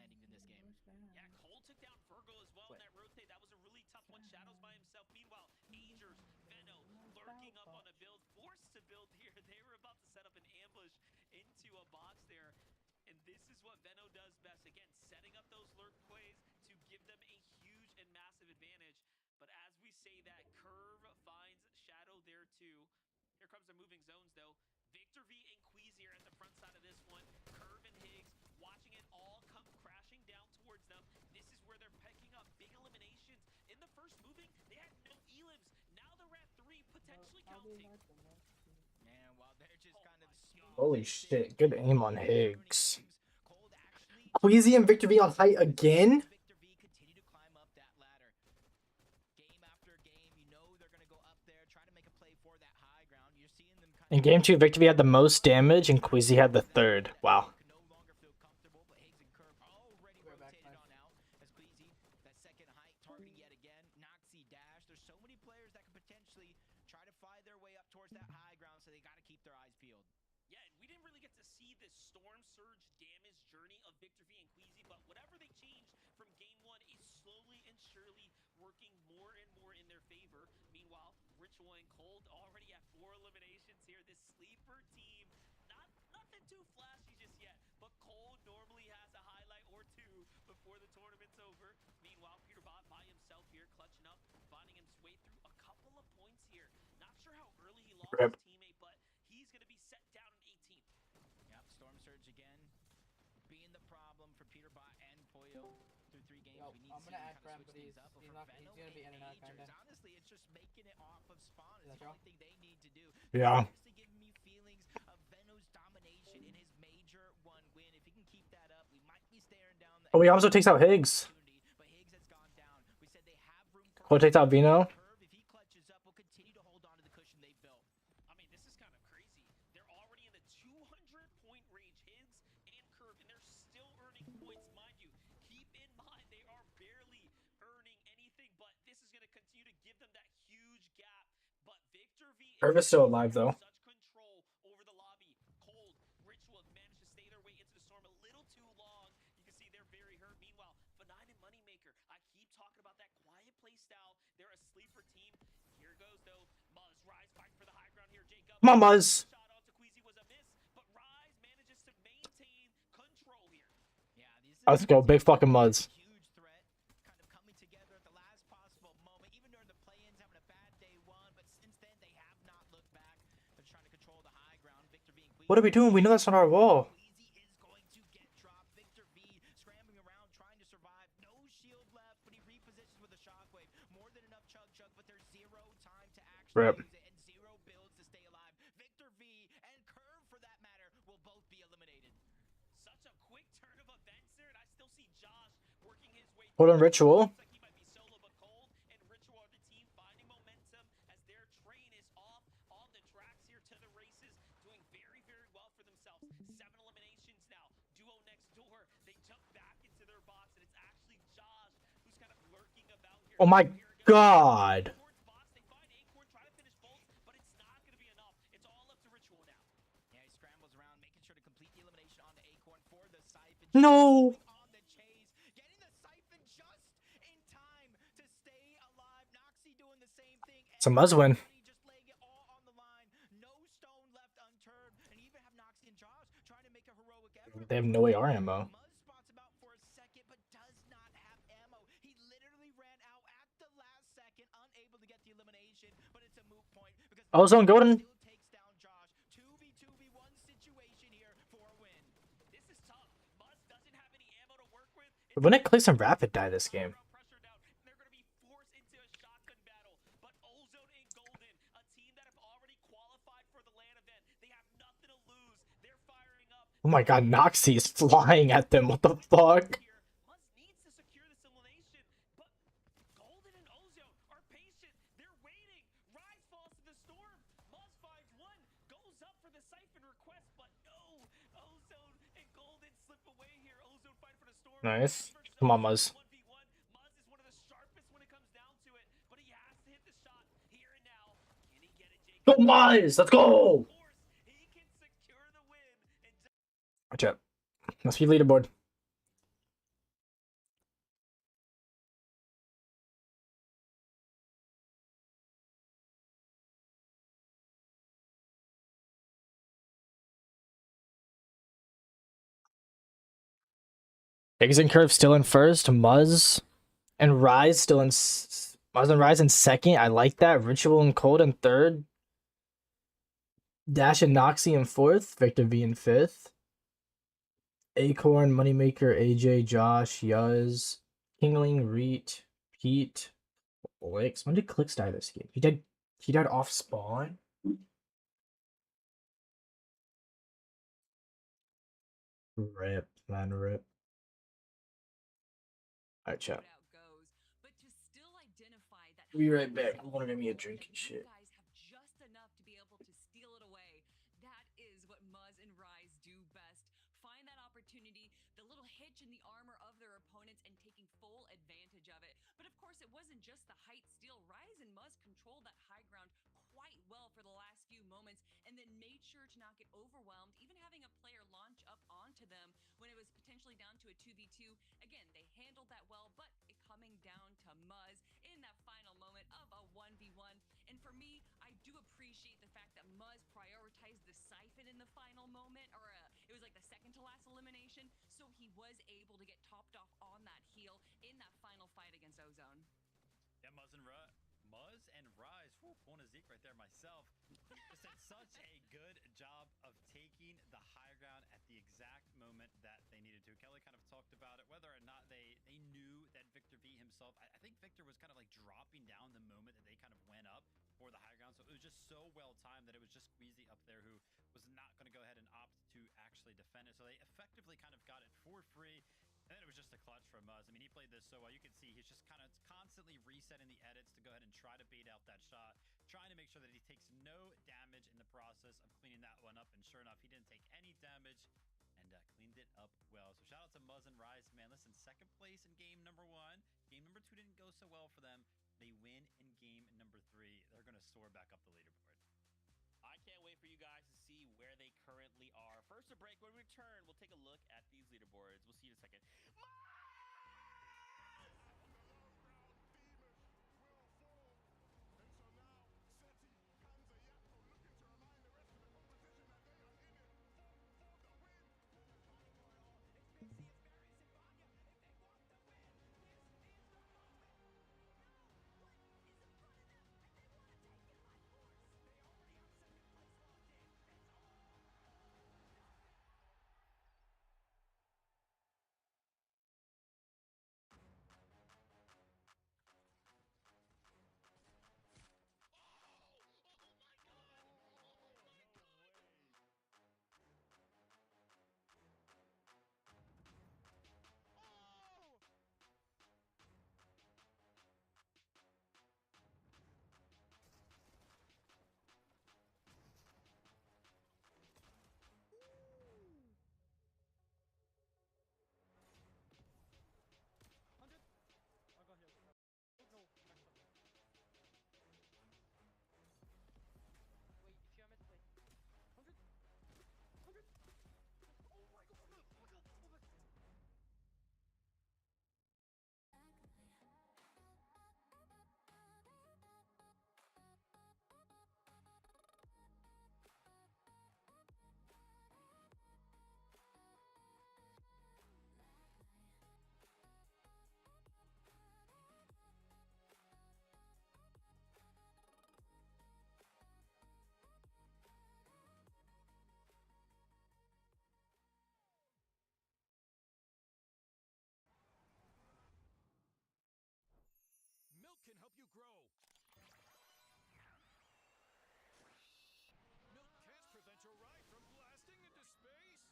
E: is leaked.
G: Yeah, Cole took down Virgo as well in that rotate. That was a really tough one. Shadows by himself. Meanwhile, Agers, Venno lurking up on a build, forced to build here. They were about to set up an ambush into a box there. And this is what Venno does best. Again, setting up those lurk plays to give them a huge and massive advantage. But as we say that, Curve finds Shadow there too. Here comes the moving zones though. Victor V and Queasy are at the front side of this one. Curve and Higgs watching it all come crashing down towards them. This is where they're picking up big eliminations. In the first moving, they had no elims. Now they're at 3, potentially counting.
B: Man, while they're just kind of
C: Holy shit, good aim on Higgs. Queasy and Victor V on height again?
B: Victor V continue to climb up that ladder. Game after game, you know they're going to go up there, try to make a play for that high ground. You're seeing them kind
C: In game 2, Victor V had the most damage and Queasy had the third. Wow.
B: no longer feel comfortable, but Higgs and Curve already rotated on out as Queasy, that second height targeting yet again. Noxie dash. There's so many players that could potentially try to find their way up towards that high ground, so they got to keep their eyes peeled.
G: Yeah, and we didn't really get to see this storm surge damage journey of Victor V and Queasy, but whatever they changed from game 1 is slowly and surely working more and more in their favor. Meanwhile, Ritual and Cold already at 4 eliminations here. This sleeper team, nothing too flashy just yet, but Cold normally has a highlight or 2 before the tournament's over. Meanwhile, Peterbot by himself here, clutching up, finding his way through a couple of points here. Not sure how early he lost his teammate, but he's going to be set down in 18.
B: Yep, Storm Surge again being the problem for Peterbot and Pollo through 3 games.
E: Yo,
B: We need
E: I'm
B: to
E: gonna
B: see
E: add
B: him
E: Brem,
B: kind
E: but
B: of switch
E: he's
B: things up. But
E: he's
B: for
E: not. He's
B: Venno
E: gonna be in and out,
B: Agers,
E: kinda.
B: honestly, it's just making it off of spawn is
E: Is that
B: the
E: y'all?
B: only thing they need to do.
C: Yeah.
B: It's actually giving me feelings of Venno's domination in his major 1 win. If he can keep that up, we might be staring down the
C: Oh, he also takes out Higgs.
B: but Higgs has gone down. We said they have room for
C: Cole takes out Vino.
B: Curve. If he clutches up, will continue to hold on to the cushion they've built.
G: I mean, this is kind of crazy. They're already in the 200-point range, Higgs and Curve, and they're still earning points, mind you. Keep in mind, they are barely earning anything, but this is going to continue to give them that huge gap. But Victor V
C: Curve is still alive, though.
G: such control over the lobby. Cold, Ritual have managed to stay their way into the storm a little too long. You can see they're very hurt. Meanwhile, F9 and Moneymaker, I keep talking about that quiet play style. They're a sleeper team. Here goes, though. Muzz, Rise fighting for the high ground here. Jacob.
C: Come on, Muzz.
G: Shot onto Queasy was a miss, but Rise manages to maintain control here.
B: Yeah, this is
C: Let's go, big fucking Muzz.
B: huge threat, kind of coming together at the last possible moment. Even during the play-ins, having a bad day 1, but since then they have not looked back. They're trying to control the high ground. Victor V and Queasy.
C: What are we doing? We know that's not our wall.
B: Queasy is going to get dropped. Victor V scrambling around, trying to survive. No shield left, but he repositions with a shockwave. More than enough chug, but there's 0 time to actually
C: Rip.
B: use it and 0 builds to stay alive. Victor V and Curve, for that matter, will both be eliminated.
G: Such a quick turn of events there, and I still see Josh working his way
C: Hold on, Ritual.
G: Looks like he might be solo, but Cold and Ritual are the team finding momentum as their train is off on the tracks here to the races. They jump back into their box, and it's actually Josh who's kind of lurking about here.
C: Oh my
G: Here it goes.
C: god.
G: Towards box, they find Acorn, try to finish bolts, but it's not going to be enough. It's all up to Ritual now.
B: Yeah, he scrambles around, making sure to complete the elimination on the Acorn for the Siphon.
C: No.
B: On the chase, getting the Siphon just in time to stay alive. Noxie doing the same thing.
C: It's a must win.
B: Just laying it all on the line. No stone left unturned. And even have Noxie and Josh trying to make a heroic effort.
C: They have no AR ammo.
B: Muzz spots him out for a second, but does not have ammo. He literally ran out at the last second, unable to get the elimination, but it's a moot point because
C: Ozone Golden.
B: still takes down Josh. 2v2v1 situation here for a win.
G: This is tough. Muzz doesn't have any ammo to work with.
C: Wouldn't Clix and Rapid die this game?
G: Pressure down. They're going to be forced into a shotgun battle. But Ozone and Golden, a team that have already qualified for the LAN event, they have nothing to lose. They're firing up.
C: Oh my god, Noxie is flying at them. What the fuck?
G: Muzz needs to secure this elimination, but Golden and Ozone are patient. They're waiting. Rise falls to the storm. Muzz finds one, goes up for the Siphon request, but no. Ozone and Golden slip away here. Ozone fight for the storm.
C: Nice. Come on, Muzz.
G: 1v1. Muzz is one of the sharpest when it comes down to it, but he has to hit the shot here and now. Can he get it, Jake?
C: Go Muzz! Let's go!
G: He can secure the win. And
C: Watch out. Must be leaderboard. Eggs and Curve still in first. Muzz and Rise still in... Muzz and Rise in second. I like that. Ritual and Cold in third. Dash and Noxie in fourth. Victor V in fifth. Acorn, Moneymaker, AJ, Josh, Yuz, Kingling, Reet, Pete, Clix. When did Clix die this game? He died off spawn? Rip, man, rip. Alright, chat. Be right back. I'm gonna get me a drink and shit.
H: Guys have just enough to be able to steal it away. That is what Muzz and Rise do best. Find that opportunity, the little hitch in the armor of their opponents, and taking full advantage of it. But of course, it wasn't just the height steal. Rise and Muzz controlled that high ground quite well for the last few moments, and then made sure to not get overwhelmed, even having a player launch up onto them when it was potentially down to a 2v2. Again, they handled that well, but it coming down to Muzz in that final moment of a 1v1. And for me, I do appreciate the fact that Muzz prioritized the Siphon in the final moment, or it was like the second to last elimination, so he was able to get topped off on that heel in that final fight against Ozone.
K: Yeah, Muzz and Rise. Whew, pulling a Zeke right there myself. Just did such a good job of taking the high ground at the exact moment that they needed to. Kelly kind of talked about it, whether or not they knew that Victor V himself, I think Victor was kind of like dropping down the moment that they kind of went up for the high ground. So it was just so well timed that it was just Squeezy up there who was not going to go ahead and opt to actually defend it. So they effectively kind of got it for free. And then it was just a clutch from Muzz. I mean, he played this so well. You can see he's just kind of constantly resetting the edits to go ahead and try to bait out that shot, trying to make sure that he takes no damage in the process of cleaning that one up. And sure enough, he didn't take any damage and cleaned it up well. So shout out to Muzz and Rise, man. Listen, second place in game number 1. Game number 2 didn't go so well for them. They win in game number 3. They're going to soar back up the leaderboard.
G: I can't wait for you guys to see where they currently are. First a break. When we return, we'll take a look at these leaderboards. We'll see you in a second.
L: grow. Milk can't prevent your ride from blasting into space.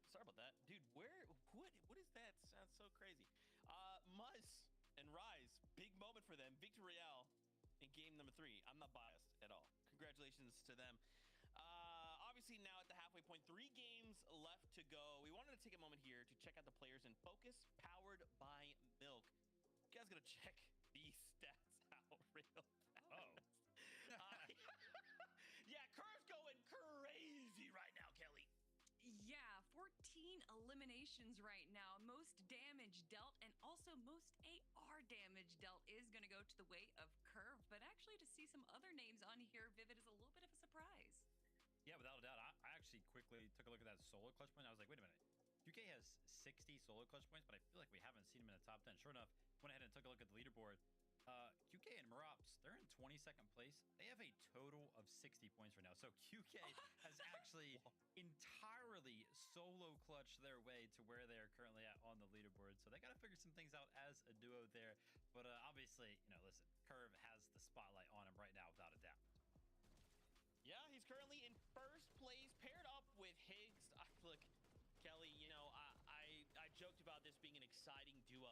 M: Sorry about that, dude. What is that? Sounds so crazy. Muzz and Rise, big moment for them. Victory Royale in game number 3. I'm not biased at all. Congratulations to them. Obviously now at the halfway point, 3 games left to go. We wanted to take a moment here to check out the players in focus, powered by Milk. You guys gotta check these stats out real fast.
K: Oh.
M: Yeah, Curve's going crazy right now, Kelly.
H: Yeah, 14 eliminations right now. Most damage dealt and also most AR damage dealt is going to go to the way of Curve. But actually, to see some other names on here, Vivid, is a little bit of a surprise.
K: Yeah, without a doubt. I actually quickly took a look at that solo clutch point. I was like, wait a minute. QK has 60 solo clutch points, but I feel like we haven't seen him in the top 10. Sure enough, went ahead and took a look at the leaderboard. QK and Marops, they're in 22nd place. They have a total of 60 points right now. So QK has actually entirely solo clutched their way to where they are currently at on the leaderboard. So they got to figure some things out as a duo there. But obviously, you know, listen, Curve has the spotlight on him right now without a doubt.
M: Yeah, he's currently in first place, paired up with Higgs. Look, Kelly, you know, I joked about this being an exciting duo.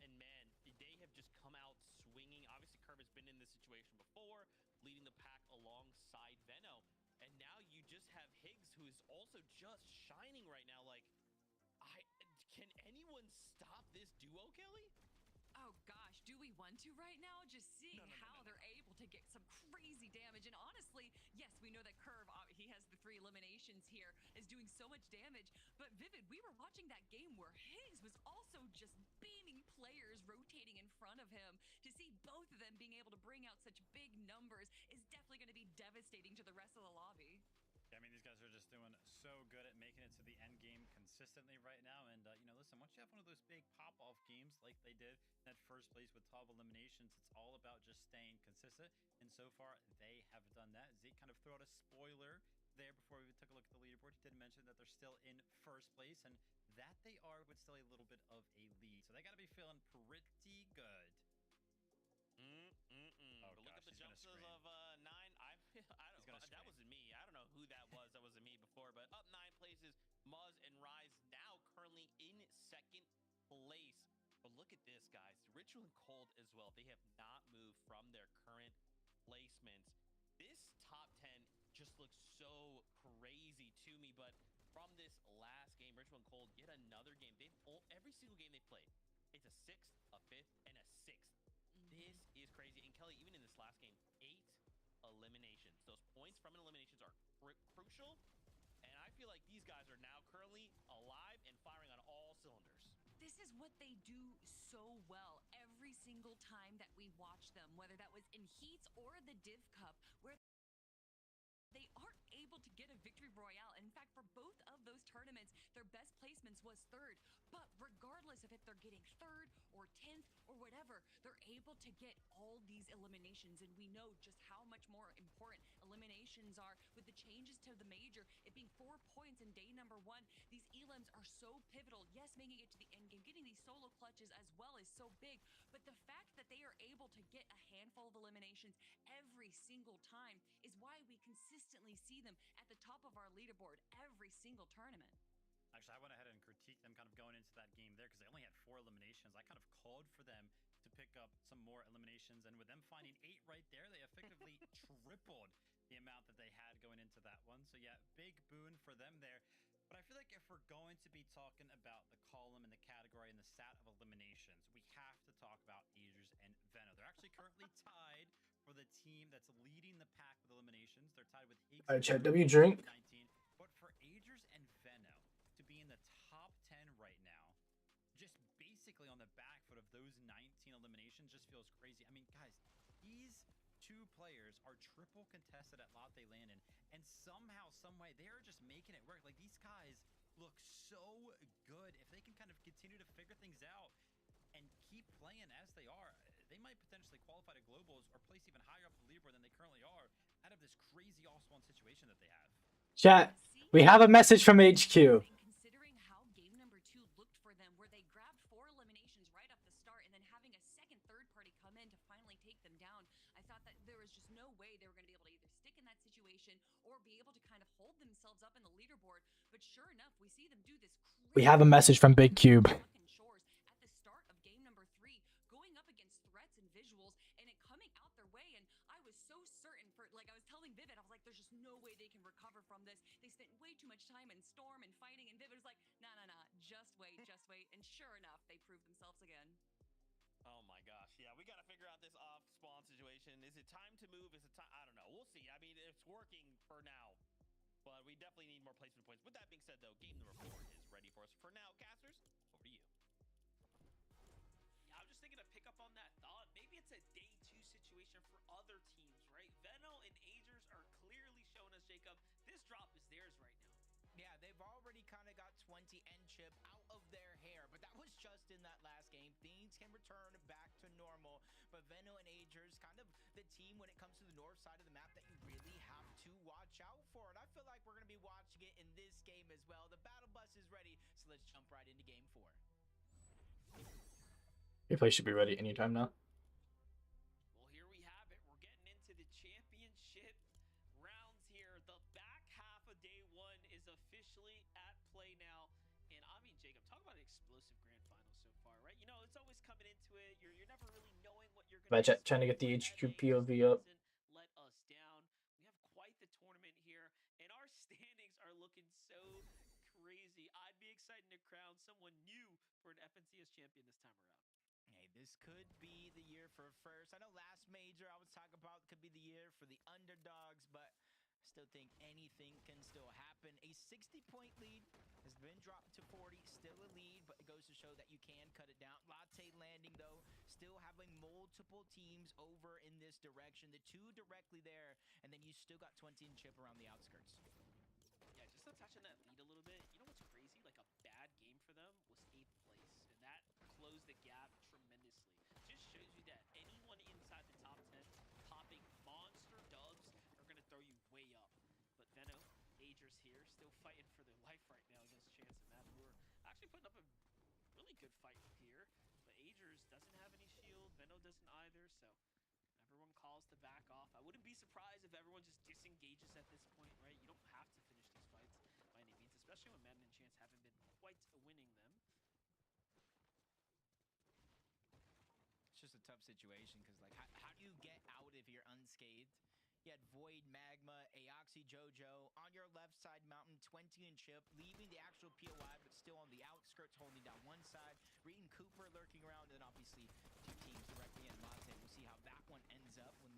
M: And man, they have just come out swinging. Obviously, Curve has been in this situation before, leading the pack alongside Veno. And now you just have Higgs, who is also just shining right now. Like, can anyone stop this duo, Kelly?
H: Oh gosh, do we want to right now? Just seeing how they're able to get some crazy damage. And honestly, yes, we know that Curve, he has the 3 eliminations here, is doing so much damage. But Vivid, we were watching that game where Higgs was also just beaming players rotating in front of him. To see both of them being able to bring out such big numbers is definitely going to be devastating to the rest of the lobby.
K: I mean, these guys are just doing so good at making it to the end game consistently right now. And, you know, listen, once you have one of those big pop-off games like they did in that first place with 12 eliminations, it's all about just staying consistent. And so far, they have done that. Zeke kind of threw out a spoiler there before we took a look at the leaderboard. He did mention that they're still in first place, and that they are with still a little bit of a lead. So they got to be feeling pretty good.
M: Oh, but look at the jumps of 9. I don't. That wasn't me. I don't know who that was. That wasn't me before. But up 9 places, Muzz and Rise now currently in 2nd place. But look at this, guys. Ritual and Cold as well. They have not moved from their current placements. This top 10 just looks so crazy to me. But from this last game, Ritual and Cold, yet another game. Every single game they played, it's a 6th, a 5th, and a 6th. This is crazy. And Kelly, even in this last game, 8 eliminations. Those points from eliminations are crucial. And I feel like these guys are now currently alive and firing on all cylinders.
H: This is what they do so well every single time that we watch them, whether that was in Heats or the Div Cup, where they aren't able to get a victory royale. In fact, for both of those tournaments, their best placements was 3rd. But regardless of if they're getting 3rd or 10th or whatever, they're able to get all these eliminations. And we know just how much more important eliminations are with the changes to the major. It being 4 points in day number 1. These elims are so pivotal. Yes, making it to the end game, getting these solo clutches as well is so big. But the fact that they are able to get a handful of eliminations every single time is why we consistently see them at the top of our leaderboard every single tournament.
K: Actually, I went ahead and critiqued them kind of going into that game there because they only had 4 eliminations. I kind of called for them to pick up some more eliminations, and with them finding 8 right there, they effectively tripled the amount that they had going into that one. So yeah, big boon for them there. But I feel like if we're going to be talking about the column and the category and the stat of eliminations, we have to talk about Agers and Veno. They're actually currently tied for the team that's leading the pack with eliminations. They're tied with Higgs.
C: All right, chat. W drink.
K: 19. But for Agers and Veno to be in the top 10 right now, just basically on the back foot of those 19 eliminations, just feels crazy. I mean, guys, these 2 players are triple contested at Latte Landon, and somehow, some way, they are just making it work. Like, these guys look so good. If they can kind of continue to figure things out and keep playing as they are, they might potentially qualify to globals or place even higher up the leaderboard than they currently are out of this crazy all-spawn situation that they have.
C: Chat, we have a message from HQ.
H: Considering how game number 2 looked for them, where they grabbed 4 eliminations right off the start, and then having a second, third party come in to finally take them down, I thought that there was just no way they were going to be able to either stick in that situation or be able to kind of hold themselves up in the leaderboard. But sure enough, we see them do this.
C: We have a message from Big Cube.
H: At the start of game number 3, going up against threats and visuals, and it coming out their way. And I was so certain for, like, I was telling Vivid, I was like, there's just no way they can recover from this. They spent way too much time in Storm and fighting, and Vivid was like, nah, just wait, just wait. And sure enough, they proved themselves again.
M: Oh my gosh. Yeah, we got to figure out this off spawn situation. Is it time to move? Is it time? I don't know. We'll see. I mean, it's working for now, but we definitely need more placement points. With that being said, though, game number 4 is ready for us. For now, casters, over to you.
G: Yeah, I'm just thinking to pick up on that thought. Maybe it's a day 2 situation for other teams, right? Veno and Agers are clearly showing us, Jacob, this drop is theirs right now.
B: Yeah, they've already kind of got 20 and Chip out of their hair, but that was just in that last game. Things can return back to normal, but Veno and Agers, kind of the team when it comes to the north side of the map that you really have to watch out for. And I feel like we're going to be watching it in this game as well. The battle bus is ready, so let's jump right into game 4.
C: Replay should be ready anytime now.
G: Well, here we have it. We're getting into the championship rounds here. The back half of day 1 is officially at play now. And I mean, Jacob, talk about an explosive grand final so far, right? You know, it's always coming into it. You're never really knowing what you're going to
C: Trying to get the HQ POV up.
G: let us down. We have quite the tournament here, and our standings are looking so crazy. I'd be excited to crown someone new for an FNCS champion this time around.
B: Hey, this could be the year for first. I know last major I was talking about could be the year for the underdogs, but I still think anything can still happen. A 60-point lead has been dropped to 40, still a lead, but it goes to show that you can cut it down. Latte Landing, though, still having multiple teams over in this direction. The 2 directly there, and then you still got 20 and Chip around the outskirts.
G: Yeah, just to touch on that lead a little bit, you know what's crazy? Like, a bad game for them was 8th place, and that closed the gap tremendously. Just shows you that anyone inside the top 10 popping monster dubs are going to throw you way up. But Veno, Agers here, still fighting for their life right now against Chance and Matt, who are actually putting up a really good fight here. But Agers doesn't have any shield, Veno doesn't either, so everyone calls to back off. I wouldn't be surprised if everyone just disengages at this point, right? You don't have to finish these fights by any means, especially when Madden and Chance haven't been quite winning them.
B: It's just a tough situation because, like, how do you get out if you're unscathed? You had Void, Magma, Aoxy, Jojo. On your left side, Mountain, 20 and Chip, leaving the actual POI, but still on the outskirts, holding down one side. Reed and Cooper lurking around, and obviously 2 teams directly in Latte. We'll see how that one ends up when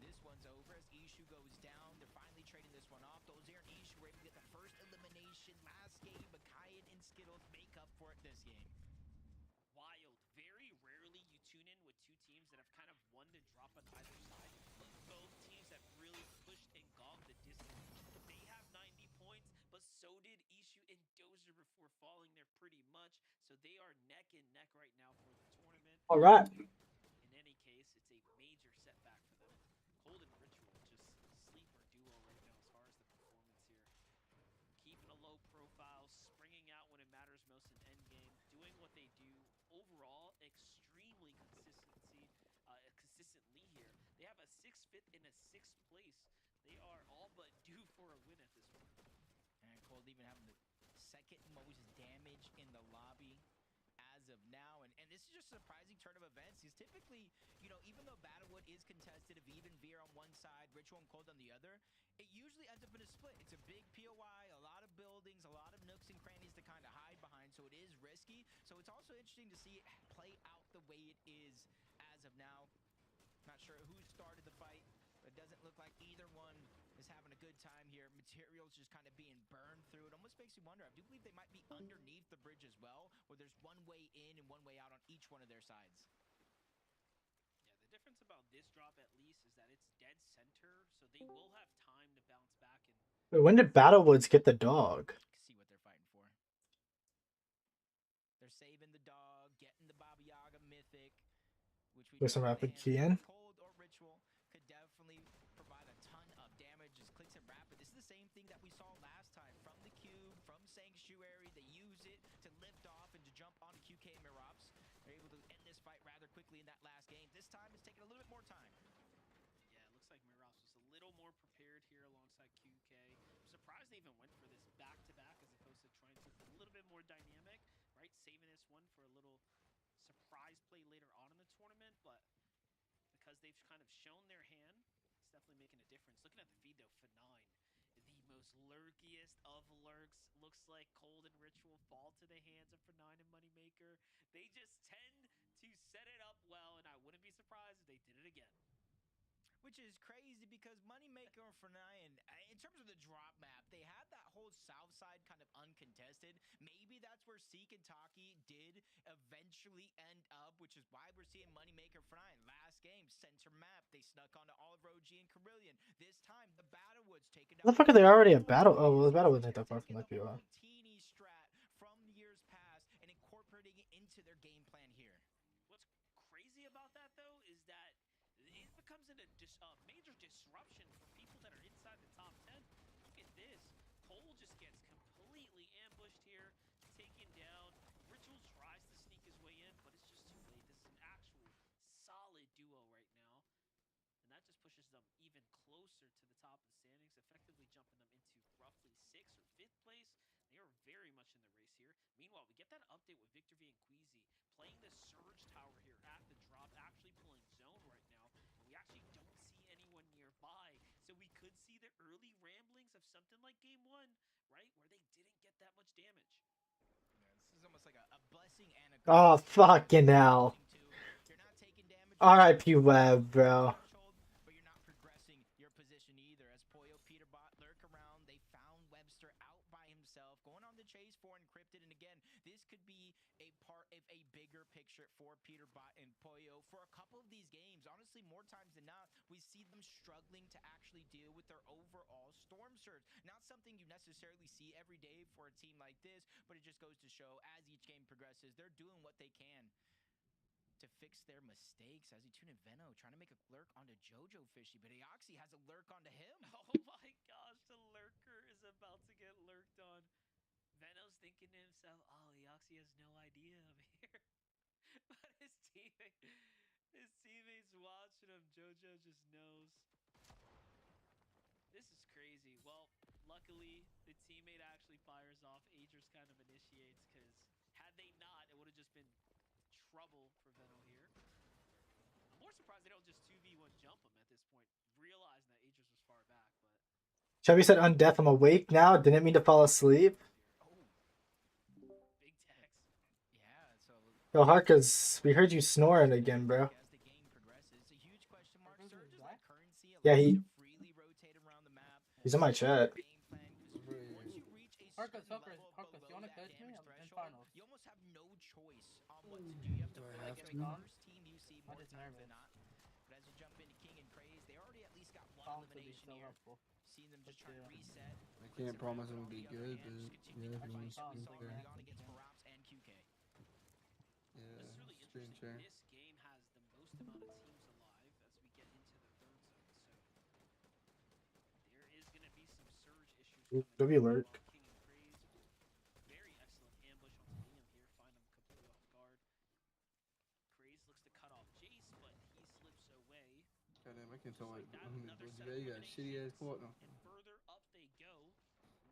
B: this one's over. As Ishu goes down, they're finally trading this one off. Dozier and Ishu were able to get the first elimination last game, but Kyan and Skittles make up for it this game.
G: Wild. Very rarely you tune in with 2 teams that have kind of won the drop on either side, but both teams have really pushed and gone the distance. They have 90 points, but so did Ishu and Dozier before falling there pretty much, so they are neck and neck right now for the tournament.
C: All right.
G: In any case, it's a major setback for them. Cold and Ritual, just sleeper duo right now as far as the performance here. Keeping a low profile, springing out when it matters most in endgame, doing what they do overall extremely consistently here. They have a 6th, 5th, and a 6th place. They are all but due for a win at this point.
B: And Cold even having to second most damage in the lobby as of now. And this is just a surprising turn of events because typically, you know, even though Battlewood is contested, of even Veer on one side, Ritual and Cold on the other, it usually ends up in a split. It's a big POI, a lot of buildings, a lot of nooks and crannies to kind of hide behind, so it is risky. So it's also interesting to see it play out the way it is as of now. Not sure who started the fight, but it doesn't look like either one is having a good time here. Materials just kind of being burned through. It almost makes you wonder. I do believe they might be underneath the bridge as well, where there's one way in and one way out on each one of their sides.
G: Yeah, the difference about this drop at least is that it's dead center, so they will have time to bounce back and
C: Wait, when did Battlewoods get the dog?
B: see what they're fighting for. They're saving the dog, getting the Baba Yaga mythic, which we
C: With some
B: know
C: rapid
B: hands
C: key
B: with
C: in.
B: Cold or Ritual could definitely provide a ton of damage. As Clix and Rapid, this is the same thing that we saw last time from the cube, from Sanctuary. They use it to lift off and to jump onto QK and Mirops. They're able to end this fight rather quickly in that last game. This time it's taking a little bit more time.
G: yeah, it looks like Mirops was a little more prepared here alongside QK. I'm surprised they even went for this back-to-back as opposed to trying something a little bit more dynamic, right? Saving this one for a little surprise play later on in the tournament, but because they've kind of shown their hand, it's definitely making a difference. Looking at the feed though, F9, the most lurkiest of lurks. Looks like Cold and Ritual fall to the hands of F9 and Moneymaker. They just tend to set it up well, and I wouldn't be surprised if they did it again.
B: Which is crazy because Moneymaker and Fernayan, in terms of the drop map, they had that whole south side kind of uncontested. Maybe that's where Seek and Taki did eventually end up, which is why we're seeing Moneymaker and Fernayan. Last game, center map, they snuck onto Oliver OG and Carillion. This time, the Battlewoods taking down...
C: What the fuck are they already a battle? Oh, well, the Battlewoods ain't that far from my POI.
B: Teeny strat from years past and incorporating it into their game plan here.
G: What's crazy about that, though, is that it becomes a major disruption for people that are inside the top 10. Look at this. Cole just gets completely ambushed here, taken down. Ritual tries to sneak his way in, but it's just too late. This is an actual solid duo right now. And that just pushes them even closer to the top of the standings, effectively jumping them into roughly 6th or 5th place. They are very much in the race here. Meanwhile, we get that update with Victor V and Queasy playing the Surge Tower here at the drop, actually pulling zone right now. And we actually don't see anyone nearby. So we could see the early ramblings of something like Game 1, right? Where they didn't get that much damage.
B: Yeah, this is almost like a blessing and a curse.
C: Oh, fucking hell.
B: You're not taking damage.
C: R.I.P. Web, bro.
B: But you're not progressing your position either. As Poyo, Peterbot lurk around, they found Webster out by himself, going on the chase for Encrypted. And again, this could be a part of a bigger picture for Peterbot and Poyo for a couple of these games. Honestly, more times than not, we see them struggling to actually deal with their overall storm surge. Not something you necessarily see every day for a team like this, but it just goes to show as each game progresses, they're doing what they can to fix their mistakes. As he tuned in Veno, trying to make a lurk onto Jojo Fishy, but Eoxy has a lurk onto him.
G: Oh my gosh, the lurker is about to get lurked on. Veno's thinking to himself, oh, Eoxy has no idea I'm here. But his teammate's watching him. Jojo just knows. This is crazy. Well, luckily, the teammate actually fires off. Aegis kind of initiates, because had they not, it would have just been trouble for Veno here. I'm more surprised they don't just 2v1 jump him at this point, realizing that Aegis was far back, but...
C: Chubby said, undeaf, I'm awake now. Didn't mean to fall asleep.
G: Big text.
B: Yeah, so...
C: Yo, Harkaz, we heard you snoring again, bro.
B: As the game progresses, a huge question mark. Surge is like currency,
C: Yeah,
B: allows you to freely rotate around the map.
C: he's in my chat.
B: Once you reach a certain level
E: Harkaz, you
B: below
E: wanna
B: that
E: coach me?
B: damage
E: I'm in
B: threshold,
E: finals.
B: you almost have no choice on what to do. You have to
A: Do I
B: play
A: have
B: against
A: to?
B: the first team you see more
E: just
B: times
E: nervous.
B: than not. But as you jump into King and Craze, they already at least got one
E: Comps would be
B: elimination
E: so
B: here.
E: helpful.
B: Seeing them just trying to reset.
A: I can't promise I'm gonna be good, but yeah, if you want to
E: Actually,
A: speak
E: Tom's
A: there.
E: like
B: Early on against Barops and QK.
A: Yeah,
G: This is really
A: screen
G: interesting.
A: share.
G: This game has the most amount of teams alive as we get into the third zone, so there is going to be some surge issues coming up.
C: W lurk.
G: King and Craze, very excellent ambush onto Liam here, find him completely off guard. Craze looks to cut off Jace, but he slips away.
A: Goddamn, I can't tell what
G: That, another set of
A: you got a shitty ass
G: eliminations,
A: port. No.
G: and further up they go.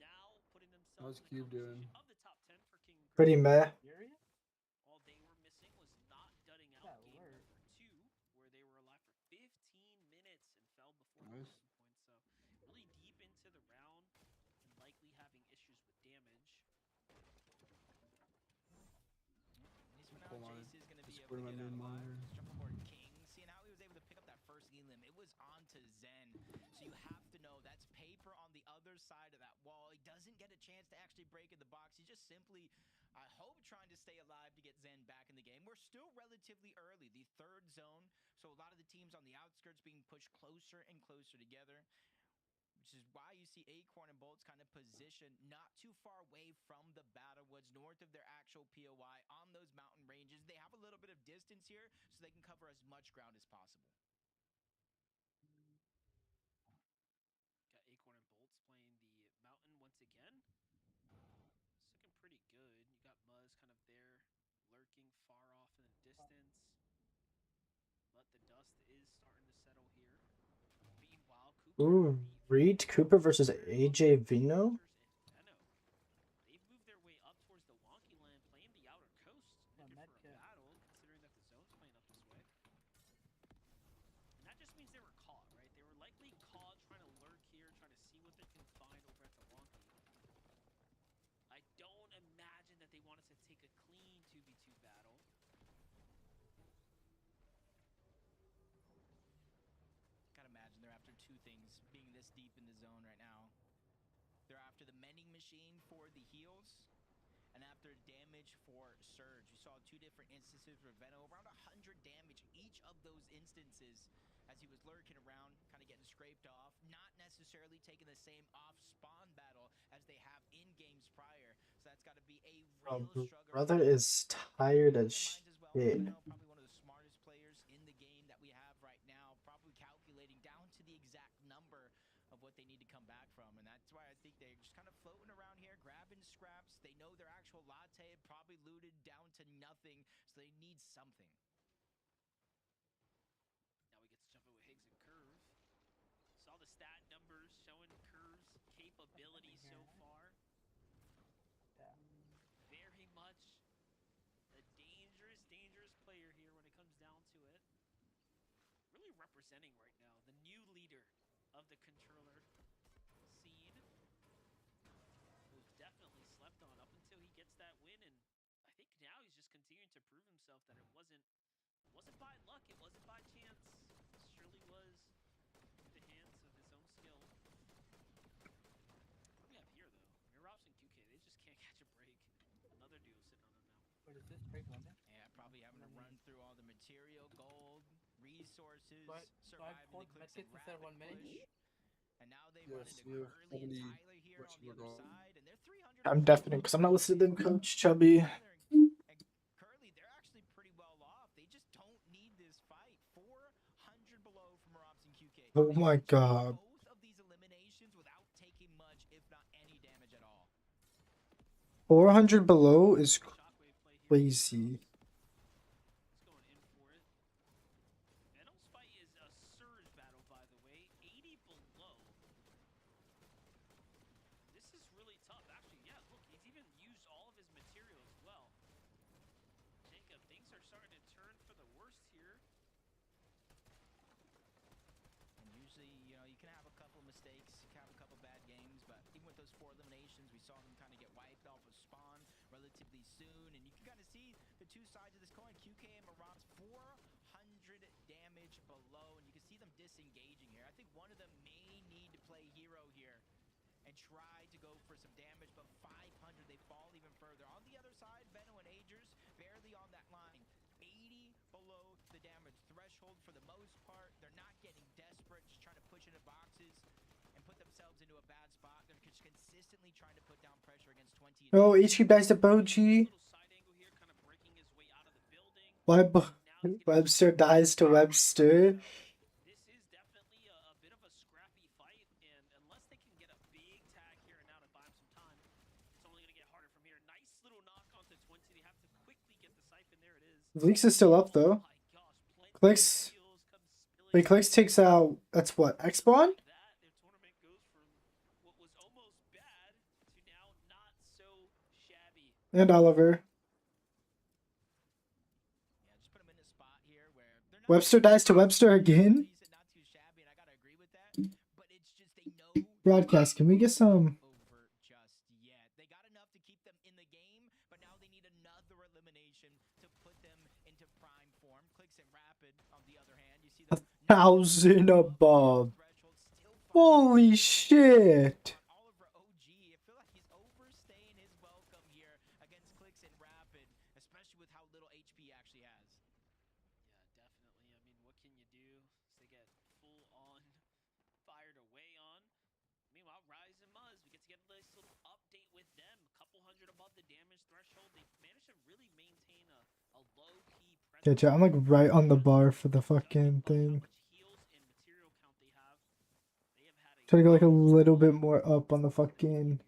G: Now putting themselves
A: How's
G: in the
A: Cube doing?
G: conversation of the
C: Pretty meh.
E: Furious?
G: All they were missing was not dudding out
E: Yeah,
G: game
E: word.
G: number 2, where they were alive for 15 minutes and fell before
A: Nice.
G: closing points. So really deep into the round and likely having issues with damage.
B: At least for now,
A: Hold on.
B: Jace is going to be
A: Just
B: able to
A: put my
B: get out
A: main
B: alive.
A: monitor.
B: Just jump aboard King. Seeing how he was able to pick up that first elim, it was on to Zen. So you have to know that's paper on the other side of that wall. He doesn't get a chance to actually break in the box. He's just simply, I hope, trying to stay alive to get Zen back in the game. We're still relatively early, the third zone. So a lot of the teams on the outskirts being pushed closer and closer together, which is why you see Acorn and Bolts kind of positioned not too far away from the Battlewoods, north of their actual POI on those mountain ranges. They have a little bit of distance here, so they can cover as much ground as possible.
G: Got Acorn and Bolts playing the mountain once again. It's looking pretty good. You got Muzz kind of there, lurking far off in the distance. But the dust is starting to settle here. Meanwhile, Cooper
C: Ooh, Reed Cooper versus AJ Vino.
G: They've moved their way up towards the Wonky Land, playing the outer coast, looking for a battle, considering that the zone's playing up this way. And that just means they were caught, right? They were likely caught trying to lurk here, trying to see what they can find over at the Wonky. I don't imagine that they wanted to take a clean 2v2 battle.
B: Gotta imagine they're after two things, being this deep in the zone right now. They're after the mending machine for the heals, and after damage for Surge. We saw two different instances for Veno, around 100 damage each of those instances as he was lurking around, kind of getting scraped off, not necessarily taking the same off-spawn battle as they have in games prior. So that's got to be a real struggle.
C: Brother is tired as shit.
B: Veno, probably one of the smartest players in the game that we have right now, probably calculating down to the exact number of what they need to come back from. And that's why I think they're just kind of floating around here, grabbing scraps. They know their actual latte probably looted down to nothing, so they need something.
G: Now we get to jump in with Higgs and Curve. Saw the stat numbers showing Curve's capabilities so far. Very much a dangerous, dangerous player here when it comes down to it. Really representing right now the new leader of the controller scene. Was definitely slept on up until he gets that win, and I think now he's just continuing to prove himself that it wasn't by luck, it wasn't by chance. It surely was through the hands of his own skill. What do we have here, though? Mirops and QK, they just can't catch a break. Another duo sitting on them now.
E: Wait, is this break London?
B: Yeah, probably having to run through all the material, gold, resources,
E: So I
B: surviving
E: pulled
B: the Clix
E: medkits instead of 1 minute.
B: And now they
A: Yes,
B: run into
A: you
B: Curly and
A: 70
B: Tyler here on the other side, and they're 300.
C: I'm deafening because I'm not listening to them, Coach Chubby.
B: And Curly, they're actually pretty well off. They just don't need this fight. 400 below from Robs and QK.
C: Oh my god.
B: Both of these eliminations without taking much, if not any damage at all.
C: 400 below is crazy.
G: He's going in for it. Venom's fight is a surge battle, by the way. 80 below. This is really tough. Actually, yeah, look, he's even used all of his material as well. Jacob, things are starting to turn for the worst here.
B: And usually, you know, you can have a couple mistakes, you can have a couple bad games, but even with those 4 eliminations, we saw them kind of get wiped off of spawn relatively soon, and you can kind of see the two sides of this coin. QK and Marabs, 400 damage below, and you can see them disengaging here. I think one of them may need to play hero here and try to go for some damage, but 500, they fall even further. On the other side, Veno and Agers barely on that line. 80 below the damage threshold for the most part. They're not getting desperate, just trying to push into boxes and put themselves into a bad spot. They're just consistently trying to put down pressure against 20.
C: Oh, HQ dies to Boji. Webster dies to Webster.
G: This is definitely a bit of a scrappy fight, and unless they can get a big tag here and now to buy him some time, it's only going to get harder from here. Nice little knock onto 20. They have to quickly get the siphon. There it is.
C: Clix is still up though. Clix. Wait, Clix takes out. That's what? X-Spawn?
G: Their tournament goes from what was almost bad to now not so shabby.
C: And Oliver.
B: Yeah, just put them in a spot here where they're not
C: Webster dies to Webster again?
B: decent, not too shabby, and I gotta agree with that. But it's just they know
C: Broadcast, can we get some?
B: over just yet. They got enough to keep them in the game, but now they need another elimination to put them into prime form. Clix and Rapid, on the other hand, you see them
C: 1,000 above. Holy shit.
B: Oliver OG. I feel like he's overstaying his welcome here against Clix and Rapid, especially with how little HP he actually has.
G: Yeah, definitely. I mean, what can you do? They get full on fired away on. Meanwhile, Rise and Muzz, we get to get a nice little update with them. A couple hundred above the damage threshold. They managed to really maintain a low-key presence.
C: Yeah, chat, I'm like right on the bar for the fucking thing. Try to go like a little bit more up on the fucking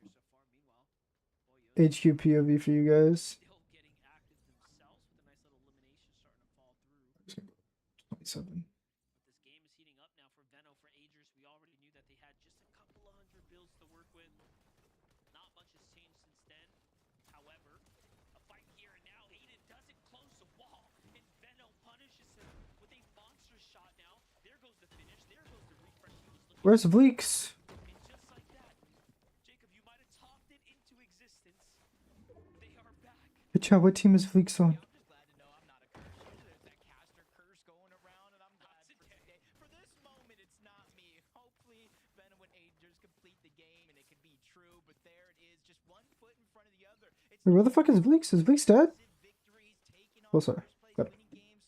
C: HQ POV for you guys. 27.
G: This game is heating up now for Veno, for Agers. We already knew that they had just a couple of hundred builds to work with. Not much has changed since then. However, a fight here and now. Aiden doesn't close the wall, and Veno punishes him with a monster shot now. There goes the finish. There goes the refresh he was looking for.
C: Where's Vleeks?
G: And just like that, Jacob, you might have talked it into existence. They are back.
C: Hey, chat, what team is Vleeks on? Wait, where the fuck is Vleeks? Is Vleeks dead? Oh, sorry. Got it.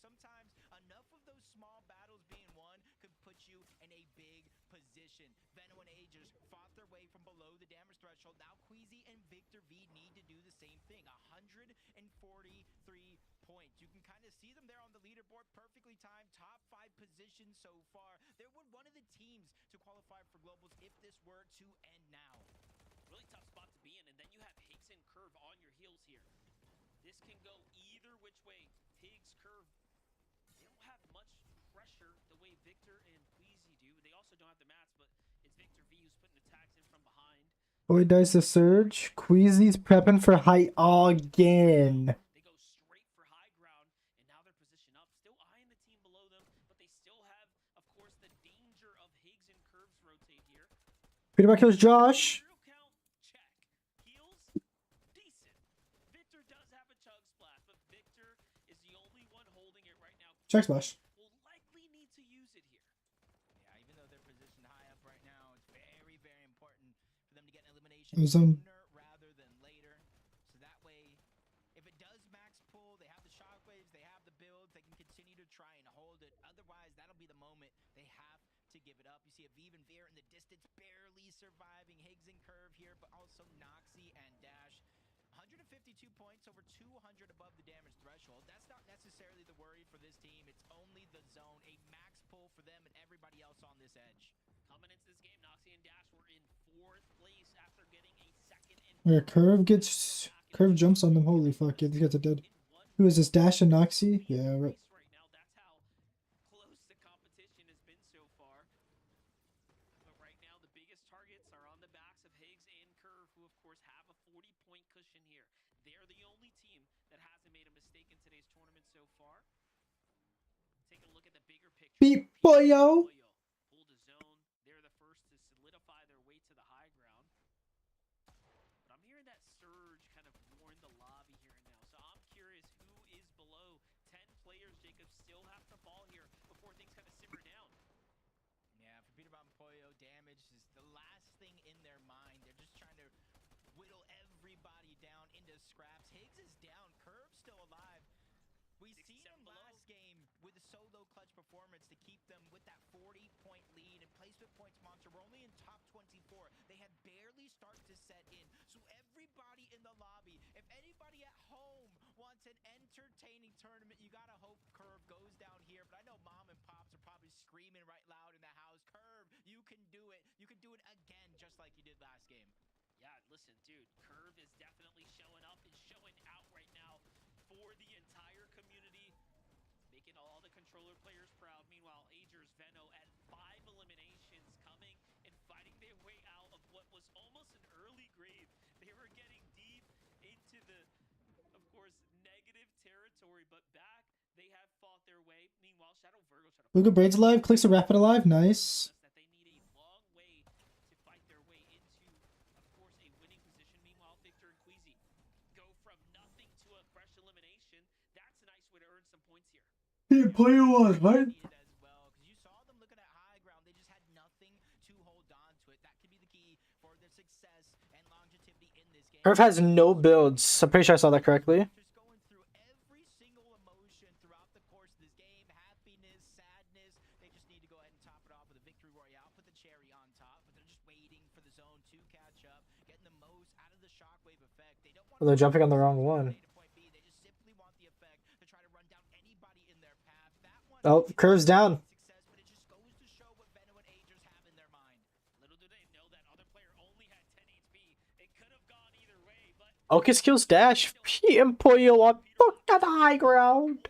B: Sometimes enough of those small battles being won could put you in a big position. Veno and Agers fought their way from below the damage threshold. Now Queasy and Victor V need to do the same thing. 143 points. You can kind of see them there on the leaderboard. Perfectly timed. Top 5 positions so far. They're one of the teams to qualify for globals if this were to end now.
G: Really tough spot to be in, and then you have Higgs and Curve on your heels here. This can go either which way. Higgs, Curve, they don't have much pressure the way Victor and Queasy do. They also don't have the mats, but it's Victor V who's putting attacks in from behind.
C: Boy dies the surge. Queasy's prepping for height again.
G: They go straight for high ground, and now they're positioned up. Still eyeing the team below them, but they still have, of course, the danger of Higgs and Curves rotate here.
C: Peter Buck kills Josh. Check splash.
B: Will likely need to use it here. Yeah, even though they're positioned high up right now, it's very, very important for them to get an elimination sooner rather than later. So that way, if it does max pull, they have the shockwaves, they have the builds, they can continue to try and hold it. Otherwise, that'll be the moment they have to give it up. You see Aviv and Veer in the distance, barely surviving. Higgs and Curve here, but also Noxy and Dash. 152 points, over 200 above the damage threshold. That's not necessarily the worry for this team. It's only the zone, a max pull for them and everybody else on this edge.
G: Coming into this game, Noxy and Dash were in 4th place after getting a second and
C: Where Curve jumps on them. Holy fuck, yeah, these guys are dead. Who is this? Dash and Noxy? Yeah, right.
G: right now. That's how close the competition has been so far. But right now, the biggest targets are on the backs of Higgs and Curve, who of course have a 40-point cushion here. They're the only team that hasn't made a mistake in today's tournament so far. Take a look at the bigger picture.
C: Beat Boyo.
G: Pulled a zone. They're the first to solidify their way to the high ground. But I'm hearing that surge kind of warn the lobby here and now. So I'm curious who is below. 10 players, Jacob, still have to fall here before things kind of simmer down.
B: Yeah, for Peter Bomb Pollo, damage is the last thing in their mind. They're just trying to whittle everybody down into scraps. Higgs is down. Curve's still alive. We seen him last game with a solo clutch performance to keep them with that 40-point lead and placement points monster. We're only in top 24. They had barely start to set in. So everybody in the lobby, if anybody at home wants an entertaining tournament, you gotta hope Curve goes down here. But I know mom and pops are probably screaming right loud in the house. Curve, you can do it. You can do it again just like you did last game.
G: Yeah, listen, dude, Curve is definitely showing up and showing out right now for the entire community, making all the controller players proud. Meanwhile, Agers, Veno at 5 eliminations coming and fighting their way out of what was almost an early grave. They were getting deep into the
C: Luga Braids alive. Clix a Rapid alive. Nice.
G: That they need a long way to fight their way into, of course, a winning position. Meanwhile, Victor and Queasy go from nothing to a fresh elimination. That's a nice way to earn some points here.
C: Yeah, play it was, right?
B: As well, because you saw them looking at high ground. They just had nothing to hold on to it. That could be the key for their success and longevity in this game.
C: Perf has no builds. I'm pretty sure I saw that correctly.
B: Just going through every single emotion throughout the course of this game. Happiness, sadness. They just need to go ahead and top it off with a victory royale. Put the cherry on top, but they're just waiting for the zone to catch up, getting the most out of the shockwave effect. They don't want
C: They're jumping on the wrong one.
B: They just simply want the effect to try to run down anybody in their path. That one
C: Oh, curves down.
B: success, but it just goes to show what Veno and Agers have in their mind.
G: Little do they know that other player only had 10 HP. It could have gone either way, but
C: Ocus kills dash. PM Pollo on fucking high ground.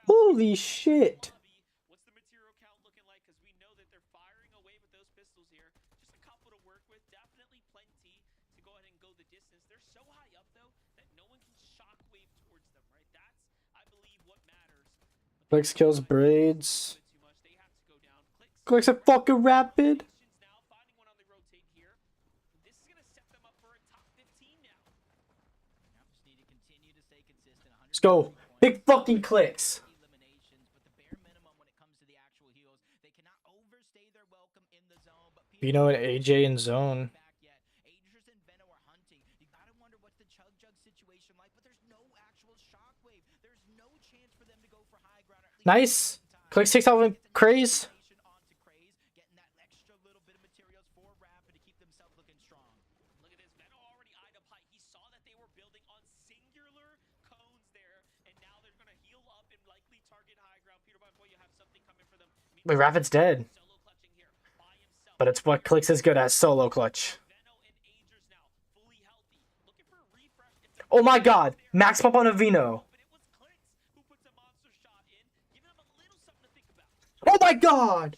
C: Holy shit.
G: what's the material count looking like? Because we know that they're firing away with those pistols here. Just a couple to work with. Definitely plenty to go ahead and go the distance. They're so high up, though, that no one can shockwave towards them, right? That's, I believe, what matters.
C: Clix kills Braids.
G: Too much. They have to go down.
C: Clix a fucking Rapid.
G: Now finding one on the rotate here. This is going to set them up for a top 15 now.
B: Just need to continue to stay consistent.
C: Let's go. Big fucking Clix.
B: Eliminations, but the bare minimum when it comes to the actual heals, they cannot overstay their welcome in the zone. But
C: Vino and AJ in zone.
B: Agers and Veno are hunting. You gotta wonder what's the chug situation like, but there's no actual shockwave. There's no chance for them to go for high ground.
C: Nice. Clix takes out Craze.
B: Getting that extra little bit of materials for Rapid to keep themselves looking strong.
G: Look at this. Veno already eyed up high. He saw that they were building on singular cones there, and now they're going to heal up and likely target high ground. Peter Boy, you have something coming for them.
C: Wait, Rapid's dead.
G: Solo clutching here by himself.
C: But it's what Clix is good at, solo clutch.
G: Veno and Agers now fully healthy. Looking for a refresh.
C: Oh my god. Max pump on a Vino.
G: But it was Clix who puts a monster shot in, giving them a little something to think about.
C: Oh my god.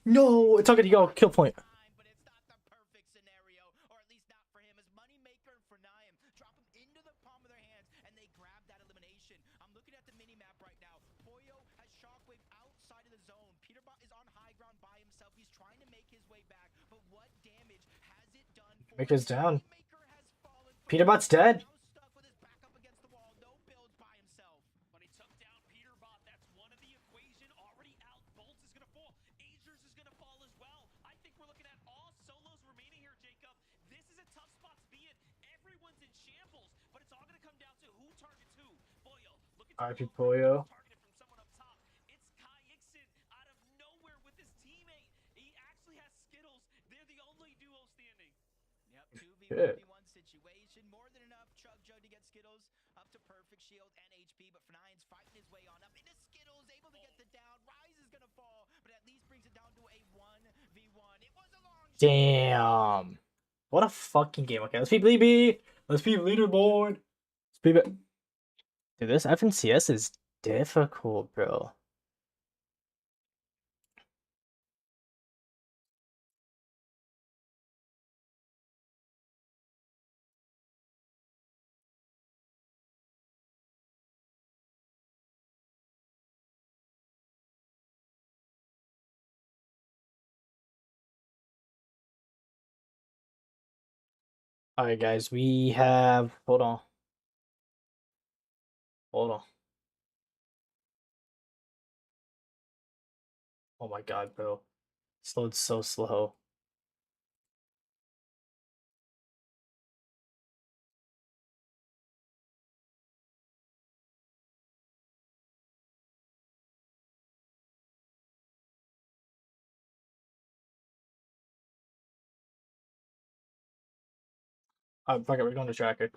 C: No, it's not gonna go kill point.
B: But it's not the perfect scenario, or at least not for him. As Moneymaker and Fernaim drop him into the palm of their hands, and they grab that elimination. I'm looking at the mini-map right now. Pollo has shockwave outside of the zone. Peterbot is on high ground by himself. He's trying to make his way back, but what damage has it done for
C: Maker's down.
B: Moneymaker has fallen for
C: Peterbot's dead.
B: now stuck with his back up against the wall. No builds by himself.
G: But he took down Peterbot. That's one of the equation already out. Bolts is going to fall. Agers is going to fall as well. I think we're looking at all solos remaining here, Jacob. This is a tough spot to be in. Everyone's in shambles, but it's all going to come down to who targets who. Pollo, look at
C: RP Pollo.
G: targeted from someone up top. It's Kyixin out of nowhere with his teammate. He actually has Skittles. They're the only duo standing.
B: Yep, 2v1v1 situation. More than enough Chug Jug to get Skittles up to perfect shield and HP, but Fnayan's fighting his way on up into Skittles, able to get the down. Rise is gonna fall, but at least brings it down to a 1v1. It was a long shot.
C: Damn. What a fucking game. Okay, let's be BB. Let's be leaderboard. Let's be Dude, this FNCS is difficult, bro. Alright, guys, we have. Hold on. Hold on. Oh my god, bro. This load's so slow. Fuck it, we're going to tracker.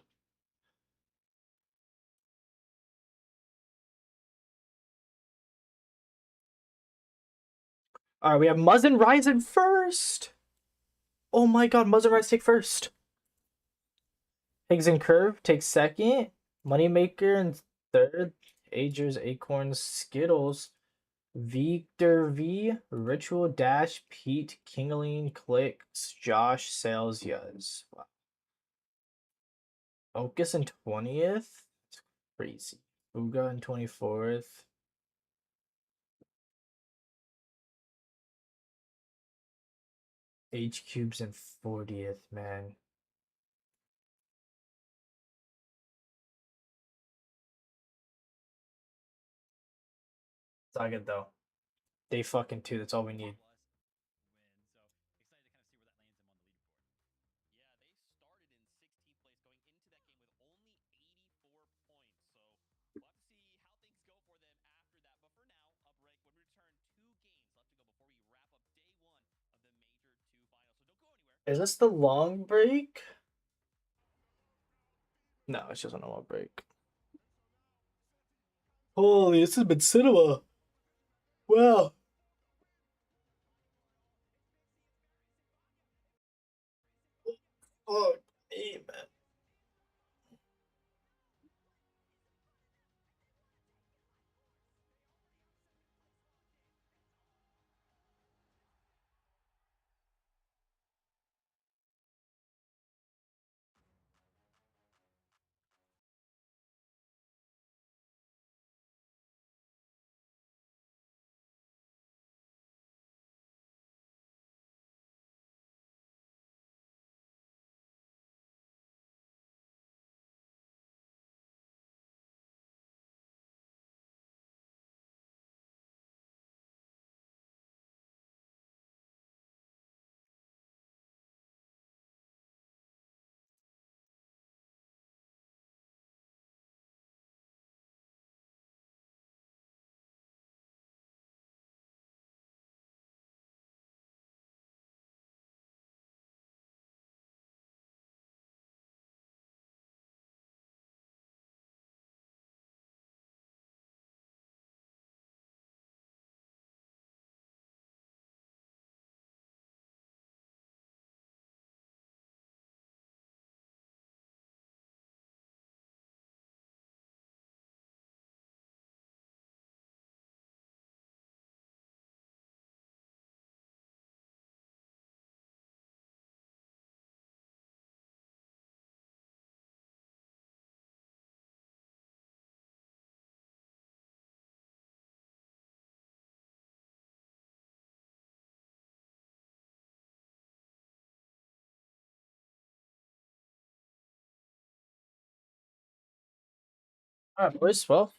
C: Alright, we have Muzz and Ryzen first! Oh my god, Muzz and Ryzen take first. Higgs and Curve take second. Moneymaker in third. Agers, Acorns, Skittles. Victor V, Ritual, Dash, Pete, Kingaline, Clix, Josh, Sales, Yuz. Wow. Ocus in 20th? It's crazy. Uga in 24th. H cubes and 40th, man. It's all good though. Day fucking 2, that's all we need. Is this the long break? No, it's just a normal break. Holy, this has been cinema. Wow. Oh, hey, man. Alright, boys. Well,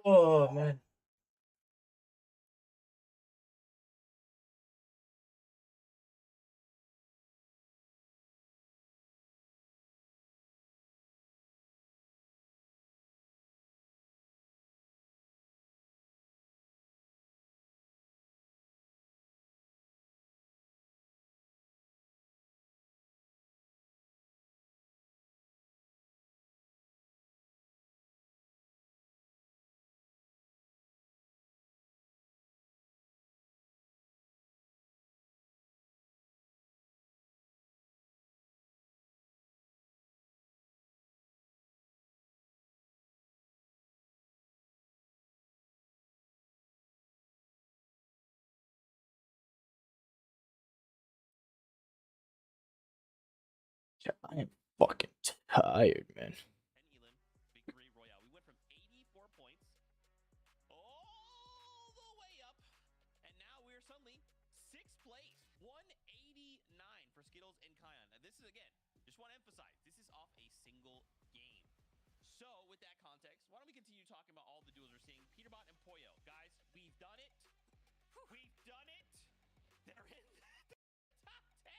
C: oh man. Yeah, I am fucking tired, man.
B: Victory Royale. We went from 84 points all the way up, and now we're suddenly 6th place, 189 for Skittles and Kion. Now, this is, again, just want to emphasize, this is off a single game. So, with that context, why don't we continue talking about all the duels we're seeing? Peterbot and Poyo. Guys, we've done it. We've done it. They're in the top 10.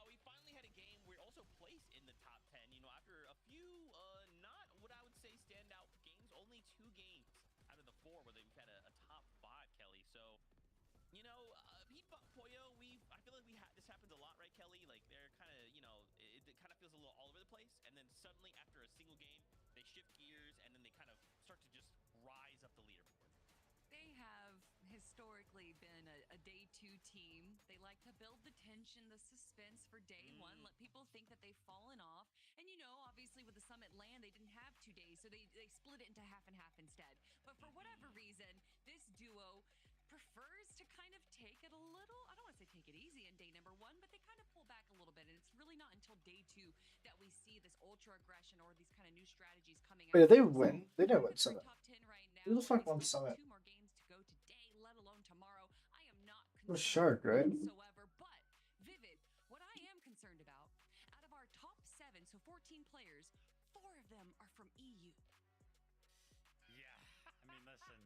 B: We finally had a game. We're also placed in the top 10, you know, after a few, not what I would say standout games, only 2 games out of the 4 where they've had a top 5, Kelly. So, you know, Peterbot Poyo, I feel like this happens a lot, right, Kelly? Like, they're kind of, you know, it kind of feels a little all over the place. And then suddenly, after a single game, they shift gears and then they kind of start to just rise up the leaderboard.
H: They have historically been a day 2 team. They like to build the tension, the suspense for day 1, let people think that they've fallen off. And you know, obviously with the Summit land, they didn't have 2 days, so they split it into half and half instead. But for whatever reason, this duo prefers to kind of take it a little, I don't want to say take it easy in day number 1, but they kind of pull back a little bit. And it's really not until day 2 that we see this ultra aggression or these kind of new strategies coming out.
C: Wait, did they win? They didn't win Summit.
H: Top 10 right now.
C: Who the fuck won
H: They still
C: Summit?
H: have 2 more games to go today, let alone tomorrow. I am not
C: It was
H: concerned
C: Shark, right?
H: whatsoever. But Vivid, what I am concerned about, out of our top 7, so 14 players, 4 of them are from EU.
K: Yeah, I mean, listen,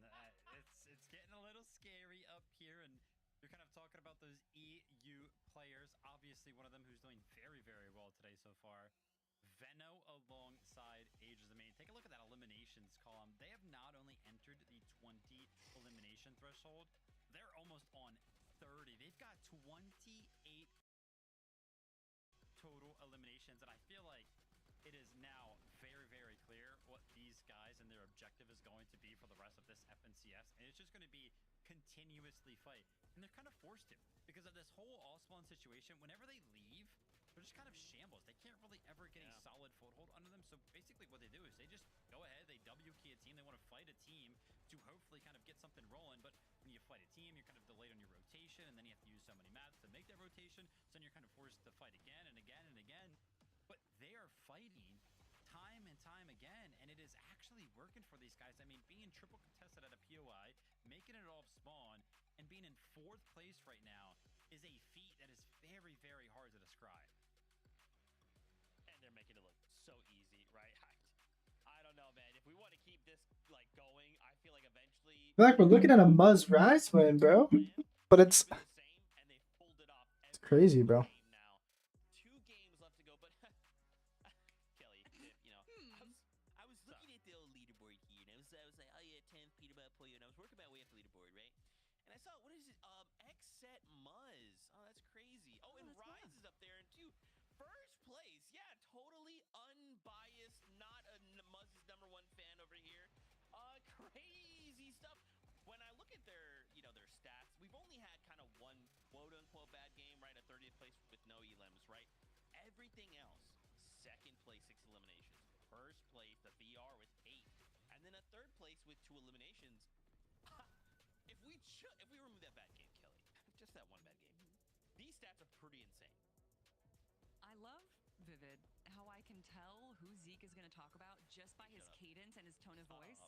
K: it's getting a little scary up here, and you're kind of talking about those EU players. Obviously, one of them who's doing very, very well today so far. Veno alongside Age of the Main. Take a look at that eliminations column. They have not only entered the 20 elimination threshold, they're almost on 30. They've got 28 total eliminations, and I feel like it is now very, very clear what these guys and their objective is going to be for the rest of this FNCS, and it's just going to be continuously fight. And they're kind of forced to, because of this whole all-spawn situation. Whenever they leave, they're just kind of shambles. They can't really ever get a solid foothold under them. So basically what they do is they just go ahead, they W key a team, they want to fight a team to hopefully kind of get something rolling. But when you fight a team, you're kind of delayed on your rotation, and then you have to use so many maps to make that rotation. So then you're kind of forced to fight again and again and again. But they are fighting time and time again, and it is actually working for these guys. I mean, being triple contested at a POI, making it all spawn, and being in 4th place right now is a feat that is very, very hard to describe.
M: And they're making it look so easy, right? I don't know, man. If we want to keep this like going, I feel like eventually.
C: In fact, we're looking at a Muzz Rise win, bro. But it's crazy, bro.
M: Now, 2 games left to go, but Kelly, you know, I was looking at the old leaderboard here, and I was like, oh yeah, 10th Peter Poyo, and I was working my way up the leaderboard, right? And I saw, what is it? X-Set Muzz. Oh, that's crazy. Oh, and Rise is up there, and 2. First place, yeah, totally unbiased, not a Muzz's #1 fan over here. Crazy stuff. When I look at their, you know, their stats, we've only had kind of one quote-unquote bad game, right? A 30th place with no elims, right? Everything else, 2nd place, 6 eliminations. 1st place, the VR with 8, and then a 3rd place with 2 eliminations. If we remove that bad game, Kelly, just that one bad game, these stats are pretty insane.
H: I love Vivid, how I can tell who Zeke is going to talk about just by his cadence and his tone of voice.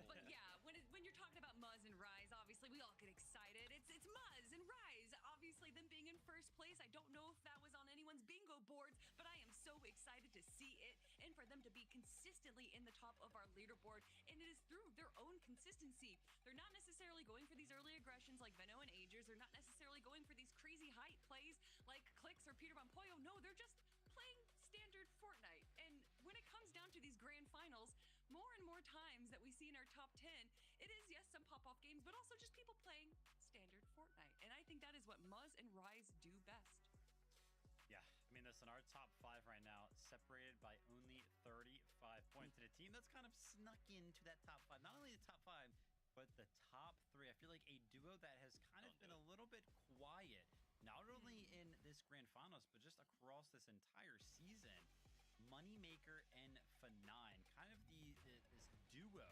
H: But yeah, when you're talking about Muzz and Rise, obviously we all get excited. It's Muzz and Rise. Obviously them being in 1st place. I don't know if that was on anyone's bingo boards, but I am so excited to see it and for them to be consistently in the top of our leaderboard. And it is through their own consistency. They're not necessarily going for these early aggressions like Veno and Agers. They're not necessarily going for these crazy height plays like Clix or Peter Von Poyo. No, they're just playing standard Fortnite. And when it comes down to these grand finals, more and more times that we see in our top 10, it is, yes, some pop-off games, but also just people playing standard Fortnite. And I think that is what Muzz and Rise do best.
K: Yeah, I mean, listen, our top 5 right now separated by only 35 points. And a team that's kind of snuck into that top 5, not only the top 5, but the top 3. I feel like a duo that has kind of been a little bit quiet, not only in this grand finals, but just across this entire season. Moneymaker and F9, kind of this duo.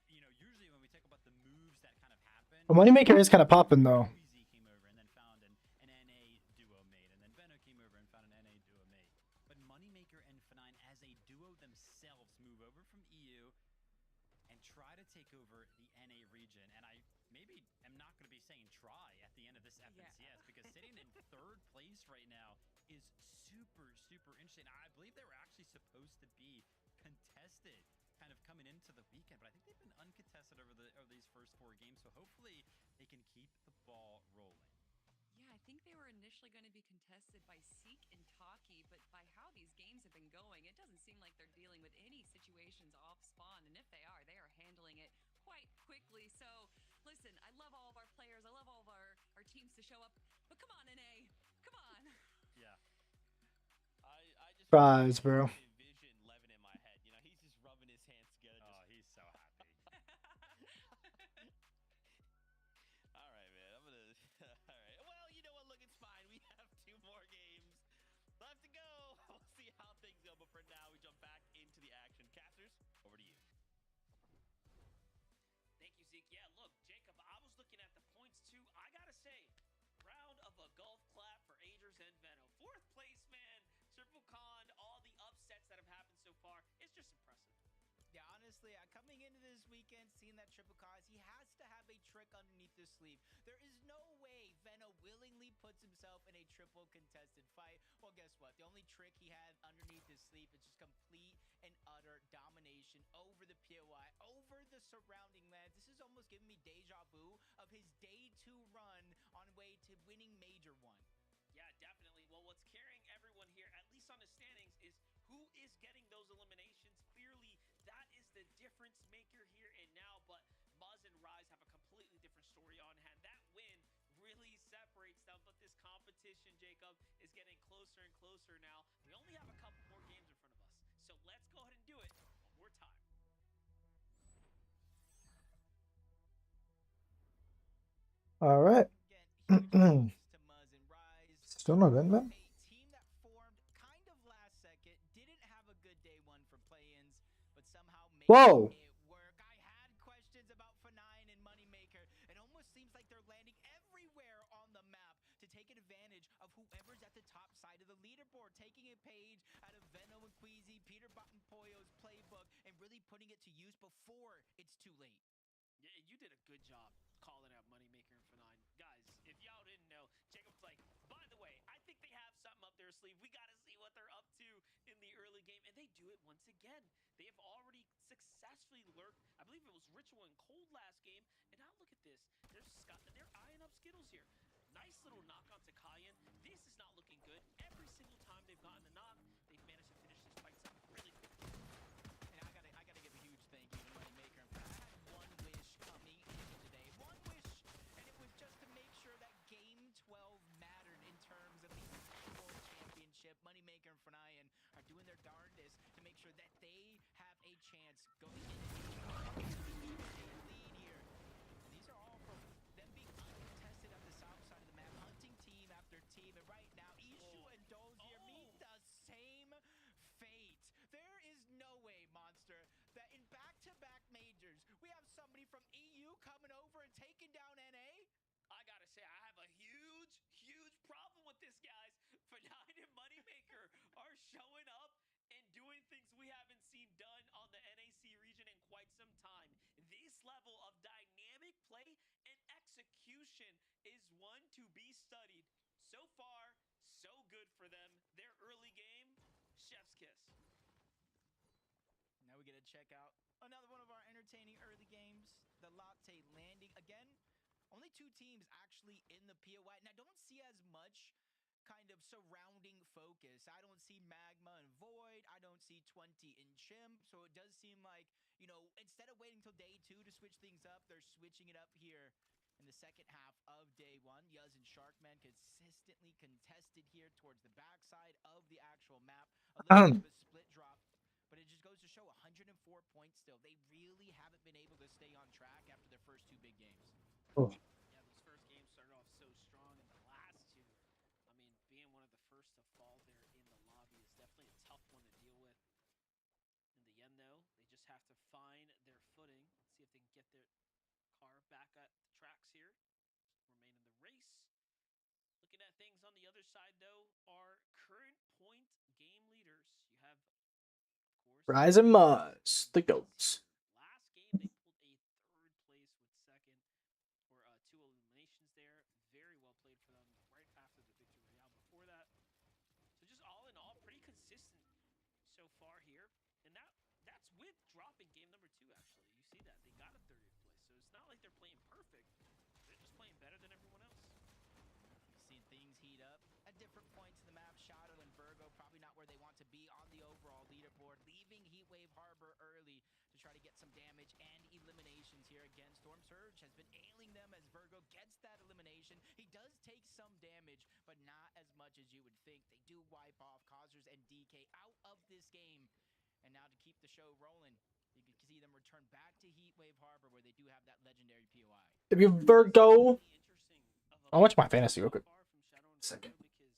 K: You know, usually when we talk about the moves that kind of happen,
C: Well, Moneymaker is kind of popping though.
K: Z came over and then found an NA duo mate, and then Veno came over and found an NA duo mate. But Moneymaker and F9 as a duo themselves move over from EU and try to take over the NA region. And I maybe am not going to be saying try at the end of this FNCS because sitting in 3rd place right now is super, super interesting. I believe they were actually supposed to be contested kind of coming into the weekend, but I think they've been uncontested over these first 4 games, so hopefully they can keep the ball rolling.
H: Yeah, I think they were initially going to be contested by Seek and Taki, but by how these games have been going, it doesn't seem like they're dealing with any situations off spawn, and if they are handling it quite quickly. So, listen, I love all of our players, I love all of our teams to show up, but come on, NA, come on.
M: Yeah. I just
C: Rise, bro.
M: envision Levin in my head. You know, he's just rubbing his hands together.
K: Oh, he's so happy.
M: All right, man.
B: honestly, coming into this weekend, seeing that triple cause, he has to have a trick underneath his sleeve. There is no way Venno willingly puts himself in a triple contested fight. Well, guess what? The only trick he had underneath his sleeve is just complete and utter domination over the POI, over the surrounding lands. This is almost giving me deja vu of his day 2 run on way to winning Major 1.
G: Yeah, definitely. Well, what's carrying everyone here, at least on the standings, is who is getting those eliminations. Clearly, that is the difference maker here and now, but Muzz and Rise have a completely different story on hand. That win really separates them, but this competition, Jacob, is getting closer and closer now. We only have a couple more games in front of us, so let's go ahead and do it one more time.
C: All right. Still no win, man.
B: A team that formed kind of last second, didn't have a good day 1 for play-ins, but somehow made
C: Whoa.
B: it work. I had questions about F9 and Moneymaker. It almost seems like they're landing everywhere on the map to take advantage of whoever's at the top side of the leaderboard, taking a page out of Venno and Queasy, Peterbot and Poyo's playbook, and really putting it to use before it's too late.
G: Yeah, you did a good job calling out Moneymaker and F9. Guys, if y'all didn't know, Jacob's like, by the way, I think they have something up their sleeve. We got to see what they're up to in the early game. And they do it once again. They have already successfully lurked. I believe it was Ritual and Cold last game. And now look at this. They're eyeing up Skittles here. Nice little knock onto Cayenne. This is not looking good. Every single time they've gotten the knock, they've managed to finish these fights up really quick.
B: And I gotta give a huge thank you to Moneymaker. I had one wish coming into today. One wish, and it was just to make sure that game 12 mattered in terms of the actual championship. Moneymaker and F9 are doing their darndest to make sure that they have a chance going into a lead here. And these are all from them being uncontested at the south side of the map, hunting team after team. And right now, Ishu and Dozier meet the same fate. There is no way, Monster, that in back-to-back majors, we have somebody from EU coming over and taking down NA?
G: I gotta say, I have a huge, huge problem with this, guys. F9 and Moneymaker are showing up and doing things we haven't seen done on the NAC region in quite some time. This level of dynamic play and execution is one to be studied. So far, so good for them. Their early game, chef's kiss.
B: Now we get to check out another one of our entertaining early games, the Latte Landing. Again, only 2 teams actually in the POI, and I don't see as much kind of surrounding focus. I don't see Magma and Void. I don't see 20 and Chimp. So it does seem like, you know, instead of waiting till day 2 to switch things up, they're switching it up here in the second half of day 1. Yuz and Sharkman consistently contested here towards the backside of the actual map. A little bit of a split drop, but it just goes to show 104 points still. They really haven't been able to stay on track after their first 2 big games.
C: Oh.
G: Yeah, those first games started off so strong, and the last 2, I mean, being one of the first to fall there in the lobby is definitely a tough one to deal with. In the end, though, they just have to find their footing, see if they can get their car back at the tracks here, remain in the race. Looking at things on the other side, though, are current point game leaders. You have, of course,
C: Rise and Muzz, the GOATs.
G: Last game, they pulled a 3rd place with second, or 2 eliminations there. Very well played for them right after the victory royale before that. So just all in all, pretty consistent so far here. And that's with dropping game number 2, actually. You see that. They got a 30th place. So it's not like they're playing perfect. They're just playing better than everyone else.
B: Seeing things heat up at different points in the map. Shadow and Virgo probably not where they want to be on the overall leaderboard, leaving Heatwave Harbor early to try to get some damage and eliminations here again. Storm Surge has been ailing them as Virgo gets that elimination. He does take some damage, but not as much as you would think. They do wipe off Causers and DK out of this game. And now to keep the show rolling, you can see them return back to Heatwave Harbor where they do have that legendary POI.
C: If you Virgo, I'll watch my fantasy real quick. Second.
G: Because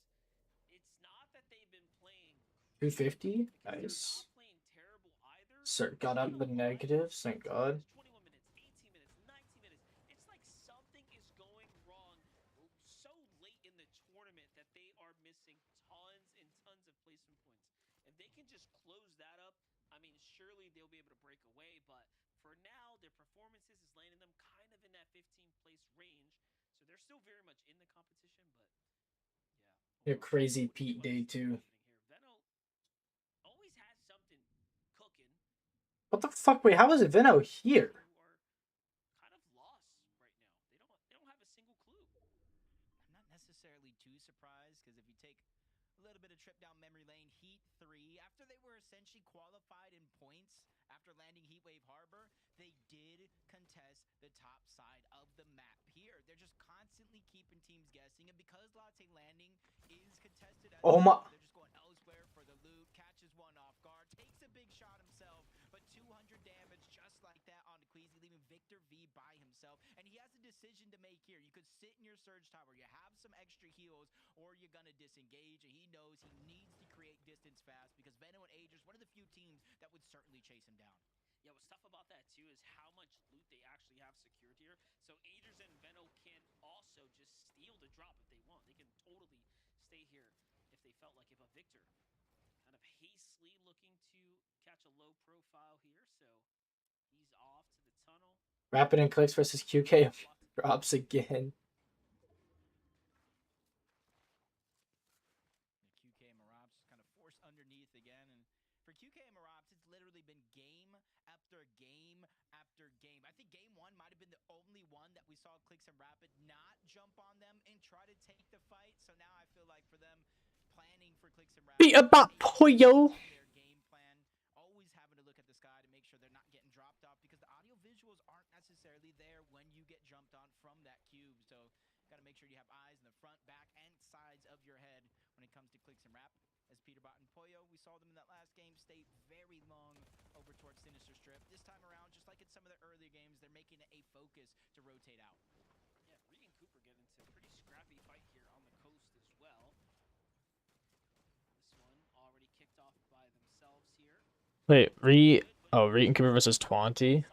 G: it's not that they've been playing
C: 250. Nice. Sir, got out of the negatives. Thank God.
G: 21 minutes, 18 minutes, 19 minutes. It's like something is going wrong so late in the tournament that they are missing tons and tons of placement points. If they can just close that up, I mean, surely they'll be able to break away, but for now, their performances is landing them kind of in that 15th place range. So they're still very much in the competition, but yeah.
C: A crazy Pete day too.
G: Veno always has something cooking.
C: What the fuck? Wait, how is Veno here?
G: Kind of lost right now. They don't have a single clue.
B: I'm not necessarily too surprised because if you take a little bit of trip down memory lane, Heat 3, after they were essentially qualified in points after landing Heatwave Harbor, they did contest the top side of the map here. They're just constantly keeping teams guessing, and because Latte Landing is contested as
C: Oh my.
B: they're just going elsewhere for the loot, catches one off guard, takes a big shot himself, but 200 damage just like that on Queasy, leaving Victor V by himself, and he has a decision to make here. You could sit in your Surge Tower, you have some extra heals, or you're gonna disengage, and he knows he needs to create distance fast because Veno and Ager's one of the few teams that would certainly chase him down.
G: Yeah, what's tough about that too is how much loot they actually have secured here. So Agers and Veno can also just steal the drop if they want. They can totally stay here if they felt like it. But Victor kind of hastily looking to catch a low profile here. So he's off to the tunnel.
C: Rapid and Clix versus QK drops again.
B: QK and Marabs kind of forced underneath again, and for QK and Marabs, it's literally been game after game after game. I think game one might have been the only one that we saw Clix and Rapid not jump on them and try to take the fight. So now I feel like for them, planning for Clix and Rapid,
C: Be about Poyo.
B: their game plan, always having to look at the sky to make sure they're not getting dropped off because the audio visuals aren't necessarily there when you get jumped on from that cube. So got to make sure you have eyes in the front, back, and sides of your head when it comes to Clix and Rap. As Peterbot and Poyo, we saw them in that last game stay very long over towards Sinister Strip. This time around, just like in some of the earlier games, they're making it a focus to rotate out.
G: Yeah, Reed and Cooper get into a pretty scrappy fight here on the coast as well. This one already kicked off by themselves here.
C: Wait, Reed and Cooper versus 20.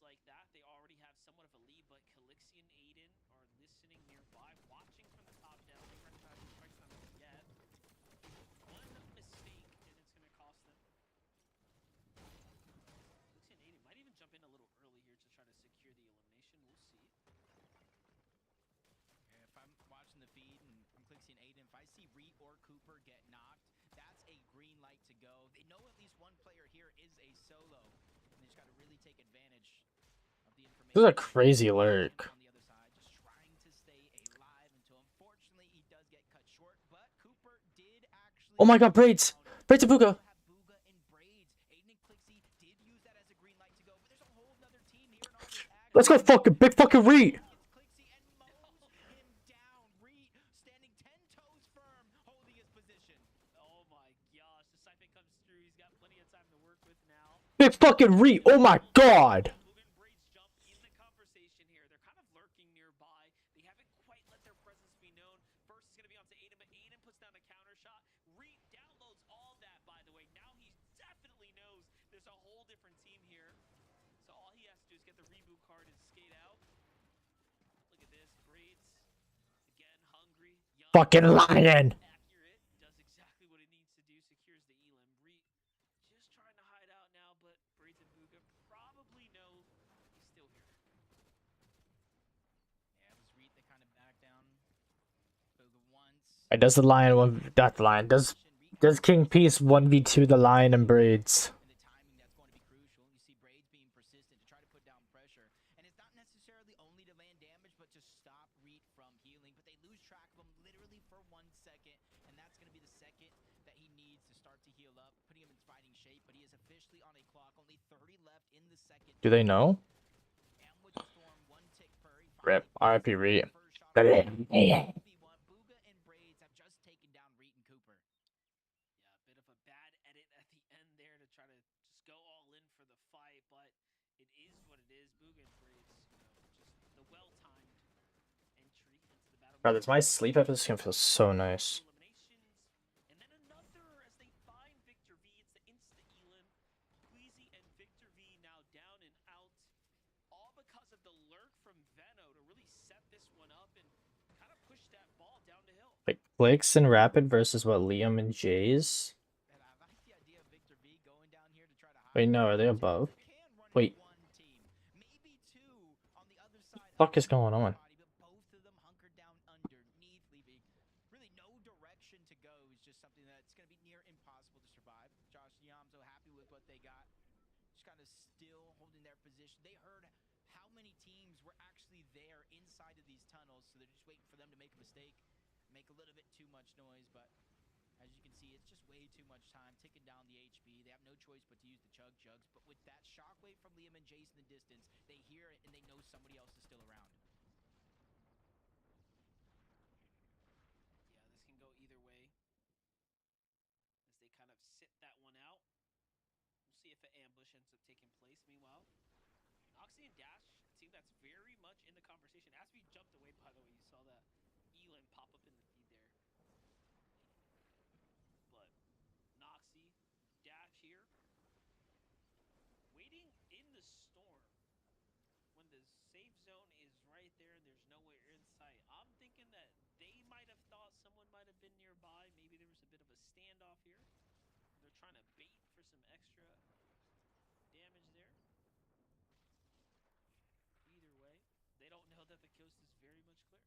G: Like that, they already have somewhat of a lead, but Calixi and Aiden are listening nearby, watching from the top down. They recognize the strikes on them yet. One mistake, and it's going to cost them. Calixi and Aiden might even jump in a little early here to try to secure the elimination. We'll see.
B: Yeah, if I'm watching the feed and from Clixie and Aiden, if I see Reed or Cooper get knocked, that's a green light to go. They know at least one player here is a solo, and they just got to really take advantage.
C: This is a crazy lurk.
B: On the other side, just trying to stay alive until unfortunately he does get cut short, but Cooper did actually.
C: Oh my god, braids! Braids and Booga! Let's go fucking big fucking Reed! Big fucking Reed! Oh my god! Fucking lion!
G: Does exactly what it needs to do, secures the elim. Reed just trying to hide out now, but Braids and Booga probably know he's still here.
B: Yeah, it was Reed that kind of backed down. Booga once.
C: Does the lion one? Not the lion. Does King Peace 1v2 the lion and Braids? Do they know? Rip. RIP Reed. God, it's my sleep after this game feels so nice.
G: And then another as they find Victor V. It's the insta elim. Queasy and Victor V now down and out. All because of the lurk from Veno to really set this one up. And push that ball down the hill.
C: Like Clix and Rapid versus what, Liam and Jays?
B: And I like the idea of Victor V going down here to try to
C: Wait,
B: hide
C: no, are they
B: the
C: above?
B: They can run it
C: Wait,
B: one team, maybe two on the other side
C: fuck
B: of
C: is going on?
B: body, but both of them hunkered down underneath, leaving really no direction to go. Is just something that's going to be near impossible to survive. Josh Yamzo happy with what they got, just kind of still holding their position. They heard how many teams were actually there inside of these tunnels, so they're just waiting for them to make a mistake, make a little bit too much noise, but as you can see, it's just way too much time ticking down the HP. They have no choice but to use the chug jugs. But with that shockwave from Liam and Jace in the distance, they hear it and they know somebody else is still around.
G: Yeah, this can go either way as they kind of sit that one out. We'll see if an ambush ends up taking place. Meanwhile, Noxie and Dash, a team that's very much in the conversation. As we jumped away, by the way, you saw that Elin pop up in the feed there. But Noxie, Dash here, waiting in the storm when the safe zone is right there and there's nowhere in sight. I'm thinking that they might have thought someone might have been nearby. Maybe there was a bit of a standoff here. They're trying to bait for some extra damage there. Either way, they don't know that the coast is very much clear.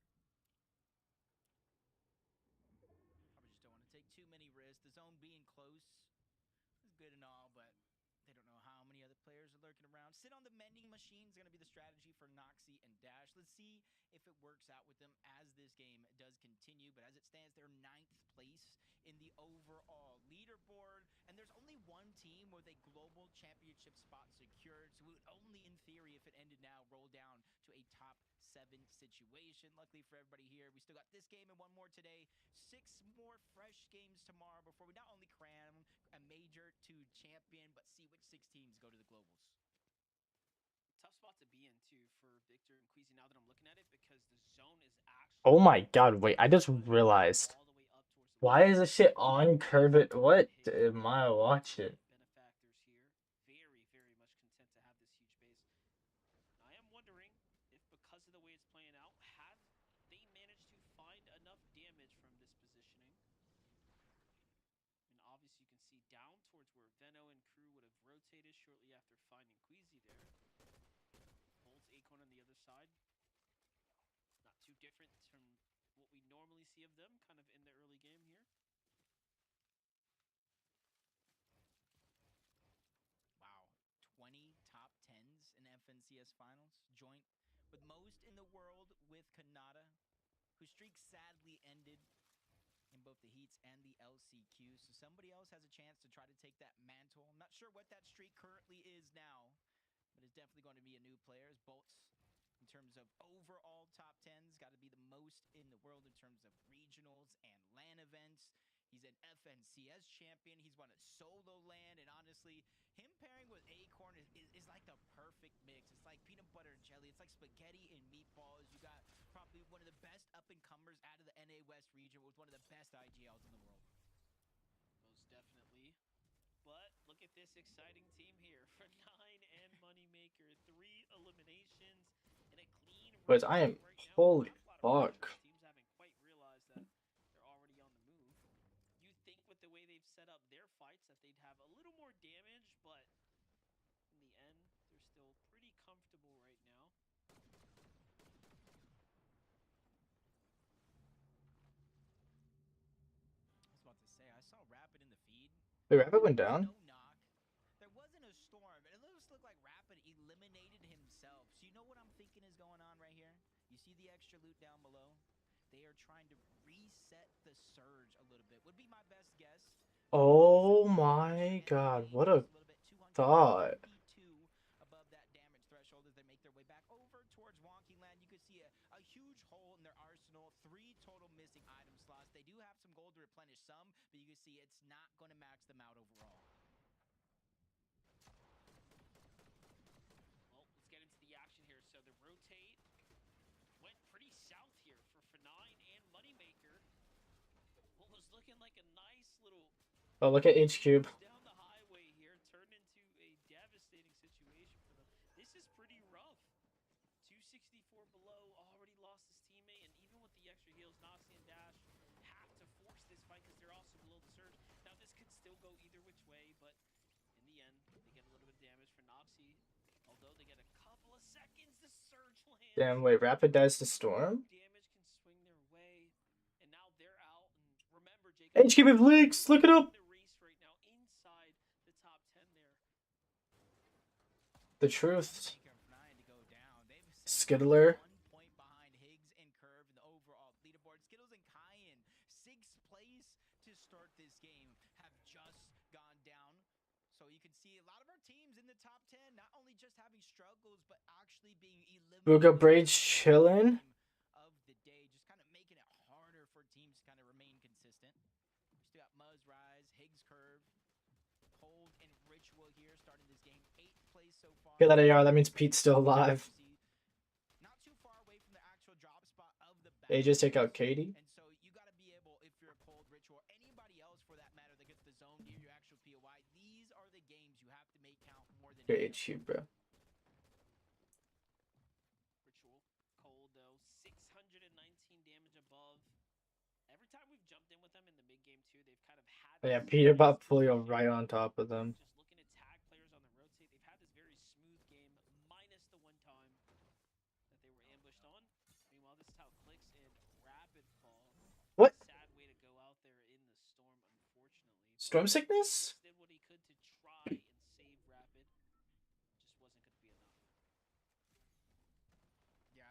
B: Probably just don't want to take too many risks. The zone being close is good and all, but they don't know how many other players are lurking around. Sit on the mending machine is going to be the strategy for Noxie and Dash. Let's see if it works out with them as this game does continue. But as it stands, they're 9th place in the overall leaderboard. And there's only one team with a global championship spot secured. So it would only, in theory, if it ended now, roll down to a top 7 situation. Luckily for everybody here, we still got this game and one more today. 6 more fresh games tomorrow before we not only crown a major 2 champion, but see which 6 teams go to the globals.
G: Tough spot to be in too for Victor and Queasy now that I'm looking at it, because the zone is actually
C: Oh my god, wait, I just realized.
G: all the way up towards the
C: Why is this shit on curve it? What am I watching?
G: benefactors here. Very, very much content to have this huge base. I am wondering if, because of the way it's playing out, have they managed to find enough damage from this positioning? And obviously you can see down towards where Veno and crew would have rotated shortly after finding Queasy there. Bolts Acorn on the other side. Not too different from what we normally see of them kind of in the early game here.
B: Wow, 20 top 10s in FNCS finals, joint with most in the world with Kanata, whose streak sadly ended in both the heats and the LCQ. So somebody else has a chance to try to take that mantle. I'm not sure what that streak currently is now, but it's definitely going to be a new player. As Bolts, in terms of overall top 10s, got to be the most in the world in terms of regionals and LAN events. He's an FNCS champion. He's won a solo LAN, and honestly, him pairing with Acorn is like the perfect mix. It's like peanut butter and jelly. It's like spaghetti and meatballs. You got probably one of the best up-and-comers out of the NA West region with one of the best IGLs in the world.
G: Most definitely. But look at this exciting team here for 9 and Moneymaker. 3 eliminations and a clean
C: But I am
G: right now.
C: holy
G: Not a lot of
C: fuck.
G: pressure. These teams haven't quite realized that they're already on the move. You think with the way they've set up their fights that they'd have a little more damage, but in the end, they're still pretty comfortable right now.
B: I was about to say, I saw Rapid in the feed.
C: Wait, Rapid went
B: There was
C: down?
B: no knock. There wasn't a storm. It almost looked like Rapid eliminated himself. So you know what I'm thinking is going on right here? You see the extra loot down below? They are trying to reset the surge a little bit. Would be my best guess.
C: Oh my god, what a thought.
B: Above that damage threshold as they make their way back over towards Wonky Land. You can see a huge hole in their arsenal. 3 total missing item slots. They do have some gold to replenish some, but you can see it's not going to max them out overall.
G: Well, let's get into the action here. So the rotate went pretty south here for F9 and Moneymaker. What was looking like a nice little
C: Oh, look at H Cube.
G: down the highway here turned into a devastating situation for them. This is pretty rough. 264 below, already lost his teammate, and even with the the extra heals. Noxie and Dash have to force this fight because they're also below the surge. Now this could still go either which way, but in the end, they get a little bit of damage for Noxie. Although they get a couple of seconds, the surge lands.
C: Damn, wait, Rapid dies to Storm?
G: Damage can swing their way, and now they're out. And remember, Jacob,
C: HKB Leaks, look it up!
G: the race right now inside the top 10 there.
C: The truth.
B: Skittler.
C: Skittler.
B: 1 point behind Higgs and Curve in the overall leaderboard. Skittles and Kyan, 6th place to start this game, have just gone down. So you can see a lot of our teams in the top 10 not only just having struggles, but actually being eliminated.
C: Booga Braids chillin'.
B: Of the day, just kind of making it harder for teams to kind of remain consistent. We still got Muzz, Rise, Higgs, Curve, Cold, and Ritual here starting this game. 8th place so far.
C: Get that AR, that means Pete's still alive.
B: Not too far away from the actual drop spot of the
C: They just take out Katie.
B: And so you got to be able, if you're a Cold, Ritual, anybody else for that matter that gets the zone near your actual POI, these are the games you have to make count more than
C: Your HQ, bro.
G: Ritual, Cold though, 619 damage above. Every time we've jumped in with them in the mid game too, they've kind of had.
C: Oh, yeah, Peter bought Polio right on top of them.
G: Just looking to tag players on the rotate. They've had this very smooth game, minus the one time that they were ambushed on. Meanwhile, this is how Clix and Rapid fall.
C: What?
G: Sad way to go out there in the storm, unfortunately.
C: Storm sickness?
G: Clix did what he could to try and save Rapid. Just wasn't going to be enough.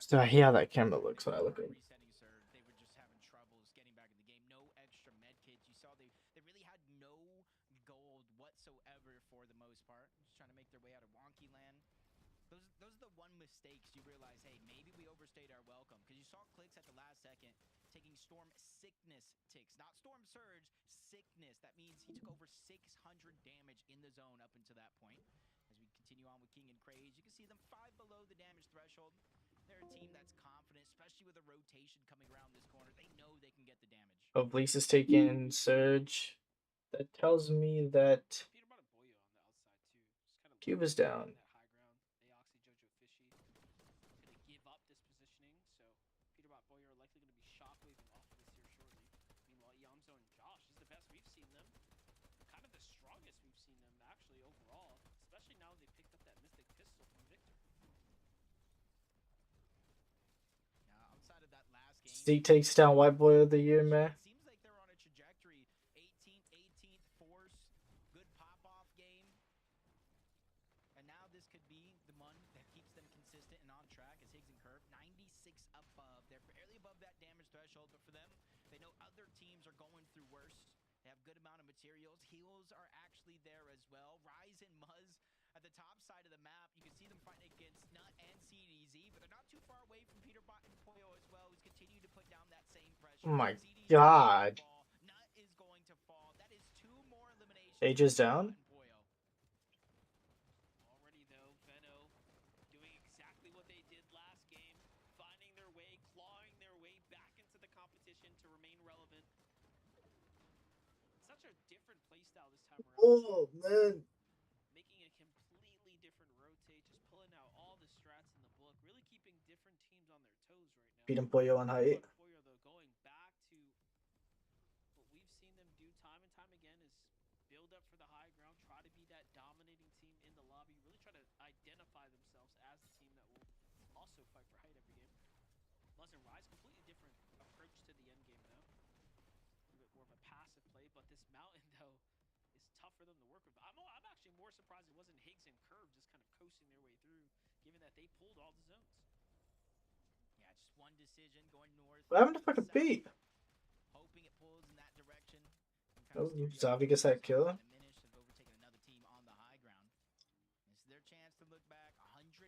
C: So I hear how that camera looks when I look at it.
B: Resetting Surge, they were just having troubles getting back in the game. No extra med kits. You saw they really had no gold whatsoever for the most part. Just trying to make their way out of wonky land. Those are the one mistakes you realize, hey, maybe we overstayed our welcome. Because you saw Clix at the last second taking Storm sickness ticks. Not Storm Surge, sickness. That means he took over 600 damage in the zone up until that point. As we continue on with King and Craze, you can see them 5 below the damage threshold. They're a team that's confident, especially with a rotation coming around this corner. They know they can get the damage.
C: Oh, Bleaks is taking Surge. That tells me that
G: Peter bought a Boyo on the outside too. Just kind of
C: Cube is down.
G: that high ground. Aoxy, Jojo, Fishy gonna give up this positioning. So Peter bought Boyo are likely gonna be shockwaving off of this here shortly. Meanwhile, Yamzo and Josh is the best we've seen them. Kind of the strongest we've seen them actually overall. Especially now they picked up that Mystic Pistol from Victor.
B: Outside of that last game,
C: Zeke takes down White Boy of the Year, man.
B: it seems like they're on a trajectory. 18th, Force, good pop-off game. And now this could be the one that keeps them consistent and on track as Higgs and Curve. 96 above. They're barely above that damage threshold, but for them, they know other teams are going through worse. They have good amount of materials. Heals are actually there as well. Rise and Muzz at the top side of the map. You can see them fighting against Nut and CDZ, but they're not too far away from Peterbot and Poyo as well, who's continued to put down that same pressure.
C: Oh my
B: CDZ
C: God.
B: fall. Nut is going to fall. That is 2 more eliminations.
C: Age is down.
B: for Peterbot and Poyo.
G: Already though, Veno doing exactly what they did last game, finding their way, clawing their way back into the competition to remain relevant. Such a different playstyle this time around.
C: Oh, man.
G: Making a completely different rotate, just pulling out all the strats in the book, really keeping different teams on their toes right now.
C: Beat him Pollo on height.
G: Poyo, though, going back to what we've seen them do time and time again is build up for the high ground, try to be that dominating team in the lobby, really try to identify themselves as the team that will also fight for height every game. Muzz and Rise, completely different approach to the end game though. A little bit more of a passive play, but this mountain though is tough for them to work with. I'm actually more surprised it wasn't Higgs and Curve just kind of coasting their way through, given that they pulled all the zones.
B: Yeah, just one decision going north.
C: What happened to fucking Pete?
B: Hoping it pulls in that direction.
C: Oh, Zavi gets that kill.
B: Diminished, have overtaken another team on the high ground. This is their chance to look back. 124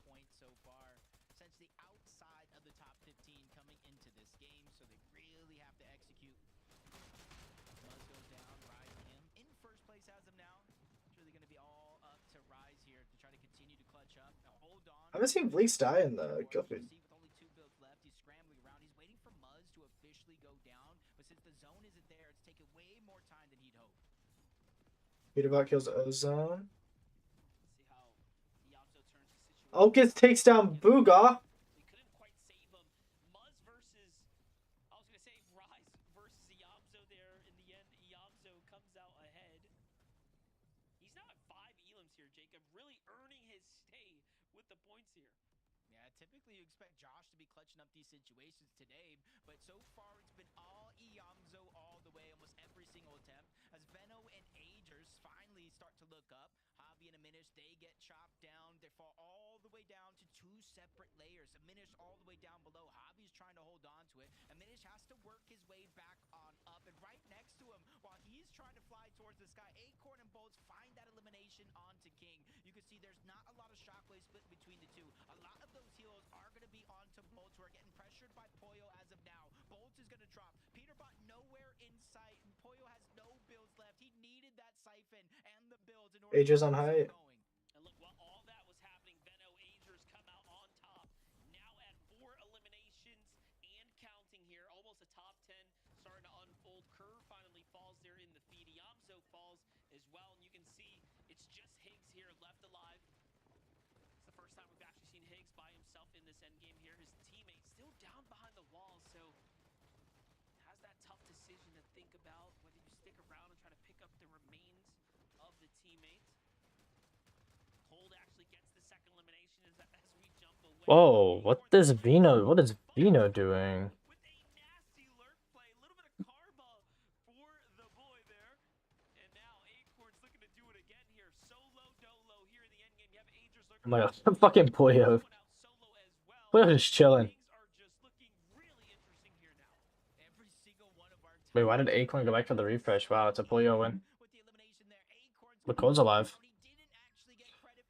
B: points so far since the outside of the top 15 coming into this game, so they really have to execute. Muzz goes down, Rise and him in first place as of now. It's really going to be all up to Rise here to try to continue to clutch up. Now hold on.
C: I haven't seen Bleaks die in the Guppy.
B: With only 2 builds left, he's scrambling around. He's waiting for Muzz to officially go down, but since the zone isn't there, it's taken way more time than he'd hoped.
C: Peterbot kills Ozone.
G: See how Yamzo turns the situation.
C: Ocus takes down Booga.
G: We couldn't quite save him. Muzz
B: typically you expect Josh to be clutching up these situations today, but so far it's been all Iamzo all the way, almost every single attempt, as Veno and Agers finally start to look up. Javi and Aminish, they get chopped down. They fall all the way down to two separate layers. Aminish all the way down below. Javi's trying to hold on to it. Aminish has to work his way back on up, and right next to him, while he's trying to fly towards the sky, Acorn and Bolts find that elimination onto King. You can see there's not a lot of shockwave split between the two. A lot of those heals are going to be onto Bolts, who are getting pressured by Pollo as of now. Bolts is going to drop. Peterbot nowhere in sight, and Pollo has no builds left. He needed that siphon and the builds in order
C: Agers
B: to
C: on
B: keep
C: height.
B: going.
G: And look, while all that was happening, Veno Agers come out on top. Now at 4 eliminations and counting here. Almost a top 10 starting to unfold. Kerr finally falls there in the feed. Yamzo falls as well. And you can see it's just Higgs here left alive. It's the first time we've actually seen Higgs by himself in this endgame here. His teammate still down behind the wall, so has that tough decision to think about whether you stick around and try to pick up the remains of the teammates. Cold actually gets the second elimination as we jump away.
C: Whoa, what is Vino? What is Vino doing?
G: With a nasty lurk play, a little bit of karma for the boy there. And now Acorn's looking to do it again here. Solo dolo here in the endgame. You have Agers lurking.
C: Oh my god, fucking Pollo. Pollo just chilling.
G: Things are just looking really interesting here now.
B: Every single one of our
C: Wait, why did Acorn go back for the refresh? Wow, it's a Pollo win. But Cold's alive.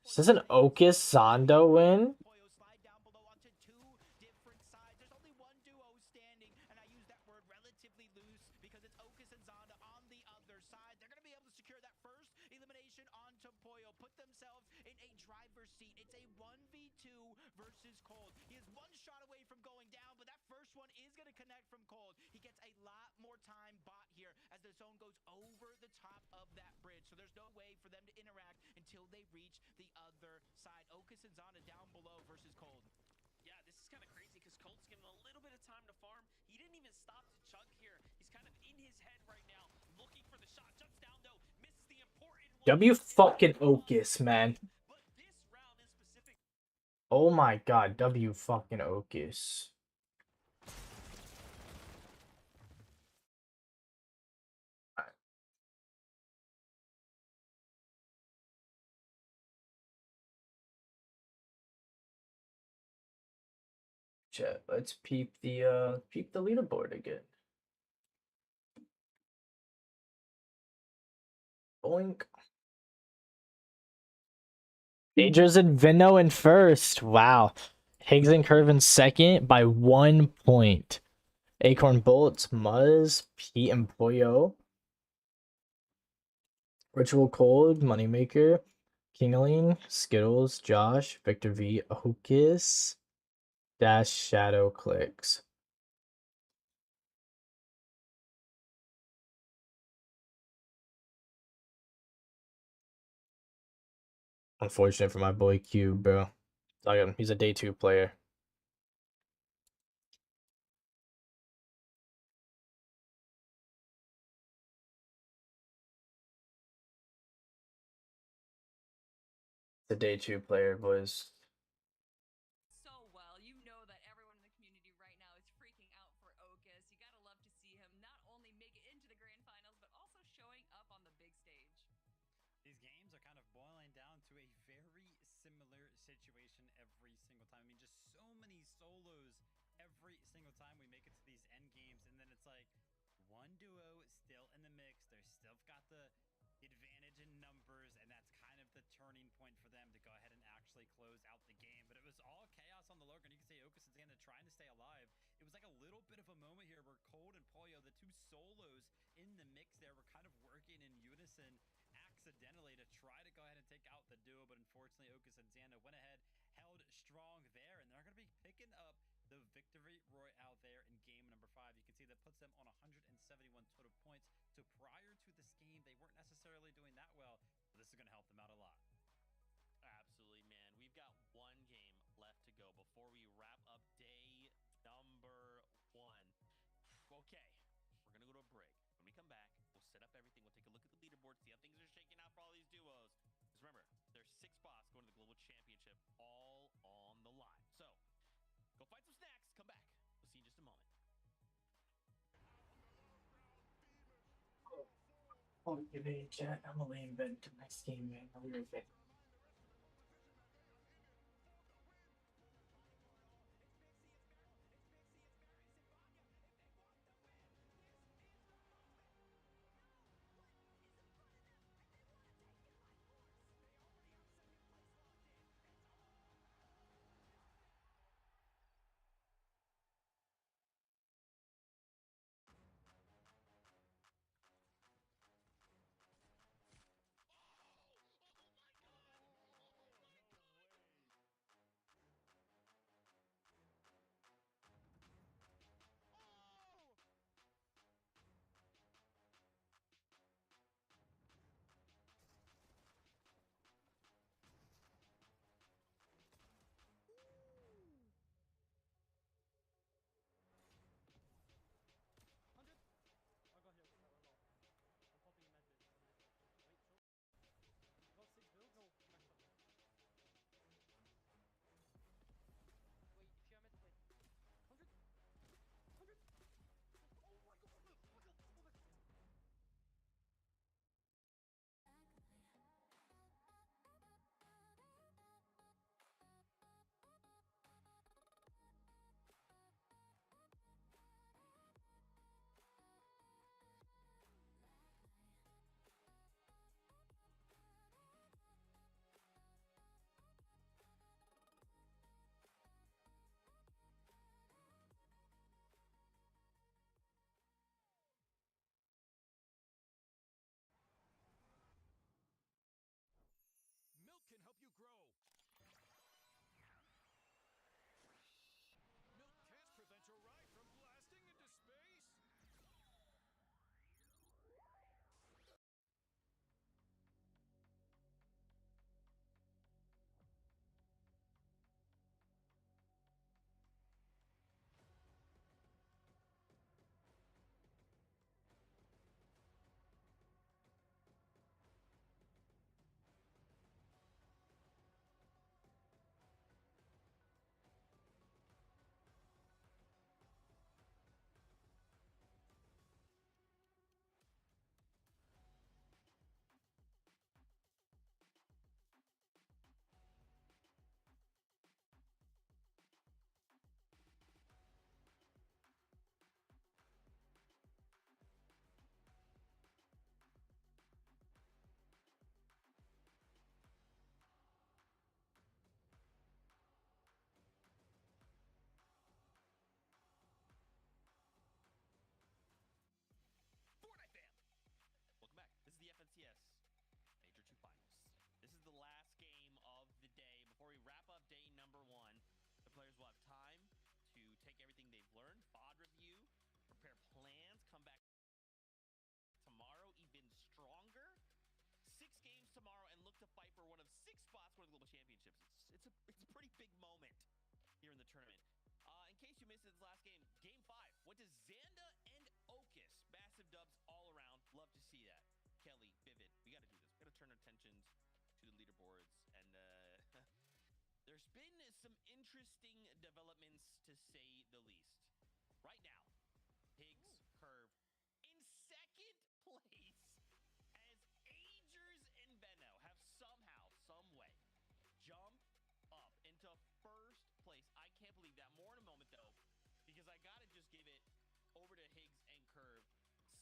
C: Is this an Ocus Zondo win?
B: Slide down below onto two different sides. There's only one duo standing, and I use that word relatively loose because it's Ocus and Zonda on the other side. They're going to be able to secure that first elimination onto Pollo, put themselves in a driver's seat. It's a 1v2 versus Cold. He is one shot away from going down, but that first one is going to connect from Cold. He gets a lot more time bought here as the zone goes over the top of that bridge, so there's no way for them to interact until they reach the other side. Ocus and Zonda down below versus Cold.
G: Yeah, this is kind of crazy because Colt's given a little bit of time to farm. He didn't even stop to chug here. He's kind of in his head right now, looking for the shot. Jumps down though, misses the important one.
C: W fucking Ocus, man.
G: But this round in specific.
C: Oh my god, W fucking Ocus. Chat, let's peep the leaderboard again. Boink. Agers and Vino in first. Wow. Higgs and Curve in second by 1 point. Acorn Bolts, Muzz, Pete and Pollo. Ritual Cold, Moneymaker, Kingling, Skittles, Josh, Victor V, Hocus, Dash, Shadow, Clix. Unfortunate for my boy Q, bro. Look at him. He's a day 2 player. The day 2 player, boys.
H: So well, you know that everyone in the community right now is freaking out for Ocus. You gotta love to see him not only make it into the grand finals, but also showing up on the big stage.
K: These games are kind of boiling down to a very similar situation every single time. I mean, just so many solos every single time we make it to these end games, and then it's like one duo still in the mix. They're still got the advantage in numbers, and that's kind of the turning point for them to go ahead and actually close out the game. But it was all chaos on the Lurker, and you can see Ocus and Xander trying to stay alive. It was like a little bit of a moment here where Cold and Pollo, the two solos in the mix there, were kind of working in unison accidentally to try to go ahead and take out the duo, but unfortunately Ocus and Xander went ahead, held strong there, and they're going to be picking up the victory royale there in game number 5. You can see that puts them on 171 total points. So prior to this game, they weren't necessarily doing that well, but this is going to help them out a lot.
M: Absolutely, man. We've got one game left to go before we wrap up day number 1. Okay, we're going to go to a break. When we come back, we'll set up everything. We'll take a look at the leaderboard, see how things are shaking out for all these duos. Because remember, there's 6 spots going to the Global Championship all on the line. So
C: Okay, wait, chat. I'm gonna lay in bed until next game, man. I'll be right back.
L: Milk can help you grow. Milk can't prevent your ride from blasting into space.
B: Fortnite fam! Welcome back. This is the FNCS Major 2 Finals. This is the last game of the day. Before we wrap up day number 1, the players will have time to take everything they've learned, FOD review, prepare plans, come back tomorrow even stronger. 6 games tomorrow and look to fight for one of 6 spots for the Global Championships. It's a pretty big moment here in the tournament. In case you missed it, this last game, Game 5, went to Xanda and Ocus. Massive dubs all around. Love to see that. Kelly, Vivid, we got to do this. We got to turn our attentions to the leaderboards. And there's been some interesting developments, to say the least. Right now, Higgs, Curve, in second place, as Agers and Venno have somehow, some way, jumped up into first place. I can't believe that. More in a moment, though, because I gotta just give it over to Higgs and Curve.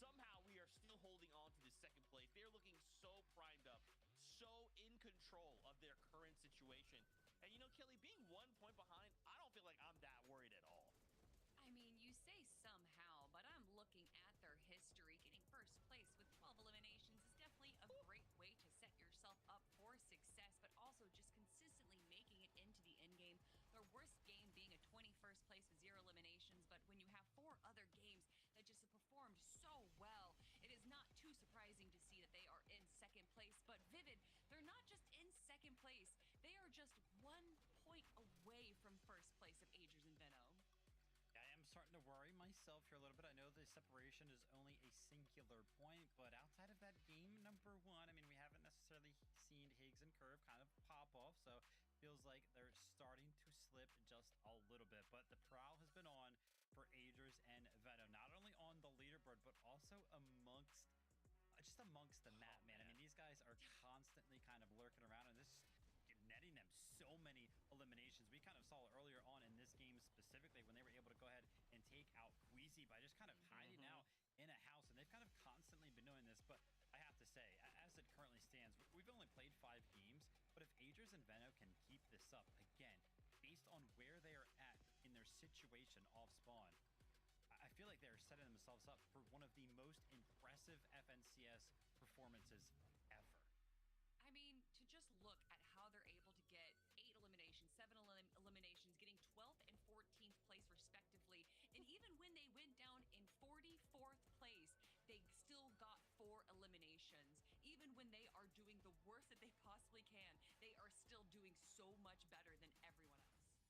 B: Somehow we are still holding on to this second place. They're looking so primed up, so in control of their current situation. And you know, Kelly, being 1 point behind, I don't feel like I'm that worried at all.
H: I mean, you say somehow, but I'm looking at their history. Getting first place with 12 eliminations is definitely a great way to set yourself up for success, but also just consistently making it into the end game. Their worst game being a 21st place with 0 eliminations, but when you have 4 other games that just have performed so well, it is not too surprising to see that they are in second place. But Vivid, they're not just in second place, they are just 1 point away from first place of Agers and Venno.
K: I am starting to worry myself here a little bit. I know the separation is only a singular point, but outside of that game number 1, I mean, we haven't necessarily seen Higgs and Curve kind of pop off, so feels like they're starting to slip just a little bit. But the prowl has been on for Agers and Venno, not only on the leaderboard, but also amongst just amongst the map, man. I mean, these guys are constantly kind of lurking around, and this is netting them so many eliminations. We kind of saw it earlier on in this game specifically when they were able to go ahead and take out Queasy by just kind of hiding out in a house, and they've kind of constantly been doing this. But I have to say, as it currently stands, we've only played 5 games, but if Aegis and Veno can keep this up, again, based on where they are at in their situation off spawn, I feel like they're setting themselves up for one of the most impressive FNCS performances ever.
H: I mean, to just look at how they're able to get 8 eliminations, 7 eliminations, getting 12th and 14th place respectively. And even when they went down in 44th place, they still got 4 eliminations. Even when they are doing the worst that they possibly can, they are still doing so much better than everyone else.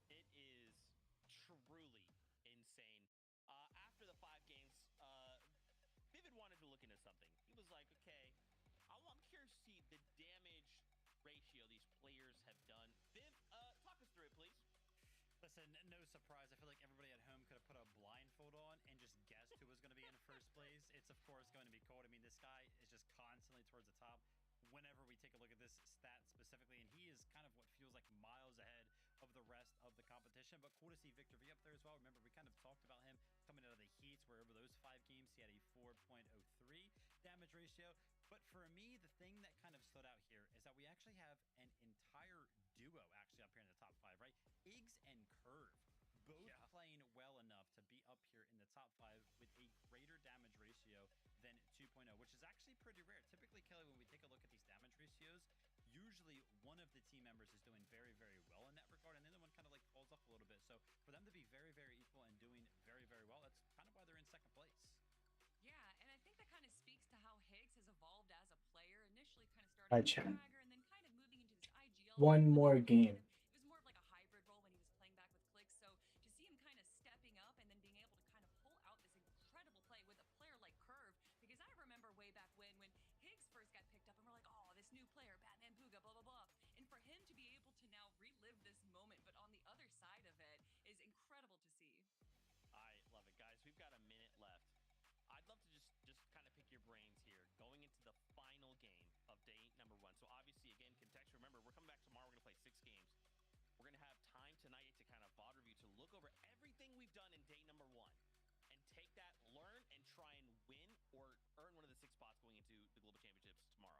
B: It is truly insane. After the 5 games, Vivid wanted to look into something. He was like, okay, I'm curious to see the damage ratio these players have done. Viv, talk us through it, please.
K: Listen, no surprise. I feel like everybody at home could have put a blindfold on and just guessed who was going to be in first place. It's, of course, going to be Cold. I mean, this guy is just constantly towards the top whenever we take a look at this stat specifically, and he is kind of what feels like miles ahead of the rest of the competition. But cool to see Victor V up there as well. Remember, we kind of talked about him coming out of the heats, where over those 5 games, he had a 4.03 damage ratio. But for me, the thing that kind of stood out here is that we actually have an entire duo actually up here in the top 5, right? Iggs and Curve, both playing well enough to be up here in the top 5 with a greater damage ratio than 2.0, which is actually pretty rare. Typically, Kelly, when we take a look at these damage ratios, usually one of the team members is doing very, very well in that regard, and the other one kind of like falls off a little bit. So for them to be very, very equal and doing very, very well, that's kind of why they're in second place.
H: Yeah, and I think that kind of speaks to how Higgs has evolved as a player. Initially kind of starting
C: Hi,
H: as a
C: Chad.
H: fragger and then kind of moving into this IGL.
C: One more game.
H: It was more of like a hybrid role when he was playing back with Clix. So to see him kind of stepping up and then being able to kind of pull out this incredible play with a player like Curve, because I remember way back when Higgs first got picked up and we're like, oh, this new player, Batman Booga, blah, blah, blah. And for him to be able to now relive this moment, but on the other side of it, is incredible to see.
B: I love it, guys. We've got a minute left. I'd love to just kind of pick your brains here going into the final game of day number 1. So obviously, again, context. Remember, we're coming back tomorrow. We're going to play 6 games. We're going to have time tonight to kind of VOD review, to look over everything we've done in day number 1 and take that, learn, and try and win or earn one of the 6 spots going into the Global Championships tomorrow.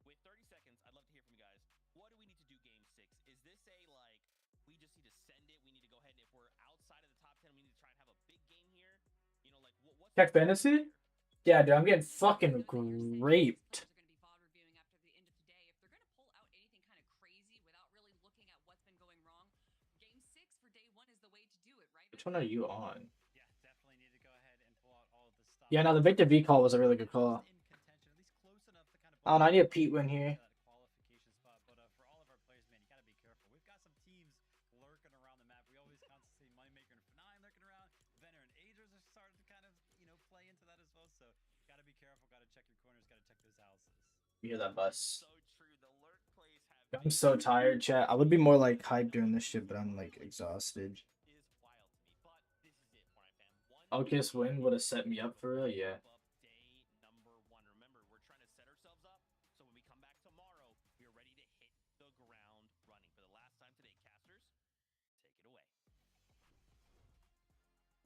B: With 30 seconds, I'd love to hear from you guys. What do we need to do game 6? Is this a, like, we just need to send it, we need to go ahead, and if we're outside of the top 10, we need to try and have a big game here? You know, like, what's
C: Tech Fantasy? Yeah, dude, I'm getting fucking raped. Which one are you on?
K: Yeah, definitely need to go ahead and pull out all of the stuff.
C: Yeah, no, the Victor V call was a really good call. Oh, and I need a Pete win here.
K: Qualification spot, but for all of our players, man, you gotta be careful. We've got some teams lurking around the map. We always constantly see Moneymaker and F9 lurking around. Venner and Aegis are starting to kind of, play into that as well. So gotta be careful. Gotta check your corners. Gotta check those houses.
C: You hear that bus?
B: So true. The lurk plays have.
C: I'm so tired, chat. I would be more like hyped during this shit, but I'm like exhausted.
B: Is wild to me, but this is it, Fortnite fam.
C: August win would have set me up for real, yeah.
B: Day number 1. Remember, we're trying to set ourselves up so when we come back tomorrow, we're ready to hit the ground running. For the last time today, casters, take it away.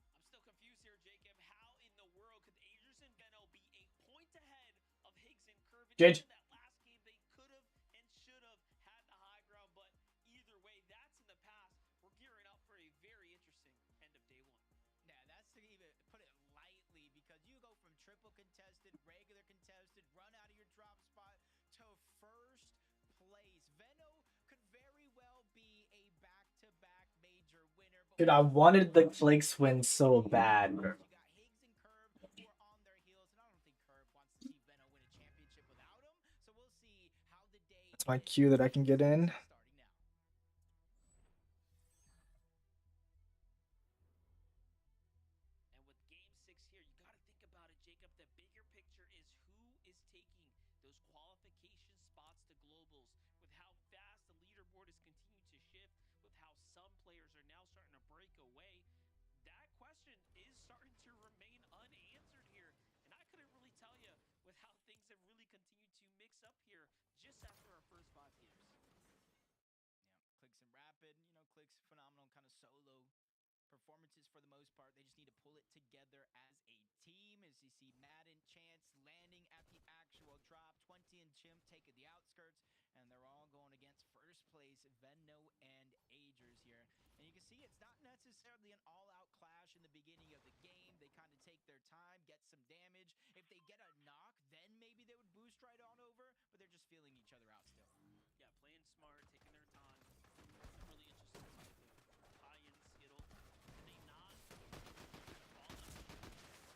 B: I'm still confused here, Jacob. How in the world could Aegis and Veno be a point ahead of Higgs and Curve?
C: Judge.
B: In that last game, they could have and should have had the high ground, but either way, that's in the past. We're gearing up for a very interesting end of day 1.
M: Yeah, that's to even put it lightly, because you go from triple contested, regular contested, run out of your drop spot to first place. Veno could very well be a back-to-back major winner.
C: Dude, I wanted the Clix win so bad.
M: You got Higgs and Curve who are on their heels, and I don't think Curve wants to see Veno win a championship without him. So we'll see how the day.
C: That's my cue that I can get in.
M: Starting now.
B: And with game 6 here, you got to think about it, Jacob. The bigger picture is who is taking those qualification spots to globals. With how fast the leaderboard is continuing to shift, with how some players are now starting to break away, that question is starting to remain unanswered here. And I couldn't really tell you
G: with how things have really continued to mix up here just after our first 5 games.
B: Yeah, Clix and Rapid, Clix phenomenal kind of solo performances for the most part. They just need to pull it together as a team. As you see Madden, Chance landing at the actual drop, 20 and Chimp taking the outskirts, and they're all going against first place Venno and Agers here. And you can see it's not necessarily an all-out clash in the beginning of the game. They kind of take their time, get some damage. If they get a knock, then maybe they would boost right on over, but they're just feeling each other out still.
G: Yeah, playing smart, taking their time. Some really interesting play there. Kai and Skittle. Can they not kind of fall on each other?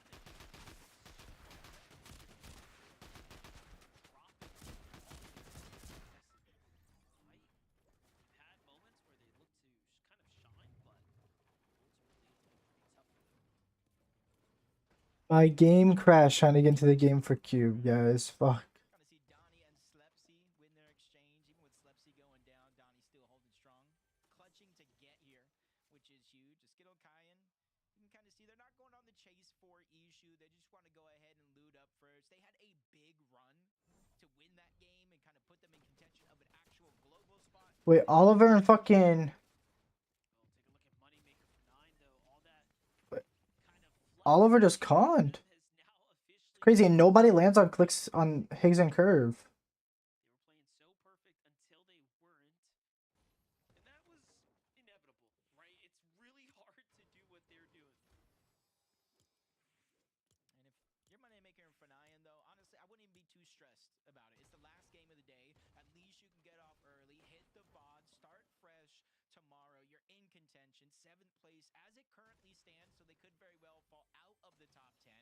G: Dropping all of their contested fight. They've had moments where they look to kind of shine, but ultimately it's been pretty tough for them.
C: My game crashed trying to get into the game for Cube, guys. Fuck.
B: Kind of see Donnie and Slepsy win their exchange. Even with Slepsy going down, Donnie still holding strong. Clutching to get here, which is huge. A Skittle Kyan, you can kind of see they're not going on the chase for Ishu. They just want to go ahead and loot up first. They had a big run to win that game and kind of put them in contention of an actual global spot.
C: Wait, Oliver and fucking...
G: Well, take a look at Moneymaker for 9, though. All that
C: What?
G: kind of
C: Oliver just conned.
G: has now officially
C: Crazy, and nobody lands on clicks on Higgs and Curve.
G: They were playing so perfect until they weren't. And that was inevitable, right? It's really hard to do what they're doing.
B: And if you're Moneymaker and Fanayan, though, honestly, I wouldn't even be too stressed about it. It's the last game of the day. At least you can get off early, hit the VOD, start fresh tomorrow. You're in contention, 7th place as it currently stands, so they could very well fall out of the top 10.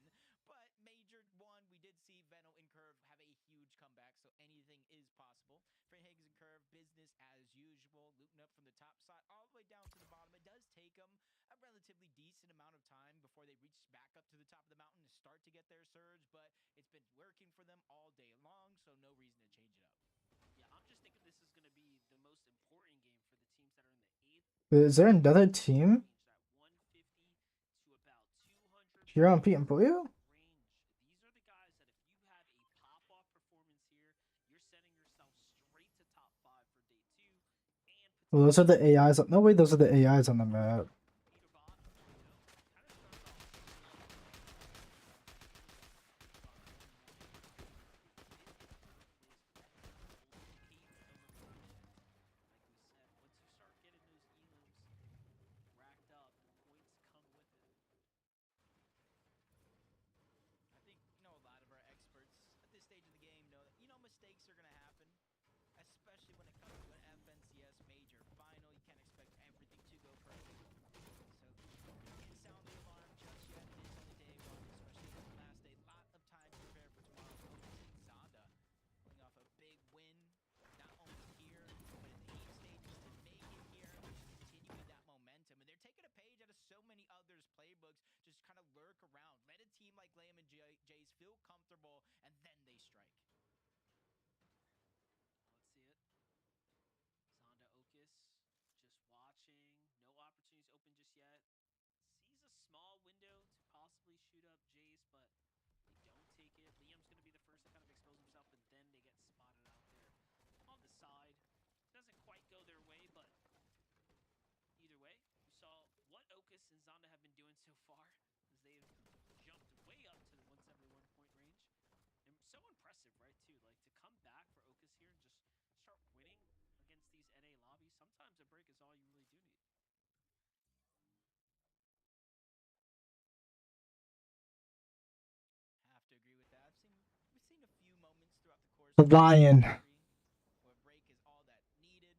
B: But Major won. We did see Venno and Curve have a huge comeback, so anything is possible. For Higgs and Curve, business as usual, looting up from the top side all the way down to the bottom. It does take them a relatively decent amount of time before they reach back up to the top of the mountain and start to get their surge, but it's been working for them all day long, so no reason to change it up.
G: Yeah, I'm just thinking this is going to be the most important game for the teams that are in the 8th.
C: Is there another team?
G: That 150 to about 200
C: Here on Pete and Puyo?
G: range. These are the guys that if you have a pop-off performance here, you're setting yourself straight to top 5 for day 2. And
C: Well, those are the AIs. No, wait, those are the AIs on the map.
G: Peter Bot, kind of starts off like we said, once you start getting those elims racked up, the points come with it.
B: I think, a lot of our experts at this stage of the game know that, mistakes are going to happen, especially when it comes to an FNCS major final. You can't expect everything to go perfect. So can't sound the alarm just yet. It is only day 1, especially the last day. Lot of time to prepare for tomorrow. Zonda pulling off a big win, not only here, but in the heat stages to make it here, and just continuing that momentum. And they're taking a page out of so many others' playbooks, just kind of lurk around. Let a team like Lamb and Jays feel comfortable, and then they strike.
G: Let's see it. Zonda Okus just watching. No opportunities open just yet. Sees a small window to possibly shoot up Jace, but they don't take it. Liam's going to be the first to kind of expose himself, and then they get spotted out there on the side. Doesn't quite go their way, but either way, you saw what Okus and Zonda have been doing so far as they've jumped way up to the 171 point range. And so impressive, right, too? Like, to come back for Okus here and just start winning against these NA lobbies, sometimes a break is all you really do need.
B: Have to agree with that. We've seen a few moments throughout the course
C: The
B: of the
C: Lion.
B: where break is all that needed.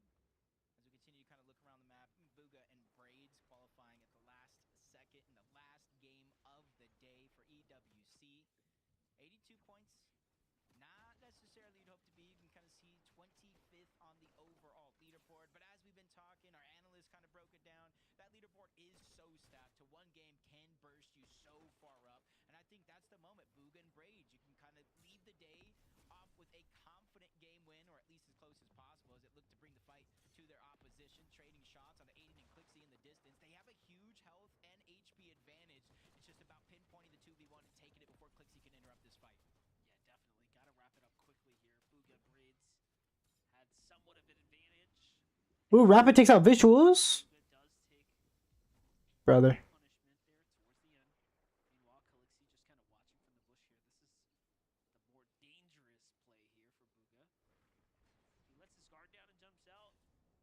B: As we continue to kind of look around the map, Booga and Braids qualifying at the last second in the last game of the day for EWC. 82 points. Not necessarily you'd hope to be. You can kind of see 25th on the overall leaderboard. But as we've been talking, our analysts kind of broke it down. That leaderboard is so stacked. To one game can burst you so far up. And I think that's the moment. Booga and Braids, you can kind of lead the day off with a confident game win, or at least as close as possible, as it looked to bring the fight to their opposition, trading shots on Aiden and Clixie in the distance. They have a huge health and HP advantage. It's just about pinpointing the 2v1 and taking it before Clixie can interrupt this fight.
G: Yeah, definitely. somewhat of an advantage.
C: Ooh, Rapid takes out visuals.
G: Booga does take
C: Brother.
G: punishment there towards the end. Meanwhile, Calixi just kind of watching from the bush here. This is the more dangerous play here for Booga. If he lets his guard down and jumps out,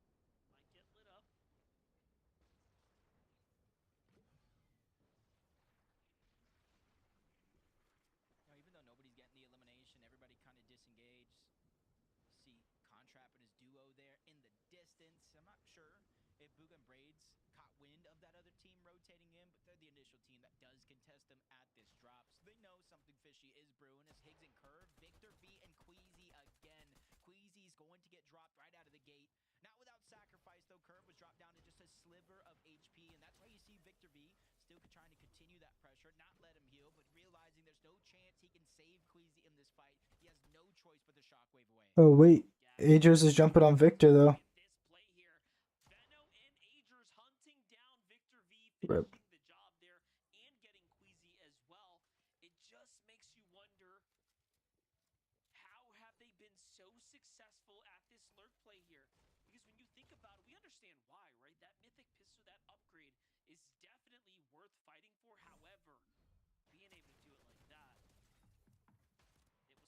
G: might get lit up.
B: Now, even though nobody's getting the elimination, everybody kind of disengaged. See Contrap and his duo there in the distance. I'm not sure if Booga and Braids caught wind of that other team rotating in, but they're the initial team that does contest them at this drop. So they know something fishy is brewing as Higgs and Curve, Victor V, and Queasy again. Queasy's going to get dropped right out of the gate. Not without sacrifice, though. Curve was dropped down to just a sliver of HP, and that's why you see Victor V still trying to continue that pressure, not let him heal, but realizing there's no chance he can save Queasy in this fight. He has no choice but the shockwave away.
C: Oh wait, Aegis is jumping on Victor though.
G: This play here, Veno and Agers hunting down Victor V,
C: Rip.
G: finishing the job there and getting Queasy as well. It just makes you wonder, how have they been so successful at this lurk play here? Because when you think about it, we understand why, right? That mythic pistol, that upgrade is definitely worth fighting for. However, being able to do it like that, it was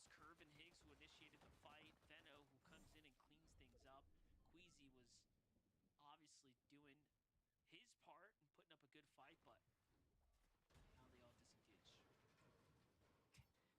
G: Curve and Higgs who initiated the fight. Veno who comes in and cleans things up. Queasy was obviously doing his part and putting up a good fight, but now they all disengage.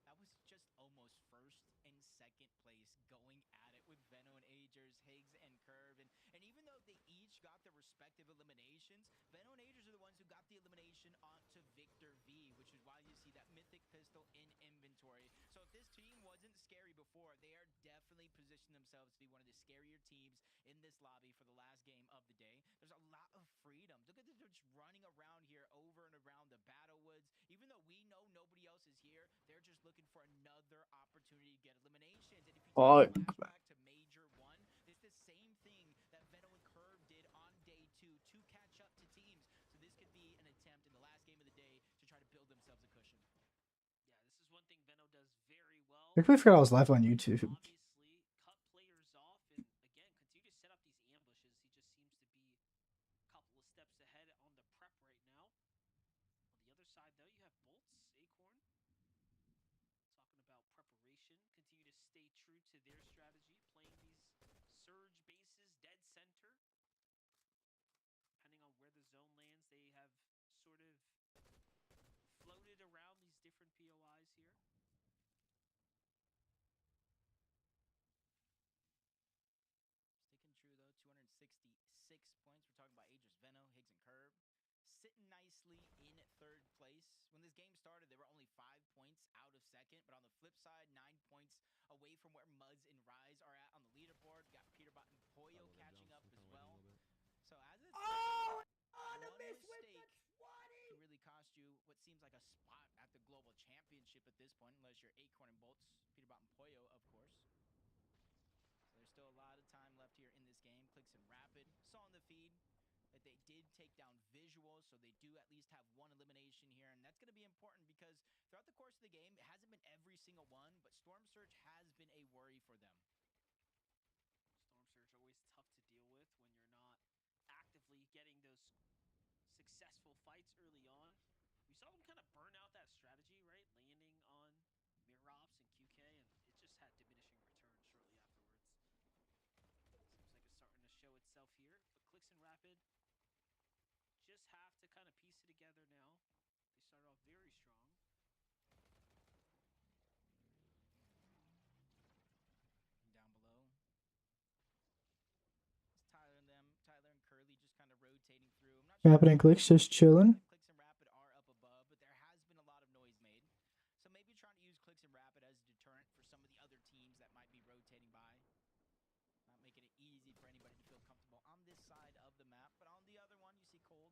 B: That was just almost first and second place going at it with Veno and Agers, Higgs and Curve. And even though they each got their respective eliminations, Veno and Agers are the ones who got the elimination onto Victor V, which is why you see that mythic pistol in inventory. So if this team wasn't scary before, they are definitely positioning themselves to be one of the scarier teams in this lobby for the last game of the day. There's a lot of freedom. Look at them just running around here over and around the battle woods. Even though we know nobody else is here, they're just looking for another opportunity to get eliminations. And if you take a flashback to Major 1, it's the same thing that Veno and Curve did on day 2 to catch up to teams. So this could be an attempt in the last game of the day to try to build themselves a cushion.
G: Yeah, this is one thing Veno does very well.
C: I forgot I was live on YouTube.
G: Obviously, cut players off and, again, continue to set up these ambushes. He just seems to be a couple of steps ahead on the prep right now. On the other side, though, you have Bolts, Acorn, talking about preparation. Continue to stay true to their strategy, playing these surge bases dead center. Depending on where the zone lands, they have sort of floated around these different POIs here.
B: Sticking true, though, 266 points. We're talking about Agers, Veno, Higgs, and Curve. Sitting nicely in third place. When this game started, they were only 5 points out of second, but on the flip side, 9 points away from where Muzz and Rise are at on the leaderboard. Got Peterbot and Poyo catching up as well. So as it's one mistake can really cost you what seems like a spot at the global championship at this point, unless you're Acorn and Bolts, Peterbot and Poyo, of course. So there's still a lot of time left here in this game. Clix and Rapid saw in the feed that they did take down visuals, so they do at least have one elimination here, and that's going to be important because throughout the course of the game, it hasn't been every single one, but Storm Surge has been a worry for them.
G: Storm Surge always tough to deal with when you're not actively getting those successful fights early on. We saw them kind of burn out that strategy, right? Landing on Mirops and QK, and it just had diminishing returns shortly afterwards. Seems like it's starting to show itself here, but Clix and Rapid just have to kind of piece it together now. They started off very strong.
B: Down below, it's Tyler and Curly just kind of rotating through. I'm not sure
C: Rapid and Clix just chilling.
B: Clix and Rapid are up above, but there has been a lot of noise made. So maybe trying to use Clix and Rapid as a deterrent for some of the other teams that might be rotating by. Not making it easy for anybody to feel comfortable on this side of the map. But on the other one, you see Cold,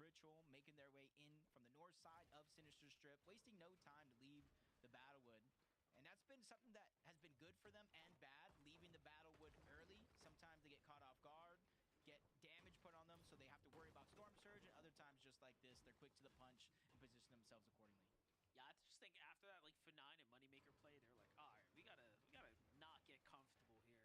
B: Ritual making their way in from the north side of Sinister Strip, wasting no time to leave the Battlewood. And that's been something that has been good for them and bad, leaving the Battlewood early. Sometimes they get caught off guard, get damage put on them, so they have to worry about Storm Surge, and other times, just like this, they're quick to the punch and position themselves accordingly.
G: Yeah, I just think after that, like, F9 and Moneymaker play, they're like, all right, we gotta not get comfortable here.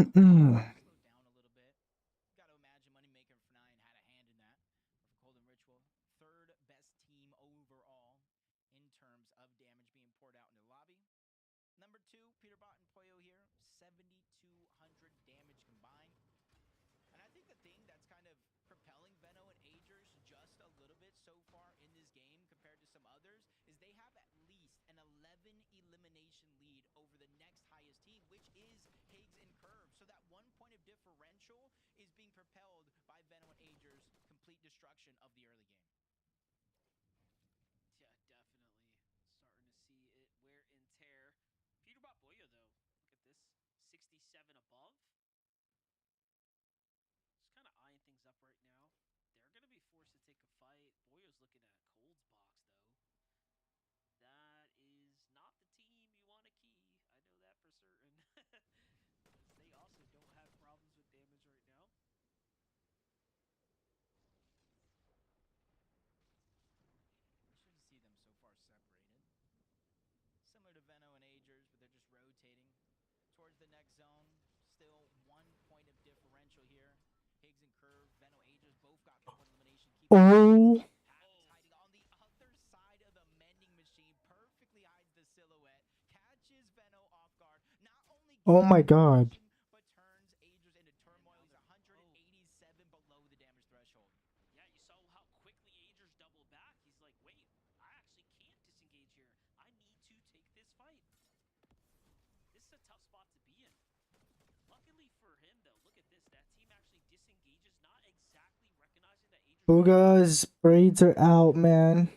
B: slowed down a little bit. Got to imagine Moneymaker and Fnayan had a hand in that. Or for Golden Ritual, third best team overall in terms of damage being poured out in the lobby. Number 2, Peterbot and Poyo here, 7,200 damage combined. And I think the thing that's kind of propelling Veno and Agers just a little bit so far in this game compared to some others is they have at least an 11 elimination lead over the next highest team, which is Higgs and Curve. So that 1 point of differential is being propelled by Veno and Agers' complete destruction of the early game.
G: Yeah, definitely starting to see it wear and tear. Peterbot Boyo, though, look at this, 67 above. Just kind of eyeing things up right now. They're going to be forced to take a fight. Boyo's looking at Cold's box, though. That is not the team you want to key. I know that for certain. As they also don't have problems with damage right now.
B: Interesting to see them so far separated. Similar to Veno and Agers, but they're just rotating towards the next zone. Still 1 point of differential here. Higgs and Curve, Veno, Agers both got one elimination. Keep
C: Oh.
B: Habs hiding on the other side of the mending machine. Perfectly hides the silhouette. Catches Veno off guard. Not only
C: Oh my God.
B: but turns Agers into turmoil. He's 187 below the damage threshold.
G: Yeah, you saw how quickly Agers doubled back. He's like, wait, I actually can't disengage here. I need to take this fight. This is a tough spot to be in. Luckily for him, though, look at this. That team actually disengages, not exactly recognizing that Agers...
C: Booga's braids are out, man.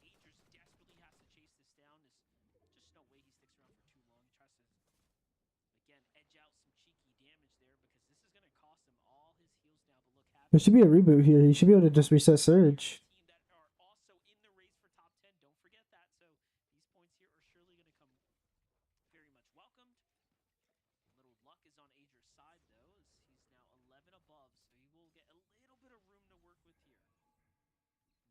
G: Agers desperately has to chase this down. There's just no way he sticks around for too long. He tries to, again, edge out some cheeky damage there because this is going to cost him all his heals now. But look,
C: There should be a reboot here. He should be able to just reset Surge.
G: team that are also in the race for top 10. Don't forget that. So these points here are surely going to come very much welcomed. Little luck is on Agers' side, though, as he's now 11 above, so he will get a little bit of room to work with here.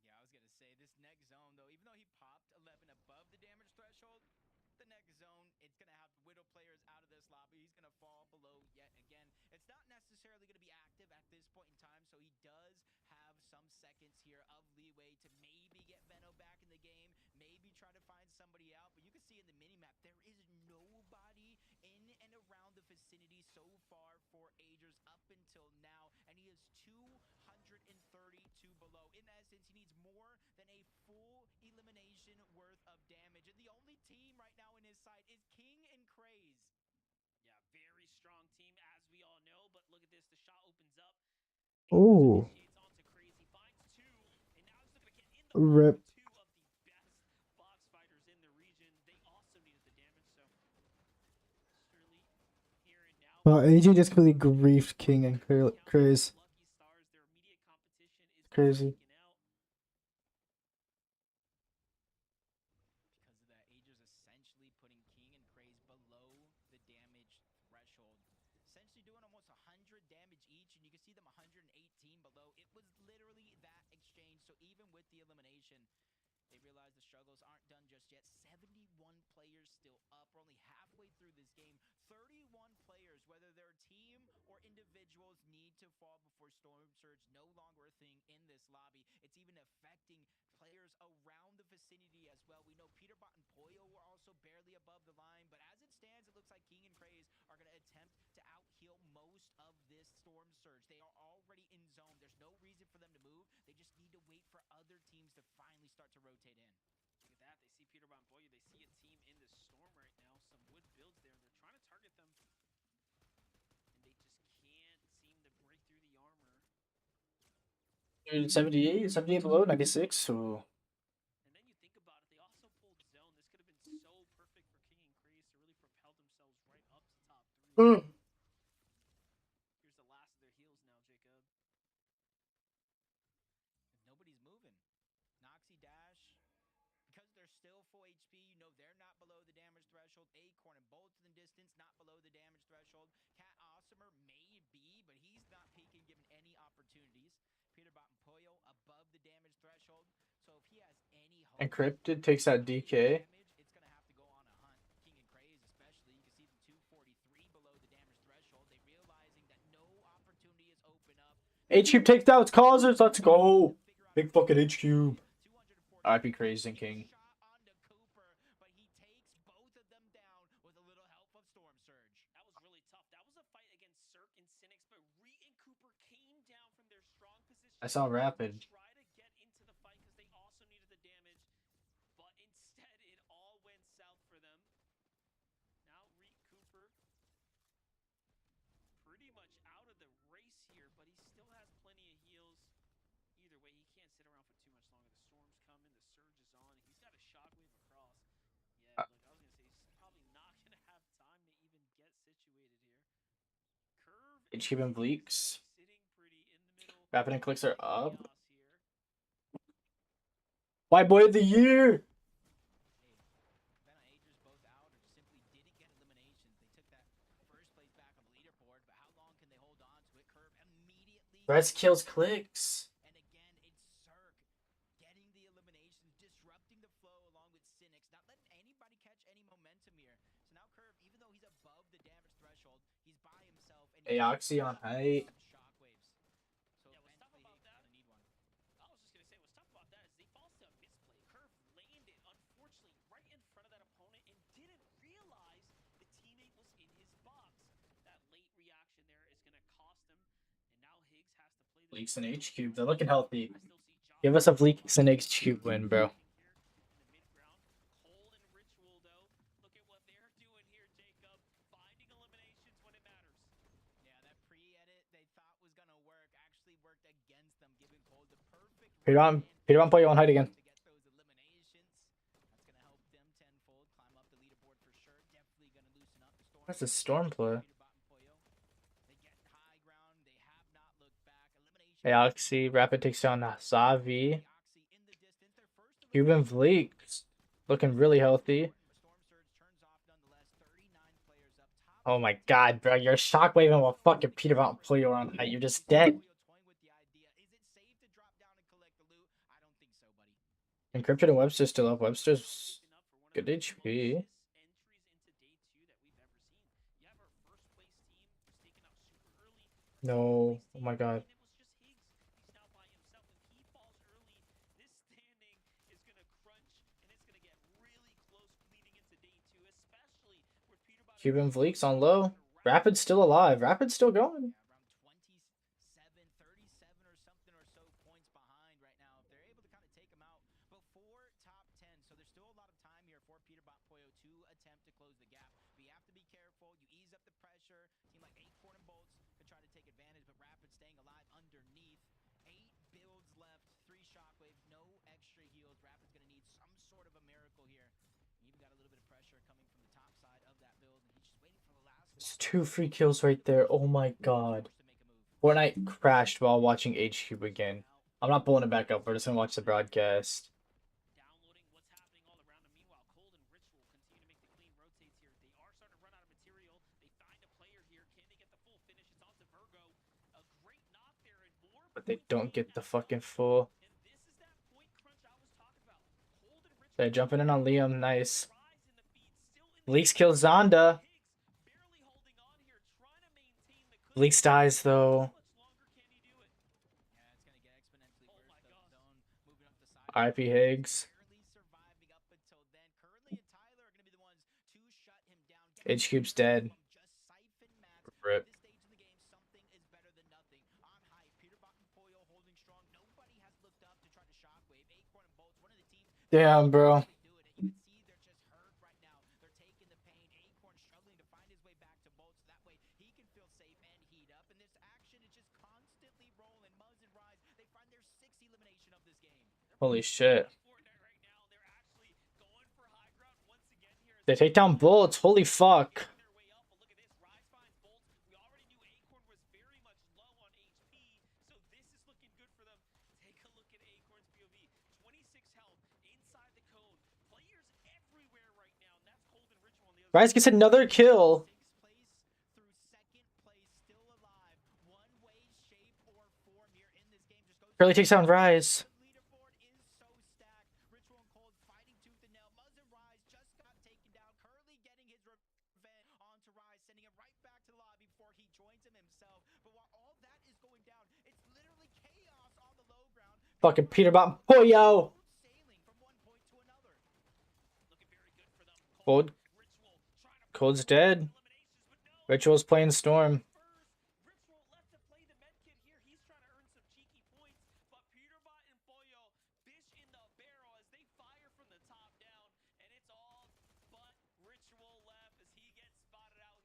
B: Yeah, I was going to say, this next zone, though, even though he popped 11 above the damage threshold, the next zone, it's going to have Widow players out of this lobby. He's going to fall below yet again. It's not necessarily going to be active at this point in time, so he does have some seconds here of leeway to maybe get Veno back in the game, maybe try to find somebody out. But you can see in the minimap, there is nobody in and around the vicinity so far for Agers up until now, and he is 232 below. In essence, he needs more than a full elimination worth of damage, and the only team right now in his side is King and Craze.
G: Yeah, very strong team, as we all know, but look at this. The shot opens up.
C: Oh.
G: Onto Crazy, finds 2, and now he's looking to get in the
C: Rip.
G: 2 of the best box fighters in the region. They also needed the damage, so surely here and now.
C: Well, AJ just completely griefed King and Craze.
G: Lucky Stars, their immediate competition is
C: Crazy.
G: out.
B: Because of that, Agers essentially putting King and Craze below the damage threshold. Essentially doing almost 100 damage each, and you can see them 118 below. It was literally that exchange, so even with the elimination, they realize the struggles aren't done just yet. 71 players still up. We're only halfway through this game. 31 players, whether they're team or individuals, need to fall before Storm Surge. No longer a thing in this lobby. It's even affecting players around the vicinity as well. We know Peterbot and Poyo were also barely above the line, but as it stands, it looks like King and Craze are going to attempt to out-heal most of this Storm Surge. They are already in zone. There's no reason for them to move. They just need to wait for other teams to finally start to rotate in.
G: Look at that. They see Peterbot and Boyo. They see a team in the storm right now. Some wood builds there. They're trying to target them. And they just can't seem to break through the armor.
C: 78 below, 96. So.
G: And then you think about it, they also pulled zone. This could have been so perfect for King and Craze to really propel themselves right up to top 3. Here's the last of their heals now, Jacob.
B: Nobody's moving. Noxy Dash, because they're still full HP, you know they're not below the damage threshold. Acorn and Bolt in the distance, not below the damage threshold. Cat Awesomer may be, but he's not peeking, given any opportunities. Peterbot and Poyo above the damage threshold. So if he has any hope,
C: Encrypted takes that DK.
B: damage, it's going to have to go on a hunt. King and Craze especially, you can see them 243 below the damage
C: H Cube takes down its causers. Let's go. Big fucking H Cube. RIP Crazy and King.
B: But he takes both of them down with a little help of Storm Surge.
G: That was really tough. That was a fight against Cirque and Cynics, but Reet and Cooper came down from their strong position.
C: I saw Rapid.
G: To try to get into the fight because they also needed the damage, but instead it all went south for them. Now Reet Cooper pretty much out of the race here, but he still has plenty of heals. Either way, he can't sit around for too much longer. The storm's coming, the surge is on. He's got a shockwave across. Yeah, look, I was gonna say he's probably not gonna have time to even get situated here. Curve
C: H Cube and Bleaks.
G: sitting pretty in the middle.
C: Rapid and Clix are up.
G: Chaos here.
C: White boy of the year.
B: Agers both out or simply didn't get eliminations. They took that first place back on the leaderboard, but how long can they hold on to it? Curve immediately.
C: Res kills Clix.
B: And again, it's Cirque getting the eliminations, disrupting the flow along with Cynics, not letting anybody catch any momentum here. So now Curve, even though he's above the damage threshold, he's by himself. And
C: Aoxy on height.
B: Shockwaves. So
G: Yeah, what's tough about that?
B: Need one.
G: I was just gonna say what's tough about that is they falls to a misplay. Curve landed, unfortunately, right in front of that opponent and didn't realize the teammate was in his box. That late reaction there is gonna cost him, and now Higgs has to play.
C: Bleaks and H Cube. They're looking healthy.
G: I still see Josh
C: Give us a Bleaks and H Cube win, bro.
G: here in the mid-ground. Cole and Ritual, though, look at what they're doing here, Jacob. Finding eliminations when it matters.
B: Yeah, that pre-edit they thought was gonna work actually worked against them, giving Cole the perfect
C: Peter
B: run
C: Van put you on height again.
B: to get those eliminations. That's gonna help them tenfold, climb up the leaderboard for sure. Definitely gonna loosen up the storm.
C: That's a storm play.
B: They get high ground. They have not looked back. Elimination.
C: Aoxy. Rapid takes down Zavi. Cuban Bleaks. Looking really healthy. Oh my god, bro. You're shockwaving while fucking Peter Van put you on height. You're just dead. Encrypted and Webster's still up. Webster's good HP. No. Oh my god. Cuban Vleeks on low. Rapid's still alive. Rapid's still going.
B: Around 37 or something or so points behind right now. If they're able to kind of take them out before top 10, so there's still a lot of time here for Peter Poyo to attempt to close the gap. But you have to be careful. You ease up the pressure. Team like Acorn and Bolts could try to take advantage, but Rapid staying alive underneath. 8 builds left, 3 shockwaves, no extra heals. Rapid's going to need some sort of a miracle here. Even got a little bit of pressure coming from the top side of that build, and he's just waiting for the last.
C: There's 2 free kills right there. Oh my god. Fortnite crashed while watching H Cube again. I'm not pulling it back up. We're just gonna watch the broadcast.
G: Downloading what's happening all around him. Meanwhile, Cold and Ritual continue to make the clean rotates here. They are starting to run out of material. They find a player here. Can they get the full finish? It's on to Virgo. A great knock there and more.
C: But they don't get the fucking full.
G: And this is that point crunch I was talking about. Cold and Ritual.
C: They're jumping in on Liam. Nice.
G: Rise in the feed. Still in the
C: Leaks kills Zonda.
G: Higgs barely holding on here, trying to maintain the cushion.
C: Leaks dies though.
G: How much longer can he do it?
B: Yeah, it's going to get exponentially
G: Oh
B: worse.
G: my
B: The
G: gosh.
B: zone moving up the side.
C: RIP Higgs.
B: Barely surviving up until then. Curly and Tyler are going to be the ones to shut him down. Get
C: H Cube's dead.
B: just siphon mats.
C: Rip.
B: At this stage in the game, something is better than nothing. On height, Peter Poyo holding strong. Nobody has looked up to try to shockwave. Acorn and Bolts, one of the teams.
C: Damn, bro.
B: They do it, and you can see they're just hurt right now. They're taking the pain. Acorn struggling to find his way back to Bolts. That way he can feel safe and heat up. And this action is just constantly rolling. Muzz and Rise, they find their 6th elimination of this game.
C: Holy shit.
G: Fortnite right now, they're actually going for high ground once again here.
C: They take down Bolts. Holy fuck.
G: Their way up, but look at this. Rise finds Bolts. We already knew Acorn was very much low on HP, so this is looking good for them. Take a look at Acorn's POV. 26 health inside the cone. Players everywhere right now, and that's Cold and Ritual on the other
C: Rise gets another kill.
B: 6th place through 2nd place, still alive. One way, shape, or form here in this game just goes.
C: Curly takes down Rise.
B: The leaderboard is so stacked. Ritual and Cold fighting tooth and nail. Muzz and Rise just got taken down. Curly getting his revenge onto Rise, sending him right back to the lobby before he joins him himself. But while all that is going down, it's literally
C: Fucking Peterbot Pollo. Cold. Cold's dead. Ritual's playing Storm.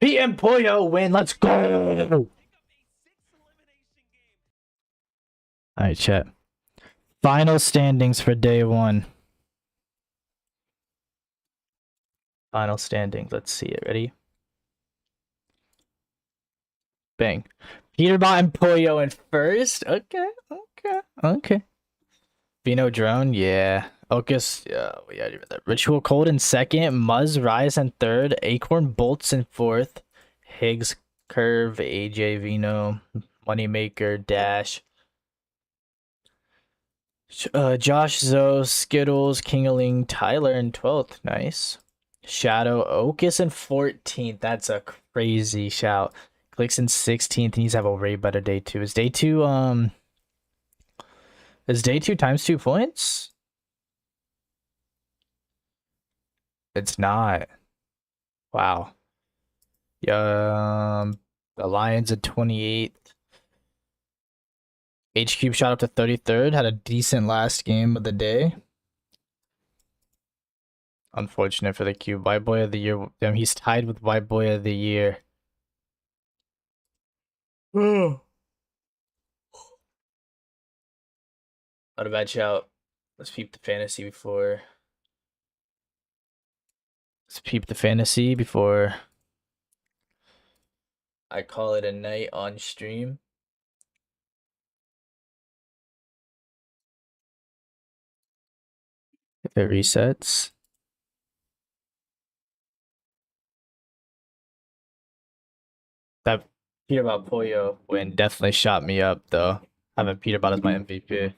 C: Pete and Pollo win. Let's go. Alright, chat. Final standings for day 1. Final standings. Let's see it. Ready? Bang. Peterbot and Pollo in first. Okay. Vino Drone, yeah. Ocus, yeah, we already read that. Ritual Cold in second. Muzz Rise in third. Acorn Bolts in fourth. Higgs Curve, AJ Vino, Moneymaker, Dash. Josh Zoe, Skittles, Kingaling, Tyler in 12th. Nice. Shadow, Ocus in 14th. That's a crazy shout. Clix in 16th. He needs to have a way better day 2. Is day 2 times 2 points? It's not. Wow. The Lions at 28th. H Cube shot up to 33rd. Had a decent last game of the day. Unfortunate for the Cube. White Boy of the Year. Damn, he's tied with White Boy of the Year. Not a bad shout. Let's peep the fantasy before. I call it a night on stream. If it resets. That Peterbot Pollo win definitely shot me up, though. Having Peterbot as my MVP.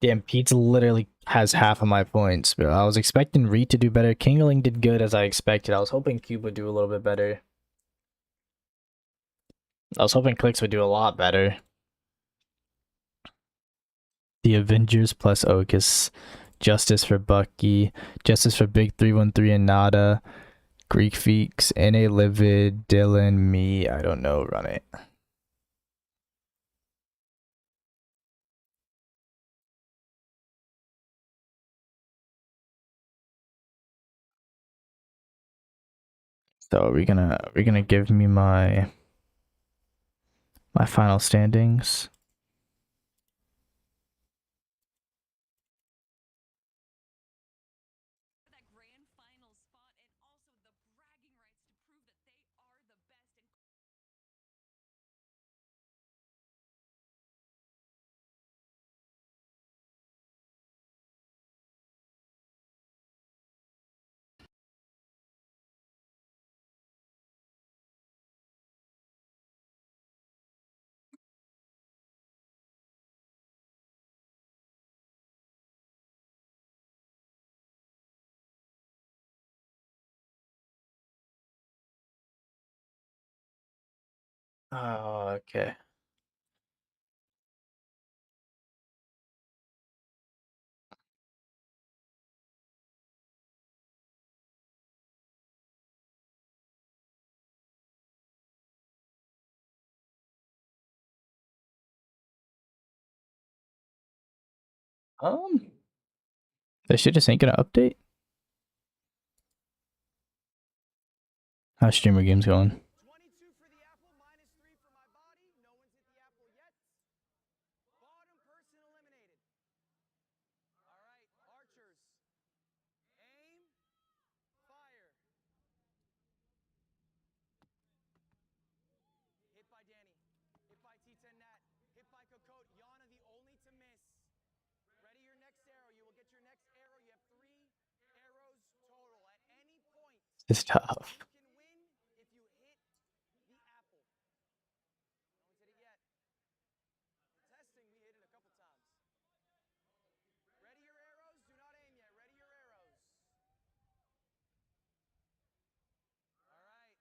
C: Damn, Pete literally has half of my points, bro. I was expecting Reed to do better. Kingling did good as I expected. I was hoping Cube would do a little bit better. I was hoping Clix would do a lot better. The Avengers plus Ocus. Justice for Bucky. Justice for Big 313 and Nada. Greek Feeks. NA Livid. Dylan. Me. I don't know. Run it. So are we gonna give me my final standings? Oh, okay. This shit just ain't gonna update. How's streamer games going?
J: 22 for the apple, -3 for my body. No one's hit the apple yet. Bottom person eliminated. All right, archers. Aim. Fire. Hit by Danny. Hit by T10 Nat. Hit by Cocotte. Yana the only to miss. Ready your next arrow. You will get your next arrow. You have 3 arrows total. At any point,
C: It's tough.
J: you can win if you hit the apple. No one's hit it yet. Testing, we hit it a couple times. Ready your arrows. Do not aim yet. Ready your arrows. All right.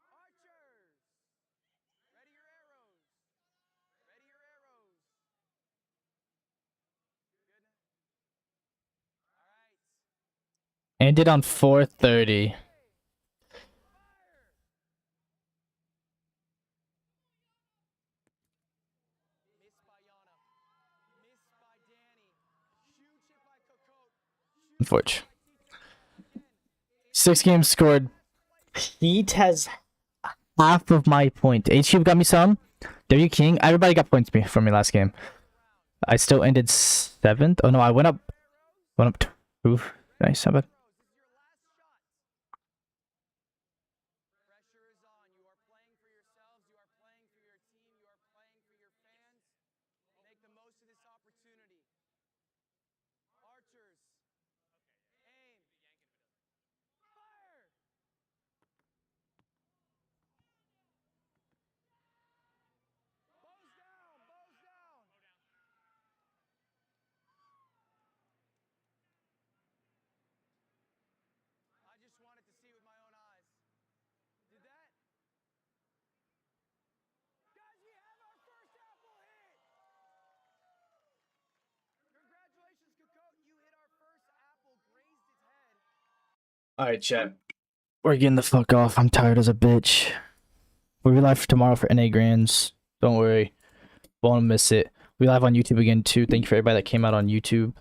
J: Archers. Ready your arrows. Ready your arrows.
C: Ended on 430.
J: Missed by Yana. Missed by Danny. Huge hit by Cocotte. Huge
C: Unfortunate.
J: hit by TK. Again,
C: 6 games scored. Heat has half of my point. H-Cube got me some. W King. Everybody got points from me last game. I still ended 7th. Oh no, I went up 2. Nice, not bad.
J: pressure is on. You are playing for yourselves. You are playing for your team. You are playing for your fans. Make the most of this opportunity. Archers. Aim. Fire! Bows down. Bows down. I just wanted to see with my own eyes. Did that? Guys, we have our first apple hit! Congratulations, Cocotte. You hit our first apple, grazed its head.
C: Alright, chat. We're getting the fuck off. I'm tired as a bitch. We'll be live tomorrow for NA Grands. Don't worry. Won't miss it. We live on YouTube again too. Thank you for everybody that came out on YouTube.